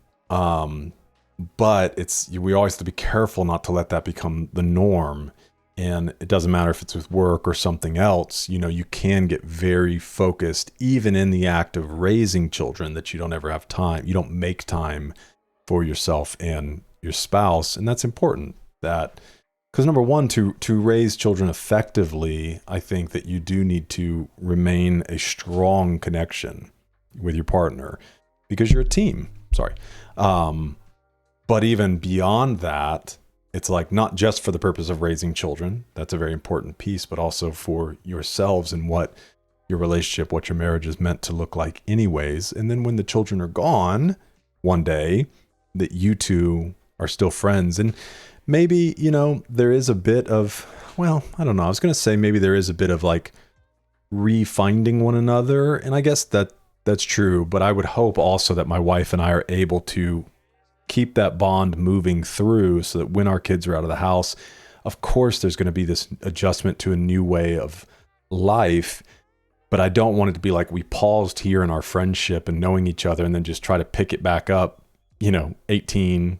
But we always have to be careful not to let that become the norm. And it doesn't matter if it's with work or something else, you can get very focused, even in the act of raising children, that you don't ever have time. You don't make time for yourself and your spouse. And that's important, because number one, to raise children effectively, I think that you do need to remain a strong connection with your partner, because you're a team. Sorry. But even beyond that, it's like not just for the purpose of raising children. That's a very important piece, but also for yourselves and what your relationship, what your marriage is meant to look like anyways. And then when the children are gone one day, that you two are still friends. And maybe, there is a bit of, well, I don't know. I was going to say maybe there is a bit of like refinding one another. And I guess that's true. But I would hope also that my wife and I are able to keep that bond moving through, so that when our kids are out of the house, of course, there's going to be this adjustment to a new way of life. But I don't want it to be like we paused here in our friendship and knowing each other and then just try to pick it back up, 18,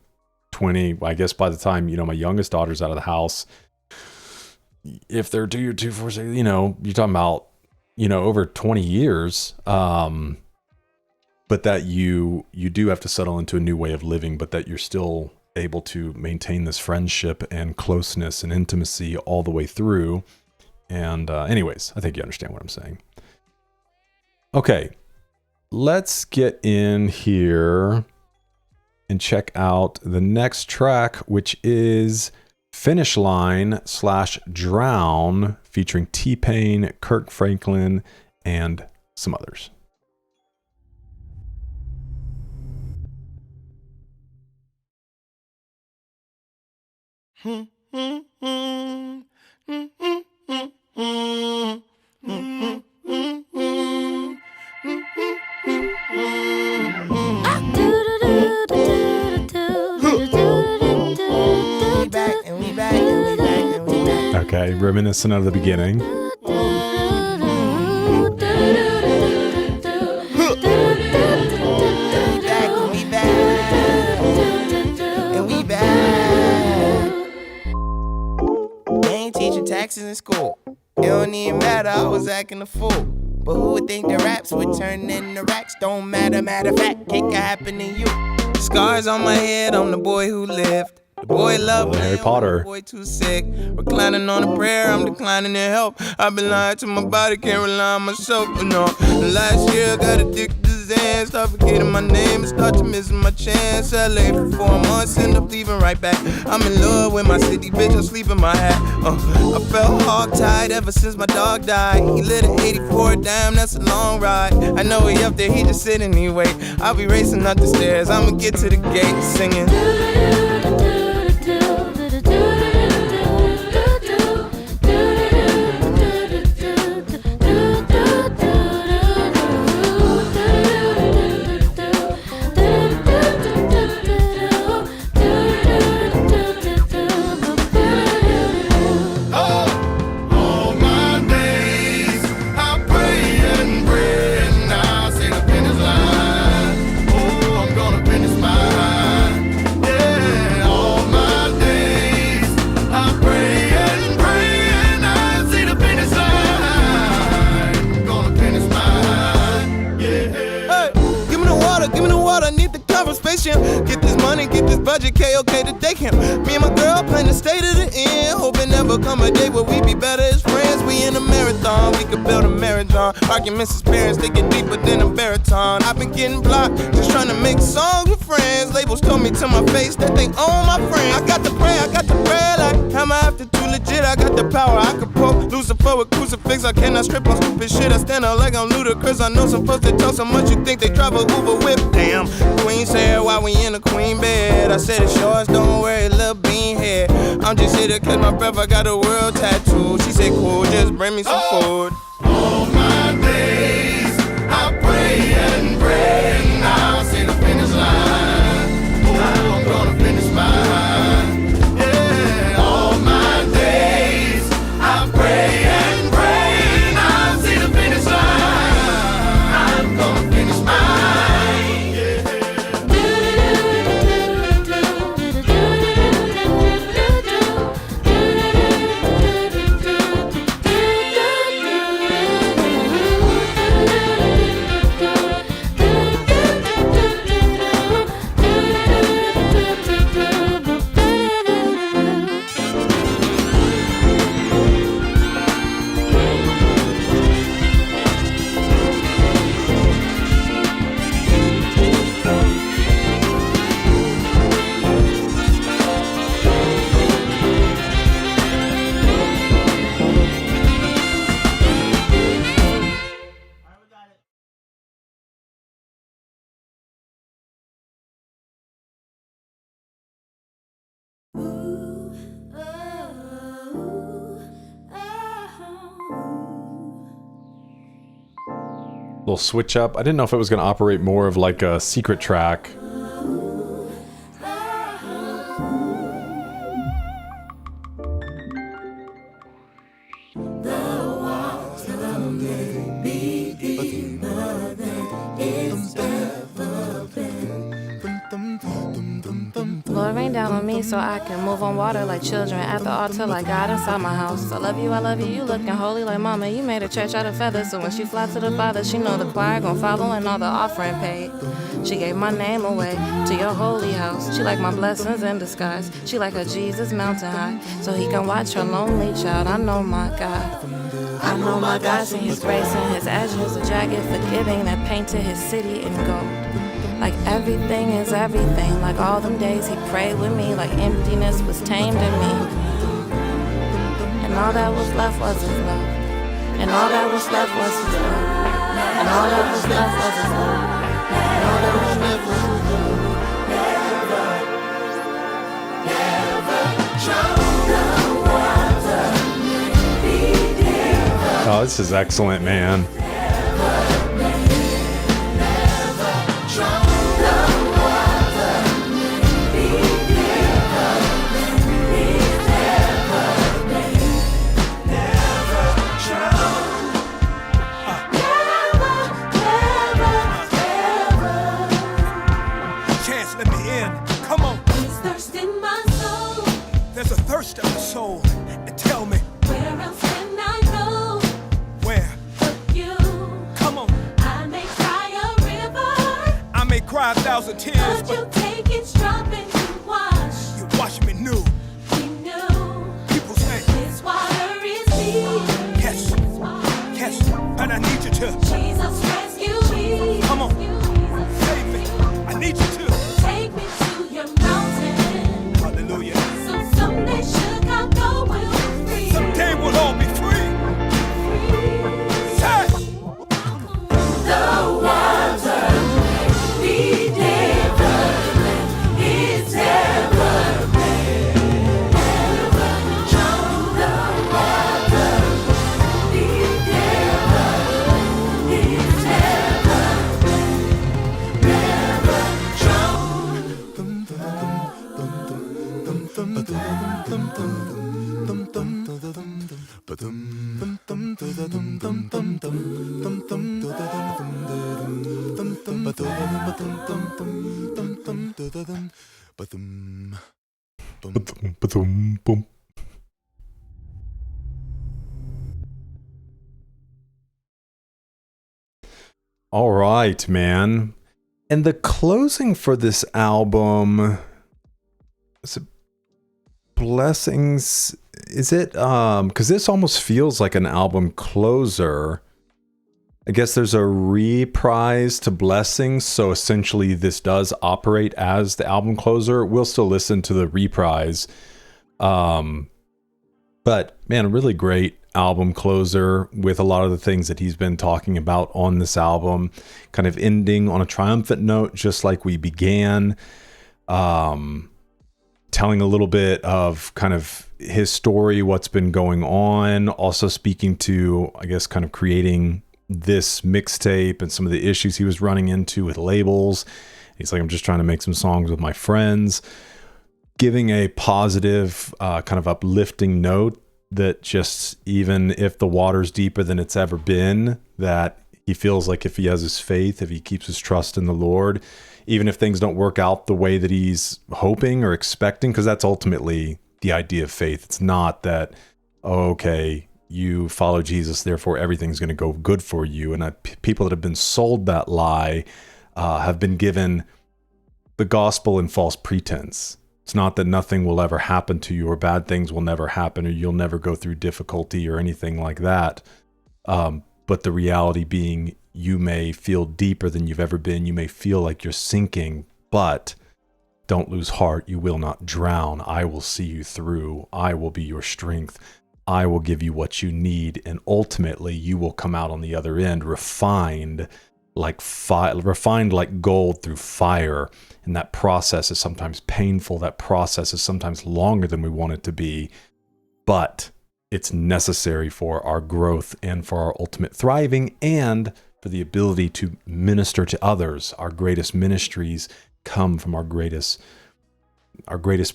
20. I guess by the time, my youngest daughter's out of the house, if they're 2 or 2, 4, 6, you're talking about, over 20 years. But that you do have to settle into a new way of living, but that you're still able to maintain this friendship and closeness and intimacy all the way through. And anyways, I think you understand what I'm saying. Okay, let's get in here and check out the next track, which is Finish Line /Drown, featuring T-Pain, Kirk Franklin, and some others. Okay, reminiscent of the beginning. Taxes in school, it don't even matter, I was acting a fool. But who would think the raps would turn into racks? Don't matter, matter of fact, it could happen to you. Scars on my head, I'm the boy who lived. The boy loved Harry Potter. The boy too sick. Reclining on a prayer, I'm declining in help. I've been lying to my body, can't rely on myself. But no, last year I got addicted to Zan. Start forgetting my name and start to missing my chance. LA for 4 months, end up leaving right back. I'm in love with my city, bitch, I'm sleeping my hat. I felt hog-tied ever since my dog died. He lit an 84, damn, that's a long ride. I know he up there, he just sitting anyway. I'll be racing up the stairs, I'ma get to the gate singing. Get this money, get this budget, K.O.K. to day camp. Me and my girl plan to stay to the end. Hoping never come a day where we be better as friends. We in a marathon, we could build a marathon. Arguments as parents, they get deeper than a baritone. I've been getting blocked, just trying to make songs with friends. Labels told me to my face that they own my friend. I got the prayer like, am I after too legit? I got the power, I could poke Lucifer with crucifix. I cannot strip on stupid shit. I stand out like I'm ludicrous. I know some folks that talk so much you think they drive a Uber whip. Damn, Queen said why we in a queen bed. I said it's yours, don't worry, little bean head. I'm just here to catch my breath, I got a world tattoo. She said cool, just bring me some food. All my days, I pray and pray, and I'll see the finish line. Oh, I'm gonna finish mine. Yeah, all my days, I pray and pray, and I'll see the finish line. I'm gonna finish mine. Yeah. little switch up. I didn't know if it was going to operate more of like a secret track. Lord, rain down on me so I can move on water like children at the altar like God inside my house. I love you, you looking holy like mama. You made a church out of feathers, so when she fly to the Father, she know the choir gon' follow and all the offering paid. She gave my name away to your holy house. She like my blessings in disguise. She like a Jesus mountain high, so he can watch her lonely child. I know my God. I know my God, seen his grace and his azures, a jagged forgiving that painted his city in gold. Like everything is everything, like all them days he prayed with me, like emptiness was tamed in me. And all that was left was his love. And all that was left was his love. And all that was left was his love. And all that was left was his love. Oh, this is excellent, man. Thirst of the soul, and tell me, where else can I go? Where? But you. Come on. I may cry a river. I may cry 1,000 tears, but you take its drop and you wash. You wash me new. We knew. People say this water is deep. Yes. Yes. And I need you to. Jesus rescue me. Come on. Save me. I need you to. Take me to your mountain. Hallelujah. Someday should I go, we'll be free. Someday we'll all be free. Say. The water be never it's ever never drown. The water be never it's ever never drown. All right, man. And the closing for this album, is it Blessings? Is it because this almost feels like an album closer. I guess there's a reprise to Blessings, so essentially this does operate as the album closer. We'll still listen to the reprise. But man, a really great album closer with a lot of the things that he's been talking about on this album, kind of ending on a triumphant note, just like we began. Telling a little bit of kind of his story, what's been going on, also speaking to, I guess, kind of creating this mixtape and some of the issues he was running into with labels. He's like, I'm just trying to make some songs with my friends, giving a positive, kind of uplifting note that just, even if the water's deeper than it's ever been, that he feels like if he has his faith, if he keeps his trust in the Lord, even if things don't work out the way that he's hoping or expecting, because that's ultimately the idea of faith. It's not that, oh, okay, you follow Jesus, therefore everything's going to go good for you. And people that have been sold that lie have been given the gospel in false pretense. It's not that nothing will ever happen to you or bad things will never happen or you'll never go through difficulty or anything like that. But the reality being, you may feel deeper than you've ever been. You may feel like you're sinking, but don't lose heart. You will not drown. I will see you through. I will be your strength. I will give you what you need. And ultimately, you will come out on the other end refined like gold through fire. And that process is sometimes painful. That process is sometimes longer than we want it to be. But it's necessary for our growth and for our ultimate thriving and for the ability to minister to others. Our greatest ministries come from our greatest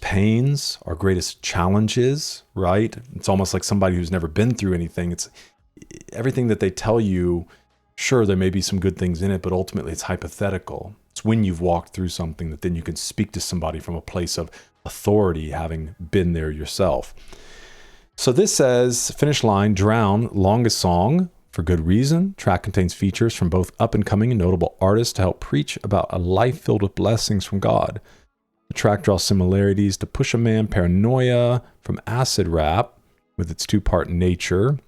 pains, our greatest challenges, right? It's almost like somebody who's never been through anything. It's everything that they tell you. Sure, there may be some good things in it, but ultimately it's hypothetical. It's when you've walked through something that then you can speak to somebody from a place of authority, having been there yourself. So this says, finish line, D.R.A.M, longest song, for good reason. Track contains features from both up-and-coming and notable artists to help preach about a life filled with blessings from God. The track draws similarities to Push a Man Paranoia from Acid Rap with its two-part nature.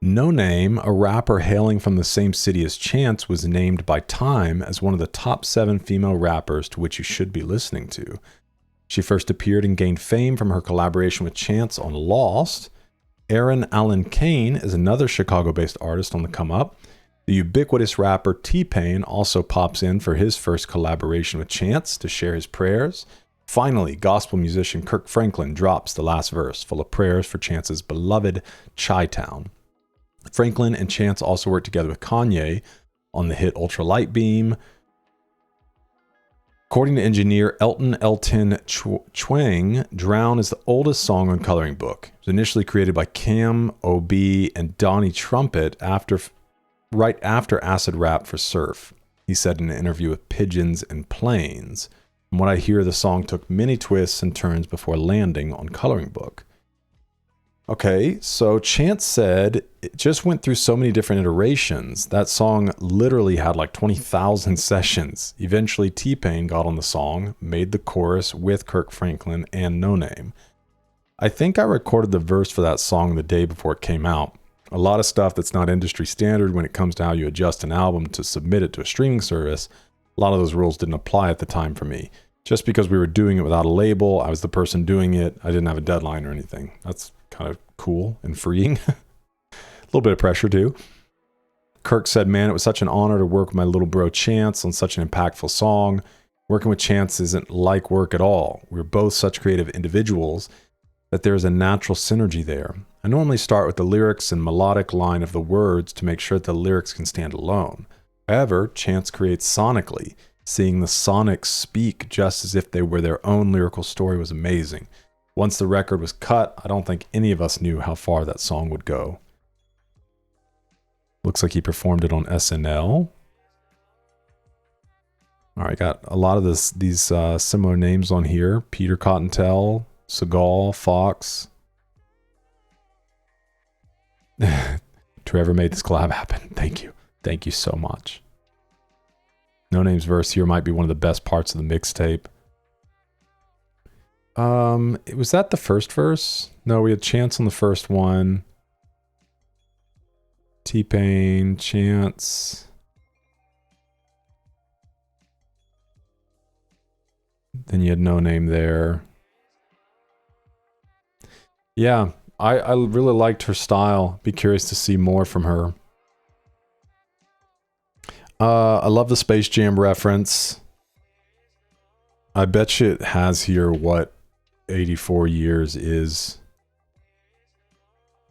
No Name, a rapper hailing from the same city as Chance, was named by Time as one of the top 7 female rappers to which you should be listening to. She first appeared and gained fame from her collaboration with Chance on Lost. Aaron Allen Kane is another Chicago-based artist on the come-up. The ubiquitous rapper T-Pain also pops in for his first collaboration with Chance to share his prayers. Finally, gospel musician Kirk Franklin drops the last verse, full of prayers for Chance's beloved Chi-Town. Franklin and Chance also worked together with Kanye on the hit Ultra Light Beam. According to engineer Elton Chwang, D.R.A.M is the oldest song on Coloring Book. It was initially created by Cam, OB, and Donnie Trumpet right after Acid Rap for Surf. He said in an interview with Pigeons and Planes, "From what I hear, the song took many twists and turns before landing on Coloring Book." Okay, so Chance said it just went through so many different iterations. That song literally had like 20,000 sessions. Eventually, T-Pain got on the song, made the chorus with Kirk Franklin and No Name. I think I recorded the verse for that song the day before it came out. A lot of stuff that's not industry standard when it comes to how you adjust an album to submit it to a streaming service, a lot of those rules didn't apply at the time for me. Just because we were doing it without a label, I was the person doing it, I didn't have a deadline or anything. That's kind of cool and freeing. A little bit of pressure too. Kirk said, "Man, it was such an honor to work with my little bro Chance on such an impactful song. Working with Chance isn't like work at all. We're both such creative individuals that there is a natural synergy there. I normally start with the lyrics and melodic line of the words to make sure that the lyrics can stand alone. However, Chance creates sonically. Seeing the sonics speak just as if they were their own lyrical story was amazing. Once the record was cut, I don't think any of us knew how far that song would go." Looks like he performed it on SNL. All right, got a lot of these similar names on here. Peter Cottontail, Seagal, Fox. Whoever made this collab happen. Thank you. Thank you so much. No Name's verse here might be one of the best parts of the mixtape. Was that the first verse? No, we had Chance on the first one. T-Pain, Chance. Then you had No Name there. Yeah, I really liked her style. Be curious to see more from her. I love the Space Jam reference. I bet you it has here what 84 years is.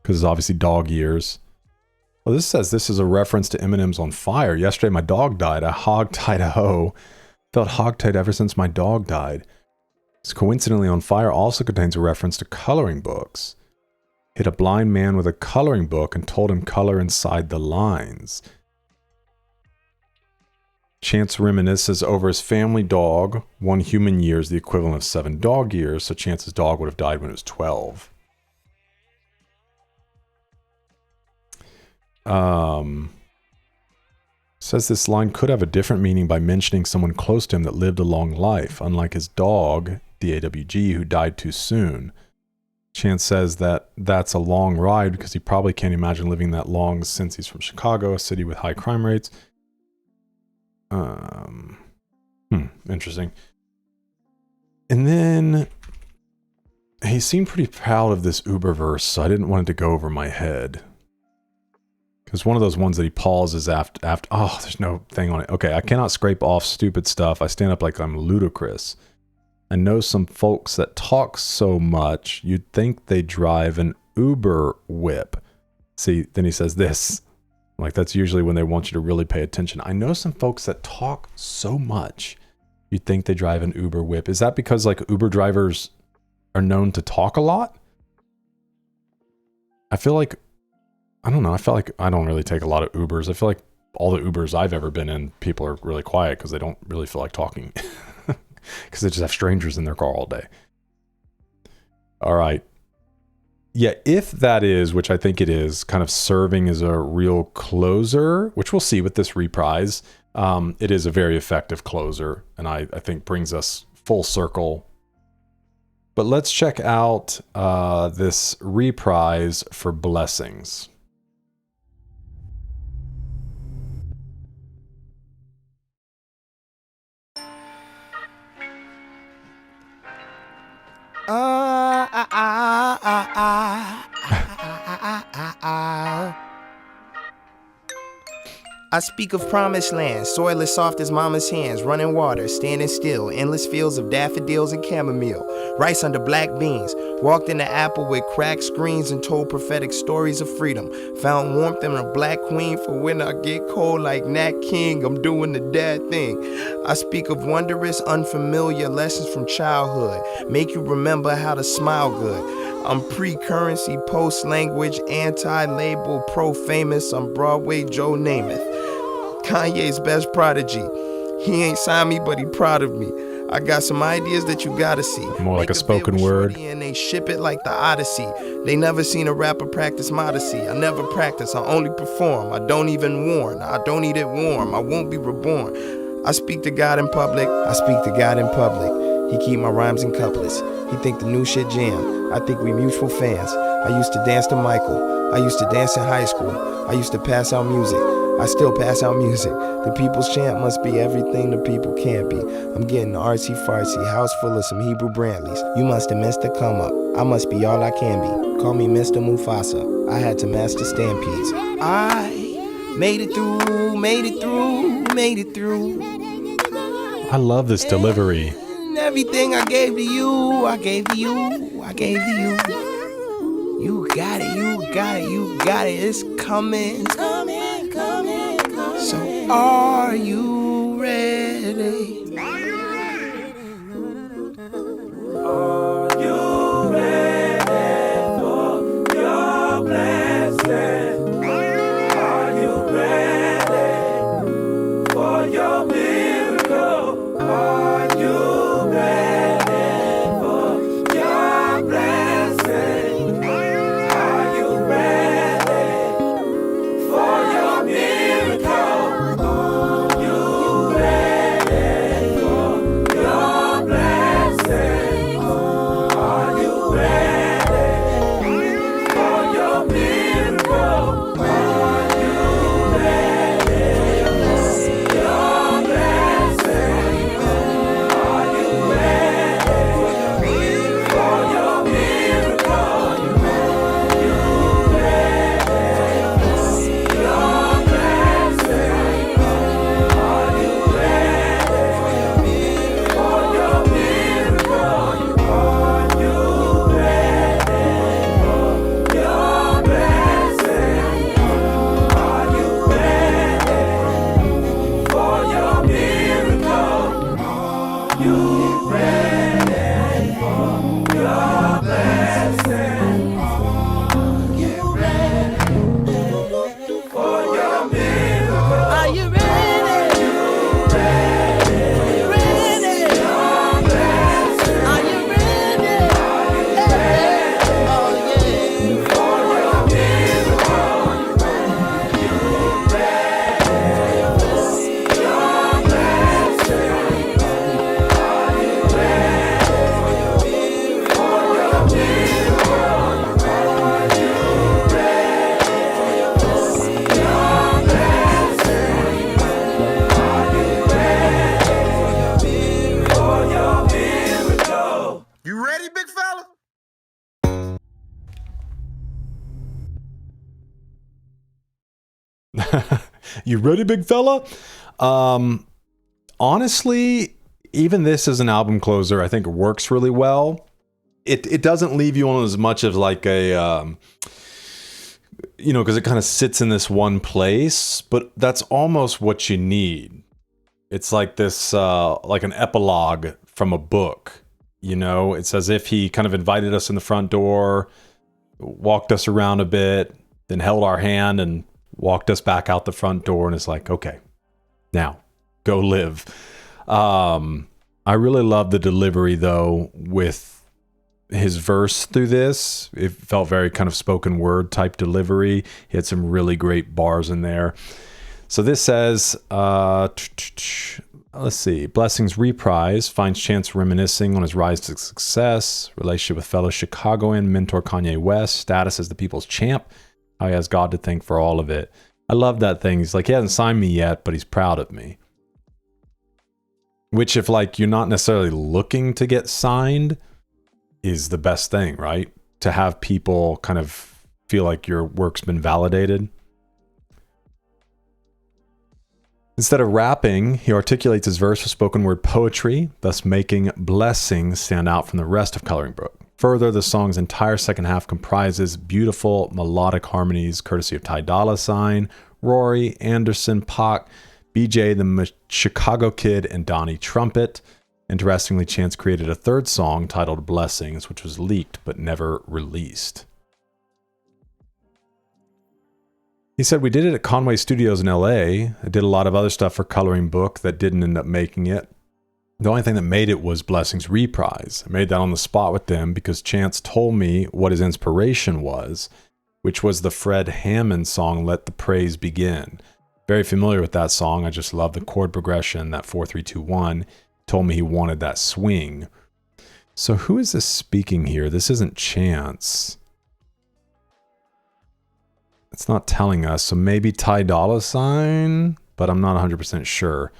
Because it's obviously dog years. Well, this says this is a reference to Eminem's On Fire. Yesterday my dog died. I hog-tied a hoe. Felt hog-tied ever since my dog died. This coincidentally On Fire also contains a reference to coloring books. Hit a blind man with a coloring book and told him color inside the lines. Chance reminisces over his family dog. 1 human year is the equivalent of 7 dog years, so Chance's dog would have died when it was 12. Says this line could have a different meaning by mentioning someone close to him that lived a long life, unlike his dog, D.A.W.G, who died too soon. Chance says that that's a long ride because he probably can't imagine living that long since he's from Chicago, a city with high crime rates. Interesting. And then he seemed pretty proud of this Uber verse, so I didn't want it to go over my head. Because one of those ones that he pauses after, oh, there's no thing on it. Okay, I cannot scrape off stupid stuff. I stand up like I'm ludicrous. I know some folks that talk so much, you'd think they drive an Uber whip. See, then he says this. Like that's usually when they want you to really pay attention. I know some folks that talk so much, you'd think they drive an Uber whip. Is that because like Uber drivers are known to talk a lot? I feel like, I don't know. I feel like I don't really take a lot of Ubers. I feel like all the Ubers I've ever been in, people are really quiet because they don't really feel like talking because they just have strangers in their car all day. All right. Yeah, if that is, which I think it is, kind of serving as a real closer, which we'll see with this reprise, it is a very effective closer, and I think brings us full circle. But let's check out this reprise for Blessings. I speak of promised land, soil as soft as mama's hands, running water, standing still, endless fields of daffodils and chamomile, rice under black beans, walked in the apple with cracked screens and told prophetic stories of freedom, found warmth in a black queen for when I get cold like Nat King, I'm doing the dad thing. I speak of wondrous, unfamiliar lessons from childhood, make you remember how to smile good. I'm pre-currency, post-language, anti-label, pro-famous, I'm Broadway Joe Namath. Kanye's best prodigy. He ain't signed me, but he proud of me. I got some ideas that you gotta see. More like a spoken word. And they ship it like the Odyssey. They never seen a rapper practice modesty. I never practice, I only perform. I don't even warn, I don't eat it warm. I won't be reborn. I speak to God in public, I speak to God in public. He keep my rhymes in couplets. He think the new shit jam. I think we mutual fans. I used to dance to Michael. I used to dance in high school. I used to pass out music. I still pass out music. The people's chant must be everything the people can't be. I'm getting artsy fartsy, house full of some Hebrew Brantleys. You must have missed the come up. I must be all I can be. Call me Mr. Mufasa. I had to master stampedes. I made it through, made it through, made it through. I love this delivery. Everything I gave to you, I gave to you, I gave to you. You got it, you got it, you got it, it's coming. Coming, coming, coming. So are you ready? Are you ready for your blessing? Are you ready for your miracle? Are you You ready, big fella? Honestly, even this as an album closer, I think it works really well. It doesn't leave you on as much of like a you know, because it kind of sits in this one place, but that's almost what you need. It's like this, like an epilogue from a book, you know? It's as if he kind of invited us in the front door, walked us around a bit, then held our hand and walked us back out the front door, and it's like, okay, now go live. I really love the delivery though with his verse through this. It felt very kind of spoken word type delivery. He had some really great bars in there. So this says, let's see, Blessings reprise finds Chance reminiscing on his rise to success, relationship with fellow Chicagoan mentor Kanye West, status as the people's champ, how he has God to thank for all of it. I love that thing. He's like, he hasn't signed me yet, but he's proud of me. Which, if like you're not necessarily looking to get signed, is the best thing, right? To have people kind of feel like your work's been validated. Instead of rapping, he articulates his verse with spoken word poetry, thus making Blessings stand out from the rest of Coloring Book. Further, the song's entire second half comprises beautiful melodic harmonies courtesy of Ty Dolla $ign, Rory, Anderson, Pac, BJ, the Chicago Kid, and Donnie Trumpet. Interestingly, Chance created a third song titled Blessings, which was leaked but never released. He said, we did it at Conway Studios in LA. I did a lot of other stuff for Coloring Book that didn't end up making it. The only thing that made it was Blessings Reprise. I made that on the spot with them because Chance told me what his inspiration was, which was the Fred Hammond song, Let the Praise Begin. Very familiar with that song. I just love the chord progression, that 4-3-2-1. Told me he wanted that swing. So who is this speaking here? This isn't Chance. It's not telling us. So maybe Ty Dolla $ign, but I'm not 100% sure.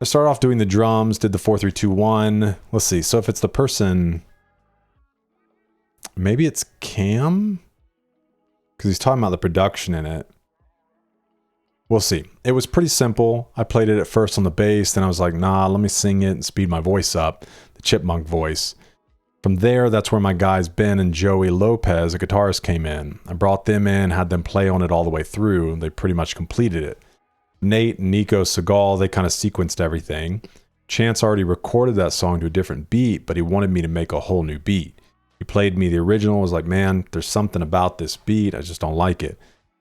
I started off doing the drums, did the 4-3-2-1. Let's see. So if it's the person, maybe it's Cam? Because he's talking about the production in it. We'll see. It was pretty simple. I played it at first on the bass, then I was like, nah, let me sing it and speed my voice up, the chipmunk voice. From there, that's where my guys Ben and Joey Lopez, a guitarist, came in. I brought them in, had them play on it all the way through, and they pretty much completed it. Nate and Nico Segal, they kind of sequenced everything. Chance already recorded that song to a different beat, but he wanted me to make a whole new beat. He played me the original, was like, man, there's something about this beat, I just don't like it.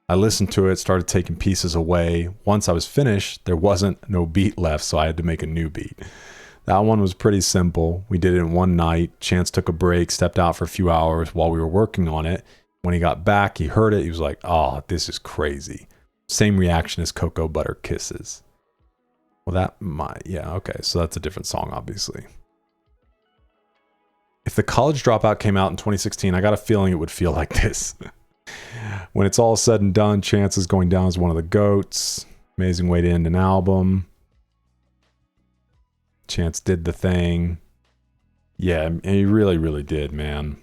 I listened to it, started taking pieces away. Once I was finished, there wasn't no beat left, so I had to make a new beat. That one was pretty simple. We did it in one night. Chance took a break, stepped out for a few hours while we were working on it. When he got back, he heard it. He was like, oh, this is crazy. Same reaction as Cocoa Butter Kisses. Well, that might, yeah, okay. So that's a different song, obviously. If The College Dropout came out in 2016, I got a feeling it would feel like this. When it's all said and done, Chance is going down as one of the GOATs. Amazing way to end an album. Chance did the thing. Yeah, he really, really did, man.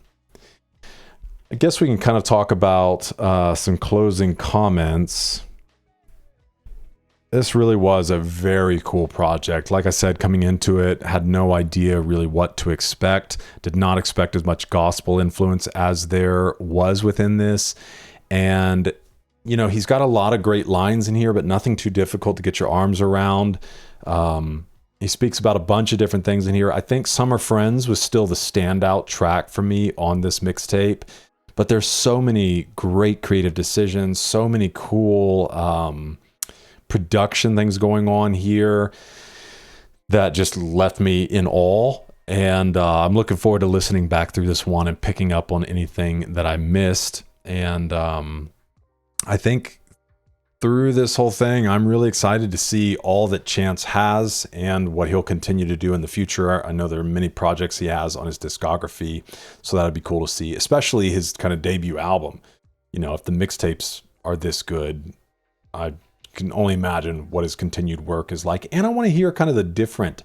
I guess we can kind of talk about some closing comments. This really was a very cool project. Like I said, coming into it, had no idea really what to expect. Did not expect as much gospel influence as there was within this. And, you know, he's got a lot of great lines in here, but nothing too difficult to get your arms around. He speaks about a bunch of different things in here. I think Summer Friends was still the standout track for me on this mixtape. But there's so many great creative decisions, so many cool production things going on here that just left me in awe. And I'm looking forward to listening back through this one and picking up on anything that I missed. And I think through this whole thing, I'm really excited to see all that Chance has and what he'll continue to do in the future. I know there are many projects he has on his discography, so that'd be cool to see, especially his kind of debut album. You know, if the mixtapes are this good, I can only imagine what his continued work is like. And I want to hear kind of the different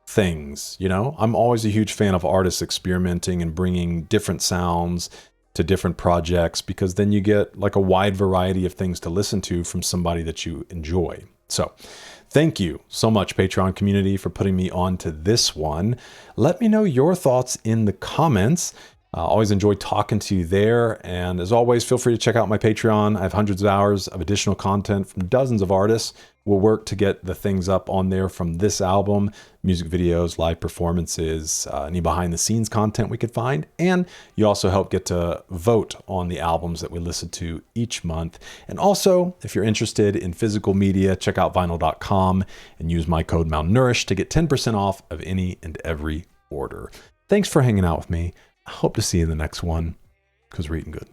things, you know? I'm always a huge fan of artists experimenting and bringing different sounds to different projects, because then you get like a wide variety of things to listen to from somebody that you enjoy. So thank you so much, Patreon community, for putting me on to this one. Let me know your thoughts in the comments. Always enjoy talking to you there. And as always, feel free to check out my Patreon. I have hundreds of hours of additional content from dozens of artists. We'll work to get the things up on there from this album, music videos, live performances, any behind the scenes content we could find. And you also help get to vote on the albums that we listen to each month. And also, if you're interested in physical media, check out vinyl.com and use my code malnourished to get 10% off of any and every order. Thanks for hanging out with me. I hope to see you in the next one, because we're eating good.